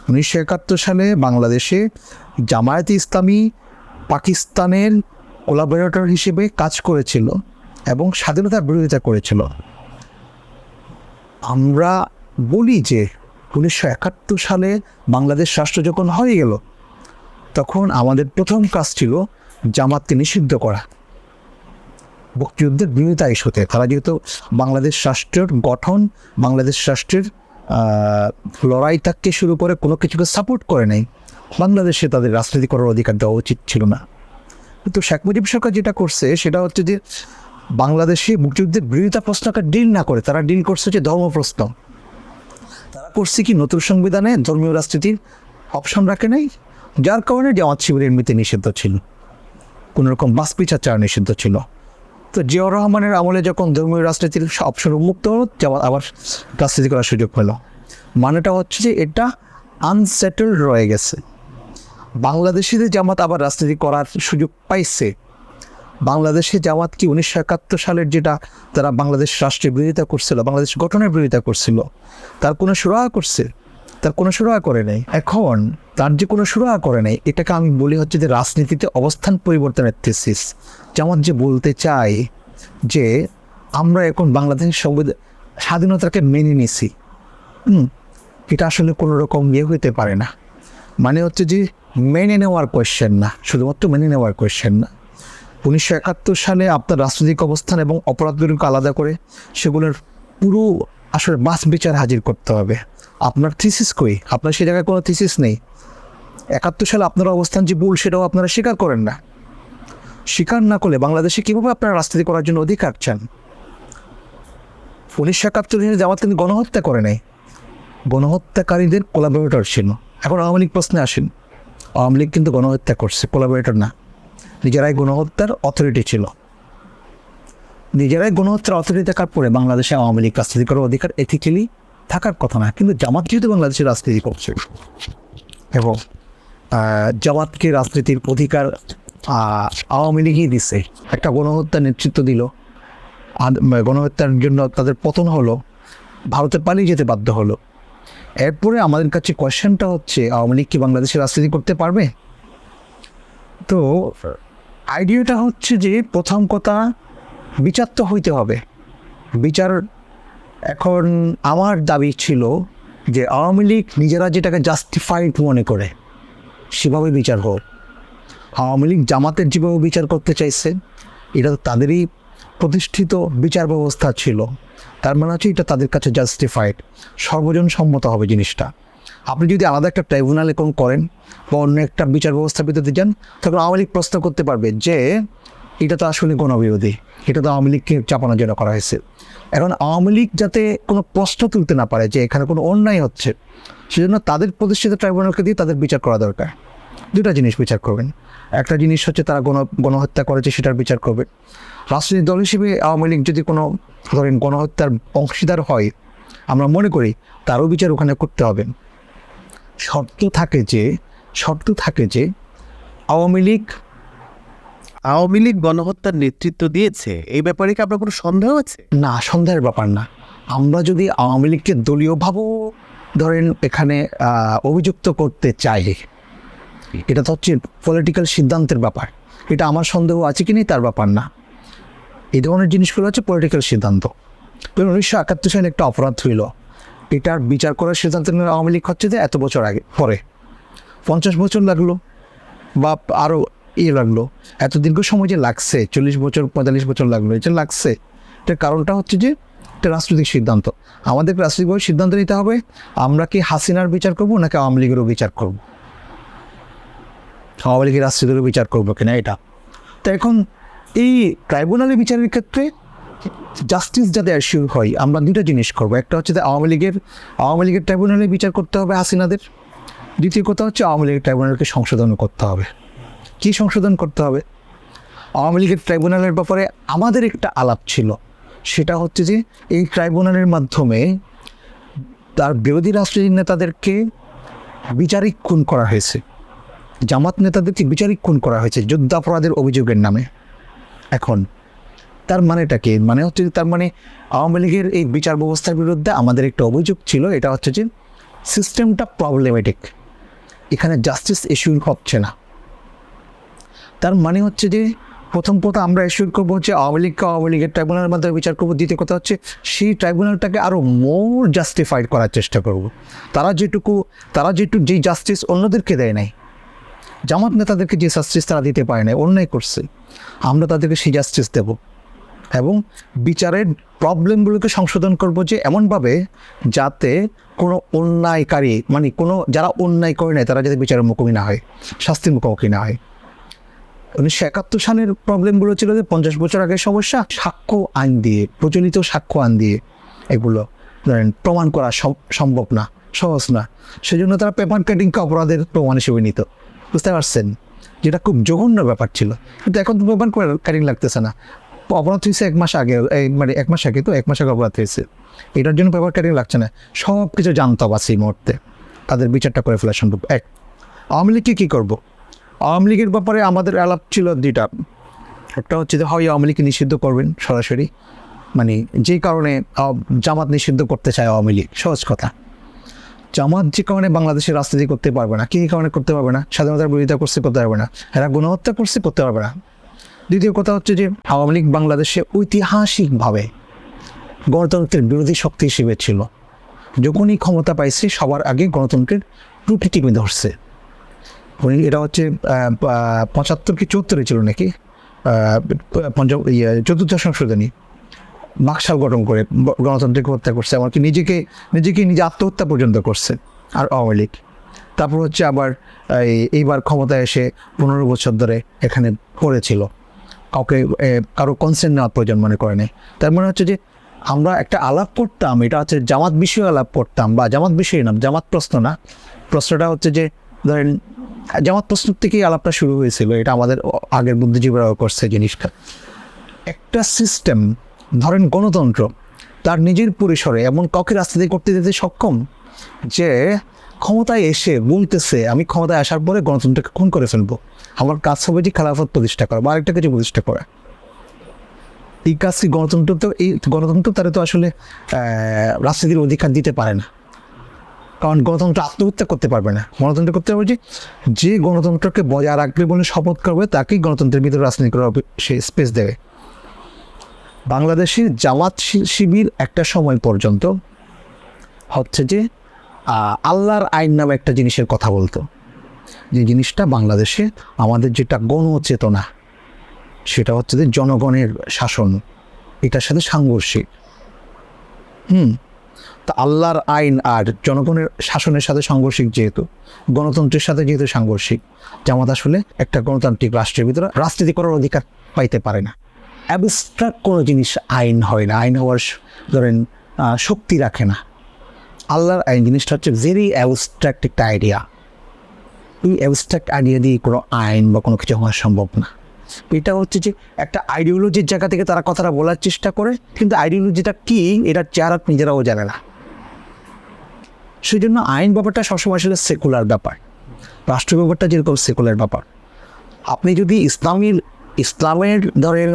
1971 সালে বাংলাদেশে জামায়াতে ইসলামী পাকিস্তানের কোলাবোরেটর হিসেবে কাজ করেছিল এবং স্বাধীনতার বিরোধিতা করেছিল। আমরা বলি যে 1971 সালে বাংলাদেশ রাষ্ট্র যখন হয়ে গেল তখন আমাদের প্রথম কাজ ছিল জামাতকে নিষিদ্ধ করা, মুক্তিযুদ্ধের বিরোধিতা ইস্যুতে। তারা যেহেতু বাংলাদেশ রাষ্ট্রের গঠন, বাংলাদেশ রাষ্ট্রের লড়াই থেকে শুরু করে কোনো কিছুকে সাপোর্ট করে নাই, বাংলাদেশে তাদের রাজনীতি করার অধিকার দেওয়া উচিত ছিল না। কিন্তু শেখ মুজিব সরকার যেটা করছে সেটা হচ্ছে যে বাংলাদেশে মুক্তিযুদ্ধের বিরোধিতা প্রশ্নকে ডিল না করে তারা ডিল করছে যে ধর্ম প্রশ্ন। তারা করছে কি, নতুন সংবিধানে ধর্মীয় রাজনীতির অপশন রাখে নাই, যার কারণে জামাত শিবিরের এমনিতে নিষিদ্ধ ছিল, কোনোরকম বাস বিচার চাওয়া নিষিদ্ধ ছিল। তো জিয়াউর রহমানের আমলে যখন ধর্মীয় রাজনীতির অপশন উন্মুক্ত হলো, জামাত আবার রাজনীতি করার সুযোগ পেল। মানেটা হচ্ছে যে এটা আনসেটেলড রয়ে গেছে। বাংলাদেশিদের জামাত আবার রাজনীতি করার সুযোগ পাইছে। বাংলাদেশে জামাত কি 1971 সালের যেটা তারা বাংলাদেশ রাষ্ট্রের বিরোধিতা করছিল, বাংলাদেশ গঠনের বিরোধিতা করছিল, তার কোনো সুরাহা করছে? তার কোনো সুরাহা করে নাই। এখন তার যে কোনো সুরাহা করে নাই, এটাকে আমি বলি হচ্ছে যে রাজনীতিতে অবস্থান পরিবর্তনের থিসিস। জামাত যে বলতে চায় যে আমরা এখন বাংলাদেশের স্বাধীনতাকে মেনে নিছি, এটা আসলে কোনো রকম হইতে পারে না। মানে হচ্ছে যে মেনে নেওয়ার কোয়েশ্চেন না, শুধুমাত্র মেনে নেওয়ার কোয়েশ্চেন না। 1971 সালে আপনার রাজনৈতিক অবস্থান এবং অপরাধগুলোকে আলাদা করে সেগুলোর পুরো আসলে মাস বিচার হাজির করতে হবে। আপনার থিসিস কই? আপনার সে জায়গায় কোনো থিসিস নেই। 71 সালে আপনার অবস্থান যে ভুল সেটাও আপনারা স্বীকার করেন না। স্বীকার না করলে বাংলাদেশে কীভাবে আপনারা রাজনীতি করার জন্য অধিকার চান? 1971 সালে জামাত কিন্তু গণহত্যা করে নাই, গণহত্যাকারীদের কোলাবোরেটর ছিল। এখন আওয়ামী লীগ প্রশ্নে আসেন, আওয়ামী লীগ কিন্তু গণহত্যা করছে, কোলাবোরেটর না, নিজেরাই গণহত্যার অথরিটি ছিল। নিজেরাই গণহত্যার অথরিটি থাকার পরে বাংলাদেশে আওয়ামী লীগ রাজনীতি করার অধিকার এথিক্যালি থাকার কথা না। কিন্তু জামাত যেহেতু বাংলাদেশের রাজনীতি করছে এবং জামাতকে রাজনীতির অধিকার আওয়ামী লীগই দিছে, একটা গণহত্যার নেতৃত্ব দিল, গণহত্যার জন্য তাদের পতন হলো, ভারতে পালিয়ে যেতে বাধ্য হলো। এরপরে আমাদের কাছে কোয়েশ্চেনটা হচ্ছে আওয়ামী লীগ কি বাংলাদেশে রাজনীতি করতে পারবে? তো আইডিয়াটা হচ্ছে যে প্রথম কথা বিচার তো হইতে হবে। বিচার, এখন আমার দাবি ছিল যে আওয়ামী লীগ নিজেরা যেটাকে জাস্টিফাইড মনে করে সেভাবে বিচার হোক। আওয়ামী লীগ জামাতের যেভাবে বিচার করতে চাইছে এটা তো তাদেরই প্রতিষ্ঠিত বিচার ব্যবস্থা ছিল, তার মানে হচ্ছে এটা তাদের কাছে জাস্টিফাইড, সর্বজন সম্মত হবে জিনিসটা। আপনি যদি আলাদা একটা ট্রাইব্যুনাল এখন করেন বা অন্য একটা বিচার ব্যবস্থার ভিতরে যান, তখন আওয়ামী লীগ প্রশ্ন করতে পারবে যে এটা তো আসলে গণবিরোধী, এটা তো আওয়ামী লীগকে চাপানোর জন্য করা হয়েছে। এখন আওয়ামী লীগ যাতে কোনো প্রশ্ন তুলতে না পারে যে এখানে কোনো অন্যায় হচ্ছে, সেজন্য তাদের প্রতিষ্ঠিত ট্রাইব্যুনালকে দিয়ে তাদের বিচার করা দরকার। দুটা জিনিস বিচার করবেন, একটা জিনিস হচ্ছে তারা গণহত্যা করেছে সেটার বিচার করবে। রাজনৈতিক দল হিসেবে আওয়ামী লীগ যদি কোনো ধরেন গণহত্যার অংশীদার হয়, আমরা মনে করি তারও বিচার ওখানে করতে হবে। শর্ত থাকে যে আওয়ামী লীগ গণহত্যার নেতৃত্ব দিয়েছে, এই ব্যাপারে কি আপনার কোনো সন্দেহ আছে? না, সন্দেহের ব্যাপার না। আমরা যদি আওয়ামী লীগকে দলীয়ভাবেও ধরেন এখানে অভিযুক্ত করতে চাই, এটা তো হচ্ছে পলিটিক্যাল সিদ্ধান্তের ব্যাপার। এটা আমার সন্দেহ আছে কি নেই তার ব্যাপার না, এই ধরনের জিনিসগুলো হচ্ছে পলিটিক্যাল সিদ্ধান্ত। 1971 সালে একটা অপরাধ হইল, এটার বিচার করার সিদ্ধান্ত নিল আওয়ামী লীগ হচ্ছে যে এত বছর আগে, পরে 50 বছর লাগলো বা আরও লাগলো, এত দীর্ঘ সময় যে লাগছে, 40 বছর 45 বছর লাগলো, এটা লাগছে। এটার কারণটা হচ্ছে যে এটা একটা রাজনৈতিক সিদ্ধান্ত। আমাদের রাজনৈতিকভাবে সিদ্ধান্ত নিতে হবে আমরা কি হাসিনার বিচার করব নাকি আওয়ামী লীগেরও বিচার করব, আওয়ামী লীগের রাজনীতিরও বিচার করবো কিনা এটা। তো এখন এই ট্রাইব্যুনালের বিচারের ক্ষেত্রে জাস্টিস যাতে অ্যাসিওর হয় আমরা দুটো জিনিস করবো। একটা হচ্ছে যে আওয়ামী লীগের ট্রাইব্যুনালে বিচার করতে হবে হাসিনাদের। দ্বিতীয় কথা হচ্ছে আওয়ামী লীগের ট্রাইব্যুনালকে সংশোধন করতে হবে। কী সংশোধন করতে হবে? আওয়ামী লীগের ট্রাইব্যুনালের ব্যাপারে আমাদের একটা আলাপ ছিল, সেটা হচ্ছে যে এই ট্রাইব্যুনালের মাধ্যমে তার বিরোধী রাজনৈতিক নেতাদেরকে বিচারিক খুন করা হয়েছে, জামাত নেতাদেরকে বিচারিক খুন করা হয়েছে যুদ্ধাপরাধের অভিযোগের নামে। এখন তার মানেটা কি? মানে হচ্ছে যে তার মানে আওয়ামী লীগের এই বিচার ব্যবস্থার বিরুদ্ধে আমাদের একটা অভিযোগ ছিল, এটা হচ্ছে যে সিস্টেমটা প্রবলেমেটিক, এখানে জাস্টিস ইস্যুর হচ্ছে না। তার মানে হচ্ছে যে প্রথম আমরা ইস্যুর করবো হচ্ছে আওয়ামী লীগের ট্রাইব্যুনালের মাধ্যমে বিচার করবো। দ্বিতীয় কথা হচ্ছে সেই ট্রাইব্যুনালটাকে আরও মোর জাস্টিফাইড করার চেষ্টা করব। যেই জাস্টিস অন্যদেরকে দেয় নাই, জামাত নেতাদেরকে যে জাস্টিস তারা দিতে পারে নাই, অন্যায় করছে, আমরা তাদেরকে সেই জাস্টিস দেব এবং বিচারের প্রবলেমগুলোকে সংশোধন করব যে এমনভাবে যাতে কোনো অন্যায়কারী মানে কোনো যারা অন্যায় করে নেয় তারা যাতে বিচারের মুখোমুখি না হয়, শাস্তির মুখোমুখি না হয়। 1971 সালের প্রবলেমগুলো ছিল যে 50 বছর আগের সমস্যা, সাক্ষ্য আইন দিয়ে, প্রচলিত সাক্ষ্য আইন দিয়ে এগুলো ধরেন প্রমাণ করা সম্ভব না, সহজ না। সেজন্য তারা পেপার কাটিংকে অপরাধের প্রমাণ হিসেবে নিত, বুঝতে পারছেন? যেটা খুব জঘন্য ব্যাপার ছিল। কিন্তু এখন তো পেপার কাটিং লাগতেছে না, অপরাধ হয়েছে 1 মাস আগে, মানে 1 মাস আগে, তো 1 মাস আগে অপরাধ হয়েছে, এটার জন্য পেপার কাটিং লাগছে না। সব কিছু জানতাম আছে এই মুহূর্তে, তাদের বিচারটা করে ফেলা সম্ভব। আওয়ামী লীগকে কী করবো? আওয়ামী লীগের ব্যাপারে আমাদের আলাপ ছিল দুইটা। একটা হচ্ছে যে হয় আওয়ামী লীগকে নিষিদ্ধ করবেন সরাসরি, মানে যেই কারণে জামাত নিষিদ্ধ করতে চায় আওয়ামী লীগ, সহজ কথা। জামাত যে কারণে বাংলাদেশের রাজনীতি করতে পারবে না, কী কারণে করতে পারবে না? স্বাধীনতার বিরোধিতা করতে পারবে না, এরা গণহত্যা করতে পারবে না। দ্বিতীয় কথা হচ্ছে যে আওয়ামী লীগ বাংলাদেশে ঐতিহাসিকভাবে গণতন্ত্রের বিরোধী শক্তি হিসেবে ছিল। যখনই ক্ষমতা পাইছে সবার আগে গণতন্ত্রের ত্রুটি টিপে ধরছে। এটা হচ্ছে 75 কি 74 ছিল নাকি, চতুর্থ সংশোধনী বাকশাল গঠন করে গণতন্ত্রকে হত্যা করছে, এমনকি নিজে আত্মহত্যা পর্যন্ত করছে আর আওয়ামী লীগ। তারপর হচ্ছে আবার এইবার ক্ষমতায় এসে 15 বছর ধরে এখানে পড়েছিল, কারো কনসেন্ট নেওয়ার প্রয়োজন মনে করে নেই। তার মানে হচ্ছে যে আমরা একটা আলাপ করতাম, এটা হচ্ছে জামাত বিষয়ে আলাপ করতাম, বা জামাত বিষয়ে না, জামাত প্রশ্ন না, প্রশ্নটা হচ্ছে যে ধরেন জামাত প্রশ্ন থেকেই আলাপটা শুরু হয়েছিল, এটা আমাদের আগের বুদ্ধিজীবীরাও করছে জিনিসটা। একটা সিস্টেম ধরেন গণতন্ত্র তার নিজের পরিসরে এমন কাউকে রাজনীতি করতে দিতে সক্ষম যে ক্ষমতায় এসে বলতেছে আমি ক্ষমতায় আসার পরে গণতন্ত্রকে খুন করে ফেলবো, আমার কাজ হবে যে খেলাফত প্রতিষ্ঠা করা বা আরেকটা কিছু প্রতিষ্ঠা করা। এই কাজটি গণতন্ত্র তারা তো আসলে রাজনীতির অধিকার দিতে পারে না, কারণ গণতন্ত্র আত্মহত্যা করতে পারবে না। গণতন্ত্র করতে হবে যে গণতন্ত্রকে বজায় রাখবে বলে শপথ করবে তাকেই গণতন্ত্রের ভিতরে রাজনীতি করার সে স্পেস দেবে। বাংলাদেশের জামাত শিবির একটা সময় পর্যন্ত হচ্ছে যে আল্লাহর আইন নামে একটা জিনিসের কথা বলতো, যে জিনিসটা বাংলাদেশে আমাদের যেটা গণচেতনা, সেটা হচ্ছে যে জনগণের শাসন, এটার সাথে সাংঘর্ষিক। তা আল্লাহর আইন আর জনগণের শাসনের সাথে সাংঘর্ষিক, যেহেতু গণতন্ত্রের সাথে যেহেতু সাংঘর্ষিক, জামাত আসলে একটা গণতান্ত্রিক রাষ্ট্রের ভিতরে রাজনীতি করার অধিকার পাইতে পারে না। অ্যাবস্ট্রাক্ট কোনো জিনিস আইন হয় না, আইন হওয়ার ধরেন শক্তি রাখে না। আল্লাহর আইন জিনিসটা হচ্ছে ভেরি অ্যাবস্ট্রাক্ট একটা আইডিয়া। এই অ্যাবস্ট্রাক্ট আইডিয়া দিয়ে কোনো আইন বা কোনো কিছু হওয়া সম্ভব না। এটা হচ্ছে যে একটা আইডিওলজির জায়গা থেকে তারা কথাটা বলার চেষ্টা করে, কিন্তু আইডিওলজিটা কী এটার চেহারা নিজেরাও জানে না। সেই জন্য আইন ব্যাপারটা সবসময় আসলে সেকুলার ব্যাপার, রাষ্ট্র ব্যাপারটা যেরকম সেকুলার ব্যাপার। আপনি যদি ইসলামের ধরেন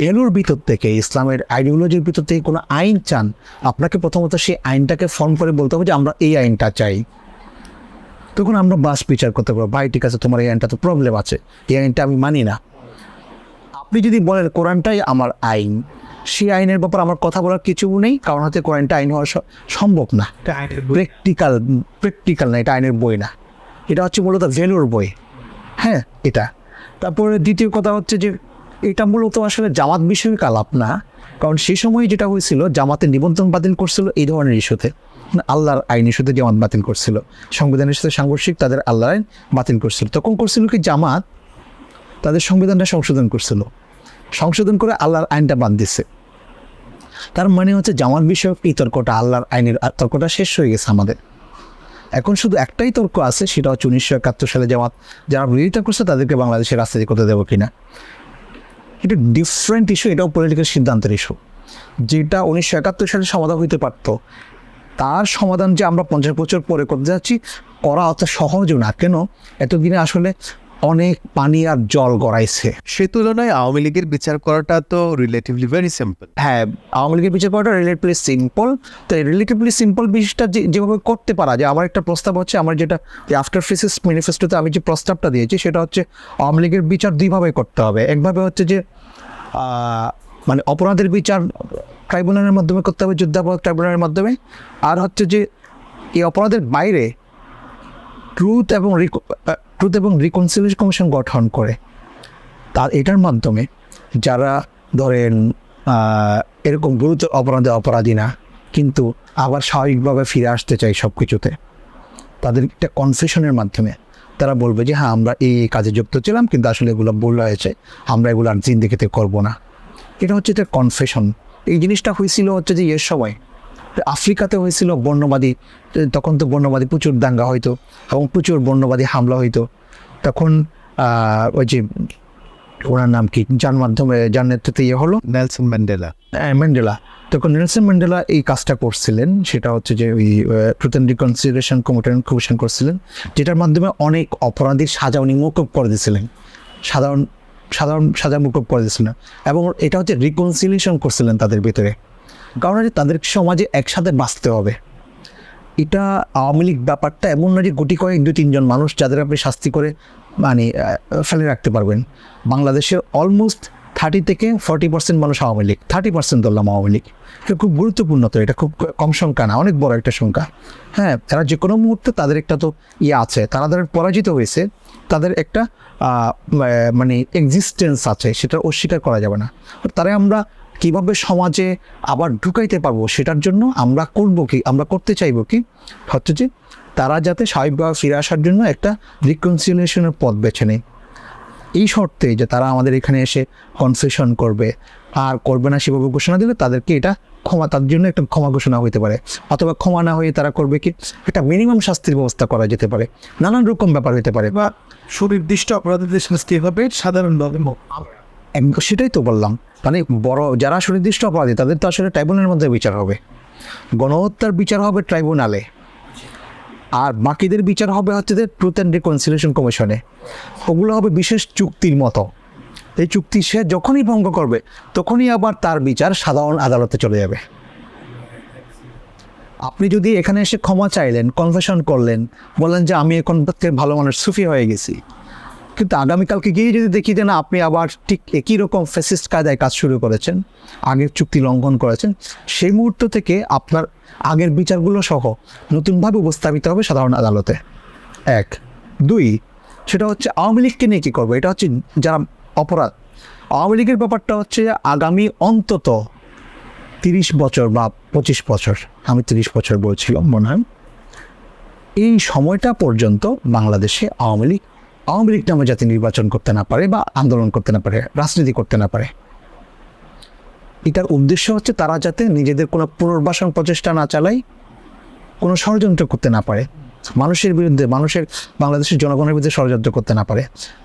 ভ্যালুর ভিতর থেকে, ইসলামের আইডিওলজির ভিতর থেকে কোনো আইন চান, আপনাকে প্রথমত সেই আইনটাকে ফর্ম করে বলতে হবে যে আমরা এই আইনটা চাই। তখন আমরা বাস বিচার করতে পারবো, ভাই ঠিক আছে তোমার এই আইনটা তো প্রবলেম আছে, এই আইনটা আমি মানি না। আপনি যদি বলেন কোরআনটাই আমার আইন, সেই আইনের ব্যাপার আমার কথা বলার কিছু নেই, কারণ হচ্ছে কোরআনটা আইন হওয়া সম্ভব না, প্র্যাকটিক্যাল না, এটা আইনের বই না, এটা হচ্ছে মূলত ভ্যালুর বই। হ্যাঁ, এটা। তারপরে দ্বিতীয় কথা হচ্ছে যে এটা মূলত আসলে জামাত বিষয়ক আলাপ না, কারণ সেই সময় যেটা হয়েছিল, জামাতের নিবন্ধন বাতিল করছিল এই ধরনের ইস্যুতে, আল্লাহর আইন ইস্যুতে জামাত বাতিল করছিল, সংবিধানের সাথে সাংঘর্ষিক তাদের আল্লাহর আইন বাতিল করছিল। তখন করছিল কি, জামাত তাদের সংবিধানটা সংশোধন করে আল্লাহর আইনটা বাদ দিচ্ছে। তার মানে হচ্ছে জামাত বিষয়ক এই তর্কটা, আল্লাহর আইনের তর্কটা শেষ হয়ে গেছে আমাদের। এখন শুধু একটাই তর্ক আছে, সেটা হচ্ছে 1971 সালে জামাত যারা বিরোধিতা করছে তাদেরকে বাংলাদেশের রাজনীতি করতে দেবো কিনা। এটা ডিফারেন্ট ইস্যু, এটাও পলিটিক্যাল সিদ্ধান্তের ইস্যু। যেটা 1971 সালে সমাধান হইতে পারত, তার সমাধান যে আমরা 50 বছর পরে করতে যাচ্ছি, করা অত সহজও না। কেন? এতদিনে আসলে অনেক পানি আর জল গড়াইছে। সে তুলনায় আওয়ামী লীগের বিচার করাটা তো রিলেটিভলি ভেরি সিম্পল। হ্যাঁ, আওয়ামী লীগের বিচার করাটা রিলেটিভলি সিম্পল। তো রিলেটিভলি সিম্পল বিষয়টা যেভাবে করতে পারা যায়, আমার একটা প্রস্তাব হচ্ছে, আমার যেটা আফটার ফেসিস ম্যানিফেস্টোতে আমি যে প্রস্তাবটা দিয়েছি, সেটা হচ্ছে আওয়ামী লীগের বিচার দুইভাবে করতে হবে। একভাবে হচ্ছে যে মানে অপরাধের বিচার ট্রাইব্যুনালের মাধ্যমে করতে হবে, যুদ্ধাপরাধ ট্রাইব্যুনালের মাধ্যমে। আর হচ্ছে যে এই অপরাধের বাইরে ট্রুথ এবং রিকনসিলিয়েশন কমিশন গঠন করে, তার এটার মাধ্যমে যারা ধরেন এরকম গুরুতর অপরাধে অপরাধী না, কিন্তু আবার স্বাভাবিকভাবে ফিরে আসতে চাই সব কিছুতে, তাদের একটা কনফেশনের মাধ্যমে তারা বলবে যে হ্যাঁ, আমরা এই কাজে যুক্ত ছিলাম, কিন্তু আসলে এগুলো ভুল হয়েছে, আমরা এগুলো আর জিন্দেগিতে করবো না। এটা হচ্ছে এটা কনফেশন। এই জিনিসটা হয়েছিল হচ্ছে যে এর সময় আফ্রিকাতে হয়েছিল বর্ণবাদী, তখন তো বর্ণবাদী প্রচুর দাঙ্গা হইতো এবং প্রচুর বর্ণবাদী হামলা হইতো। তখন ওই যে ওনার নাম কি, যার নেতৃত্বে হলো নেলসন ম্যান্ডেলা। তখন নেলসন ম্যান্ডেলা এই কাজটা করছিলেন, সেটা হচ্ছে যে ওই ট্রুথ অ্যান্ড রিকনসিলিয়েশন কমিশন করছিলেন, যেটার মাধ্যমে অনেক অপরাধীর সাজা উনি মুকুব করে দিয়েছিলেন, সাধারণ সাজা মুকুব করে দিয়েছিলেন। এবং এটা হচ্ছে রিকনসিলিয়েশন করছিলেন তাদের ভিতরে, কারণ তাদের সমাজে একসাথে বাঁচতে হবে। এটা আওয়ামী লীগ ব্যাপারটা এমন না যে গুটি কয়েক 2-3 জন মানুষ যাদের আপনি শাস্তি করে মানে ফেলে রাখতে পারবেন। বাংলাদেশের অলমোস্ট 30 থেকে 40% মানুষ আওয়ামী লীগ, 30% ধরলাম আওয়ামী লীগ। এটা খুব গুরুত্বপূর্ণ, তো এটা খুব কম সংখ্যা না, অনেক বড় একটা সংখ্যা। হ্যাঁ, তারা যে কোনো মুহূর্তে তাদের একটা তো আছে, তারা পরাজিত হয়েছে, তাদের একটা মানে এক্সিস্টেন্স আছে, সেটা অস্বীকার করা যাবে না। তারা আমরা কীভাবে সমাজে আবার ঢুকাইতে পারবো, সেটার জন্য আমরা করতে চাইবো কি হচ্ছে যে তারা যাতে স্বাভাবিকভাবে ফিরে আসার জন্য একটা রিকনসিলিয়েশনের পথ বেছে নেয়, এই শর্তে যে তারা আমাদের এখানে এসে কনফেশন করবে, আর করবে না সেভাবে ঘোষণা দিলে তাদেরকে এটা তার জন্য একটা ক্ষমা ঘোষণা হতে পারে, অথবা ক্ষমা না হয়ে তারা করবে কি একটা মিনিমাম শাস্তির ব্যবস্থা করা যেতে পারে, নানান রকম ব্যাপার হতে পারে। বা সুনির্দিষ্ট অপরাধীদের শাস্তি হবে সাধারণভাবে। সেটাই তো বললাম, মানে বড় যারা সুনির্দিষ্ট অপরাধী তাদের তো আসলে ট্রাইব্যুনালের মধ্যে বিচার হবে, গণহত্যার বিচার হবে ট্রাইব্যুনালে, আর বাকিদের বিচার হবে হচ্ছে যে ট্রুথ অ্যান্ড রিকনসিলিয়েশন কমিশনে। ওগুলো হবে বিশেষ চুক্তির মতো। এই চুক্তি সে যখনই ভঙ্গ করবে তখনই আবার তার বিচার সাধারণ আদালতে চলে যাবে। আপনি যদি এখানে এসে ক্ষমা চাইলেন, কনফেশন করলেন, বললেন যে আমি এখন ভালো মানুষ, সুফি হয়ে গেছি, কিন্তু আগামীকালকে গিয়ে যদি দেখি যে না, আপনি আবার ঠিক একই রকম ফ্যাসিস্ট কায়দায় কাজ শুরু করেছেন, আগের চুক্তি লঙ্ঘন করেছেন, সেই মুহূর্ত থেকে আপনার আগের বিচারগুলো সহ নতুনভাবে উপস্থাপিত হবে সাধারণ আদালতে। 1, 2 সেটা হচ্ছে আওয়ামী লীগকে নিয়ে কী করবো, এটা হচ্ছে যারা অপরাধ। আওয়ামী লীগের ব্যাপারটা হচ্ছে আগামী অন্তত 30 বছর বা 25 বছর, আমি 30 বছর বলছিলাম মনে হয়, এই সময়টা পর্যন্ত বাংলাদেশে আওয়ামী লীগ নামে যাতে নির্বাচন করতে না পারে বা আন্দোলন করতে না পারে, রাজনীতি করতে না পারে। এটার উদ্দেশ্য হচ্ছে তারা যাতে নিজেদের কোনো পুনর্বাসন প্রচেষ্টা না চালায়, কোনো ষড়যন্ত্র করতে না পারে, মানুষের বিরুদ্ধে, বাংলাদেশের জনগণের বিরুদ্ধে ষড়যন্ত্র করতে না পারে।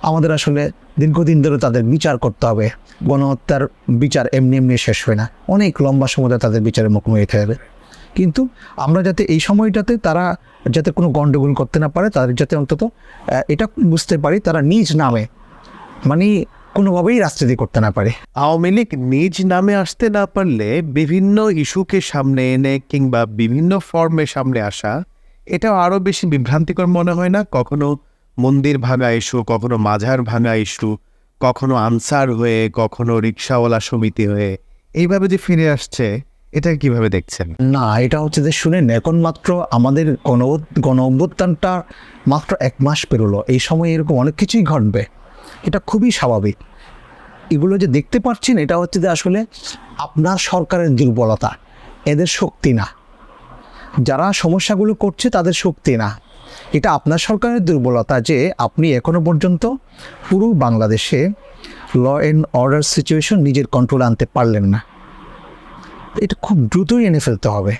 আমাদের আসলে দীর্ঘদিন ধরে তাদের বিচার করতে হবে। গণহত্যার বিচার এমনি শেষ হয় না, অনেক লম্বা সময় তাদের বিচারের মুখোমুখি হতে হবে। কিন্তু আমরা যাতে এই সময়টাতে তারা যাতে কোনো গণ্ডগোল করতে না পারে, তাদের যাতে অন্তত এটা বুঝতে পারি তারা নিজ নামে মানে কোনোভাবেই রাজনীতি করতে না পারে। আওয়ামী লীগ নিজ নামে আসতে না পারলে বিভিন্ন ইস্যুকে সামনে এনে কিংবা বিভিন্ন ফর্মে সামনে আসা, এটাও আরও বেশি বিভ্রান্তিকর মনে হয় না? কখনো মন্দির ভাঙা ইস্যু, কখনো মাজার ভাঙা ইস্যু, কখনো আনসার হয়ে, কখনো রিক্সাওয়ালা সমিতি হয়ে, এইভাবে যে ফিরে আসছে, এটা কিভাবে দেখছেন? না, এটা হচ্ছে যে শুনেন, এখন মাত্র আমাদের গণ অভ্যুত্থানটা মাত্র 1 মাস পেরোলো, এই সময় এরকম অনেক কিছুই ঘটবে, এটা খুবই স্বাভাবিক। এগুলো যে দেখতে পাচ্ছেন এটা হচ্ছে যে আসলে আপনার সরকারের দুর্বলতা, এদের শক্তি না। যারা সমস্যাগুলো করছে তাদের শক্তি না, এটা আপনার সরকারের দুর্বলতা যে আপনি এখনো পর্যন্ত পুরো বাংলাদেশে ল অ্যান্ড অর্ডার সিচুয়েশন নিজের কন্ট্রোলে আনতে পারলেন না। এটা খুব দ্রুতই এনে ফেলতে হবে,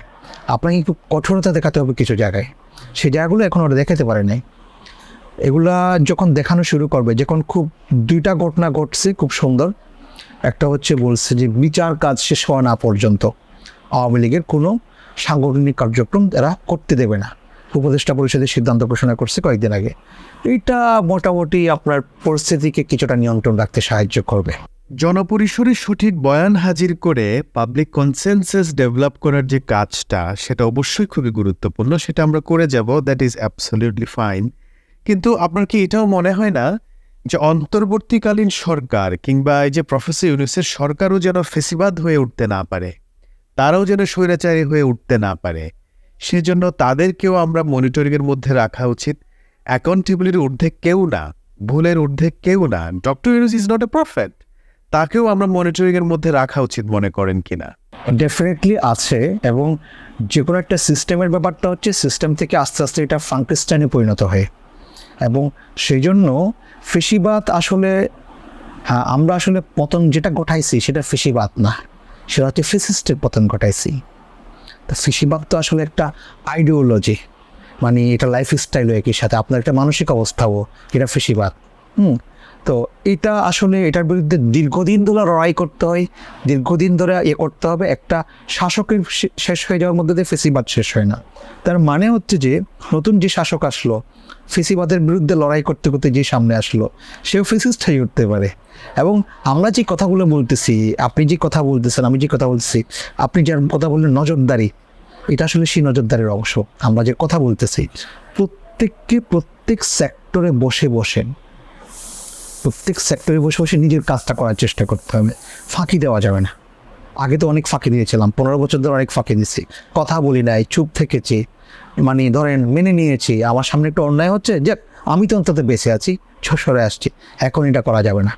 আপনাকে খুব কঠোরতা দেখাতে হবে কিছু জায়গায়, সেই জায়গাগুলো এখন ওরা দেখাতে পারে নাই। এগুলা যখন দেখানো শুরু করবে, যখন খুব দুইটা ঘটনা ঘটছে খুব সুন্দর, একটা হচ্ছে বলছে যে বিচার কাজ শেষ হওয়া না পর্যন্ত আওয়ামী লীগের কোনো সাংগঠনিক কার্যক্রম এরা করতে দেবে না, উপদেষ্টা পরিষদের সিদ্ধান্ত ঘোষণা করছে কয়েকদিন আগে। এইটা মোটামুটি আপনার পরিস্থিতিকে কিছুটা নিয়ন্ত্রণ রাখতে সাহায্য করবে। জনপরিসরে সঠিক বয়ান হাজির করে পাবলিক কনসেনসাস ডেভেলপ করার যে কাজটা, সেটা অবশ্যই খুবই গুরুত্বপূর্ণ, সেটা আমরা করে যাব, দ্যাট ইজ অ্যাবসলিউটলি ফাইন। কিন্তু আপনার কি এটাও মনে হয় না যে অন্তর্বর্তীকালীন সরকার কিংবা এই যে প্রফেসর ইউনূসের সরকারও যেন ফেসিবাদ হয়ে উঠতে না পারে, তারাও যেন স্বৈরাচারী হয়ে উঠতে না পারে, সেজন্য তাদেরকেও আমরা মনিটরিংয়ের মধ্যে রাখা উচিত। অ্যাকাউন্টেবিলিটির ঊর্ধ্বে কেউ না, ভুলের ঊর্ধ্বে কেউ না। Doctor Yunus is not a prophet, তাকেও আমরা মনিটরিংয়ের মধ্যে রাখা উচিত মনে করেন কিনা? ডেফিনেটলি আছে, এবং যে কোনো একটা সিস্টেমের ব্যাপারটা হচ্ছে সিস্টেম থেকে আস্তে আস্তে এটা ফাঙ্কিস্টানে পরিণত হয়, এবং সেই জন্য ফেসিবাদ আসলে আমরা আসলে পতন যেটা ঘটাইছি সেটা ফেসিবাদ না, সেটা হচ্ছে ফেসিস্টের পতন ঘটাইছি। তো ফেসিবাদ তো আসলে একটা আইডিওলজি, মানে এটা লাইফস্টাইল একই সাথে আপনার একটা মানসিক অবস্থাও, এটা ফেসিবাদ। তো এটা আসলে এটার বিরুদ্ধে দীর্ঘদিন ধরে লড়াই করতে হয়, দীর্ঘদিন ধরে করতে হবে। একটা শাসকের শেষ হয়ে যাওয়ার মধ্যে দিয়ে ফেসিবাদ শেষ হয় না। তার মানে হচ্ছে যে নতুন যে শাসক আসলো, ফেসিবাদের বিরুদ্ধে লড়াই করতে করতে যে সামনে আসলো, সেও ফেসিস্ট হয়ে উঠতে পারে। এবং আমরা যে কথাগুলো বলতেছি, আপনি যে কথা বলতেছেন, আমি যে কথা বলতেছি, আপনি যার কথা বললেন নজরদারি, এটা আসলে সেই নজরদারির অংশ। আমরা যে কথা বলতেছি প্রত্যেক সেক্টরে বসে বসে নিজের কাজটা করার চেষ্টা করতে হবে, ফাঁকি দেওয়া যাবে না। আগে তো অনেক ফাঁকি দিয়েছিলাম, 15 বছর ধরে অনেক ফাঁকি দিচ্ছি, কথা বলি নাই, চুপ থেকেছি, মানে ধরেন মেনে নিয়েছি আমার সামনে একটু অন্যায় হচ্ছে, যে আমি তো অন্তত বেঁচে আছি, সরে আসছি। এখন এটা করা যাবে না,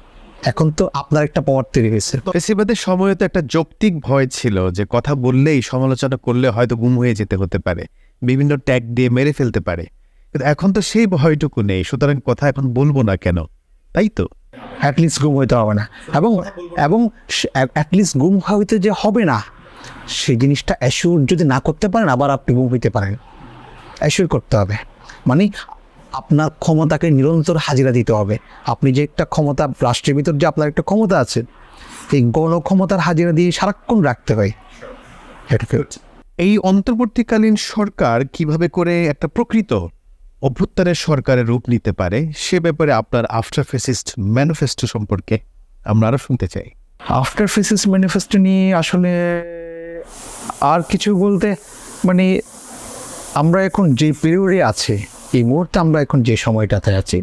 এখন তো আপনার একটা পাওয়ার তৈরি হয়েছে। ফেসিবাদের সময় তো একটা যৌক্তিক ভয় ছিল যে কথা বললেই, সমালোচনা করলে হয়তো গুম হয়ে যেতে হতে পারে, বিভিন্ন ট্যাগ দিয়ে মেরে ফেলতে পারে, কিন্তু এখন তো সেই ভয়টুকু নেই। সুতরাং কথা এখন বলবো না কেন, তাই তো? অ্যাটলিস্ট গুম হইতে হবে না, এবং অ্যাটলিস্ট গুম হইতে যে হবে না সেই জিনিসটা অ্যাসিওর যদি না করতে পারেন, আবার আপনি গুম হইতে পারেন। অ্যাসিওর করতে হবে, মানে আপনার ক্ষমতাকে নিরন্তর হাজিরা দিতে হবে। আপনি যে একটা ক্ষমতা, রাষ্ট্রের ভিতর যে আপনার একটা ক্ষমতা আছে, এই গণক্ষমতার হাজিরা দিয়ে সারাক্ষণ রাখতে হয়। এটাকে এই অন্তর্বর্তীকালীন সরকার কিভাবে করে একটা প্রকৃত অভ্যুত্থানের সরকারের রূপ নিতে পারে, সে ব্যাপারে আপনার আফটার ফেসিস্ট ম্যানিফেস্টো সম্পর্কে আমরা আরও শুনতে চাই। আফটার ফেসিস্ট ম্যানিফেস্টো নিয়ে আসলে আর কিছু বলতে, মানে আমরা এখন যে পিরিয়ডে আছি, এই মুহূর্তে আমরা এখন যে সময়টাতে আছি,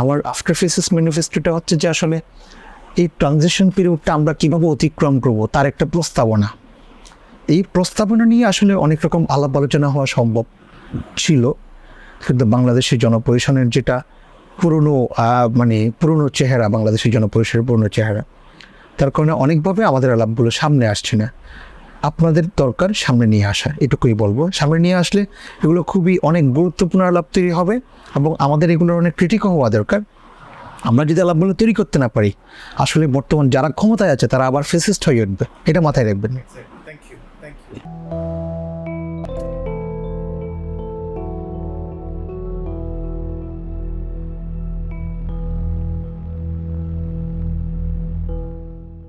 আমার আফটার ফেসিস্ট ম্যানিফেস্টোটা হচ্ছে যে আসলে এই ট্রানজিশন পিরিয়ডটা আমরা কীভাবে অতিক্রম করব তার একটা প্রস্তাবনা। এই প্রস্তাবনা নিয়ে আসলে অনেক রকম আলাপ আলোচনা হওয়া সম্ভব ছিল, কিন্তু বাংলাদেশের জনপরিসরের যেটা পুরনো চেহারা, বাংলাদেশের জনপরিসরের পুরনো চেহারা, তার কারণে অনেকভাবে আমাদের আলাপগুলো সামনে আসছে না। আপনাদের দরকার সামনে নিয়ে আসা, এটুকুই বলবো। সামনে নিয়ে আসলে এগুলো খুবই অনেক গুরুত্বপূর্ণ আলাপ তৈরি হবে, এবং আমাদের এগুলোর অনেক ক্রিটিকও হওয়া দরকার। আমরা যদি আলাপগুলো তৈরি করতে না পারি, আসলে বর্তমান যারা ক্ষমতায় আছে তারা আবার ফেসিস্ট হয়ে উঠবে, এটা মাথায় রাখবেন। Thank you.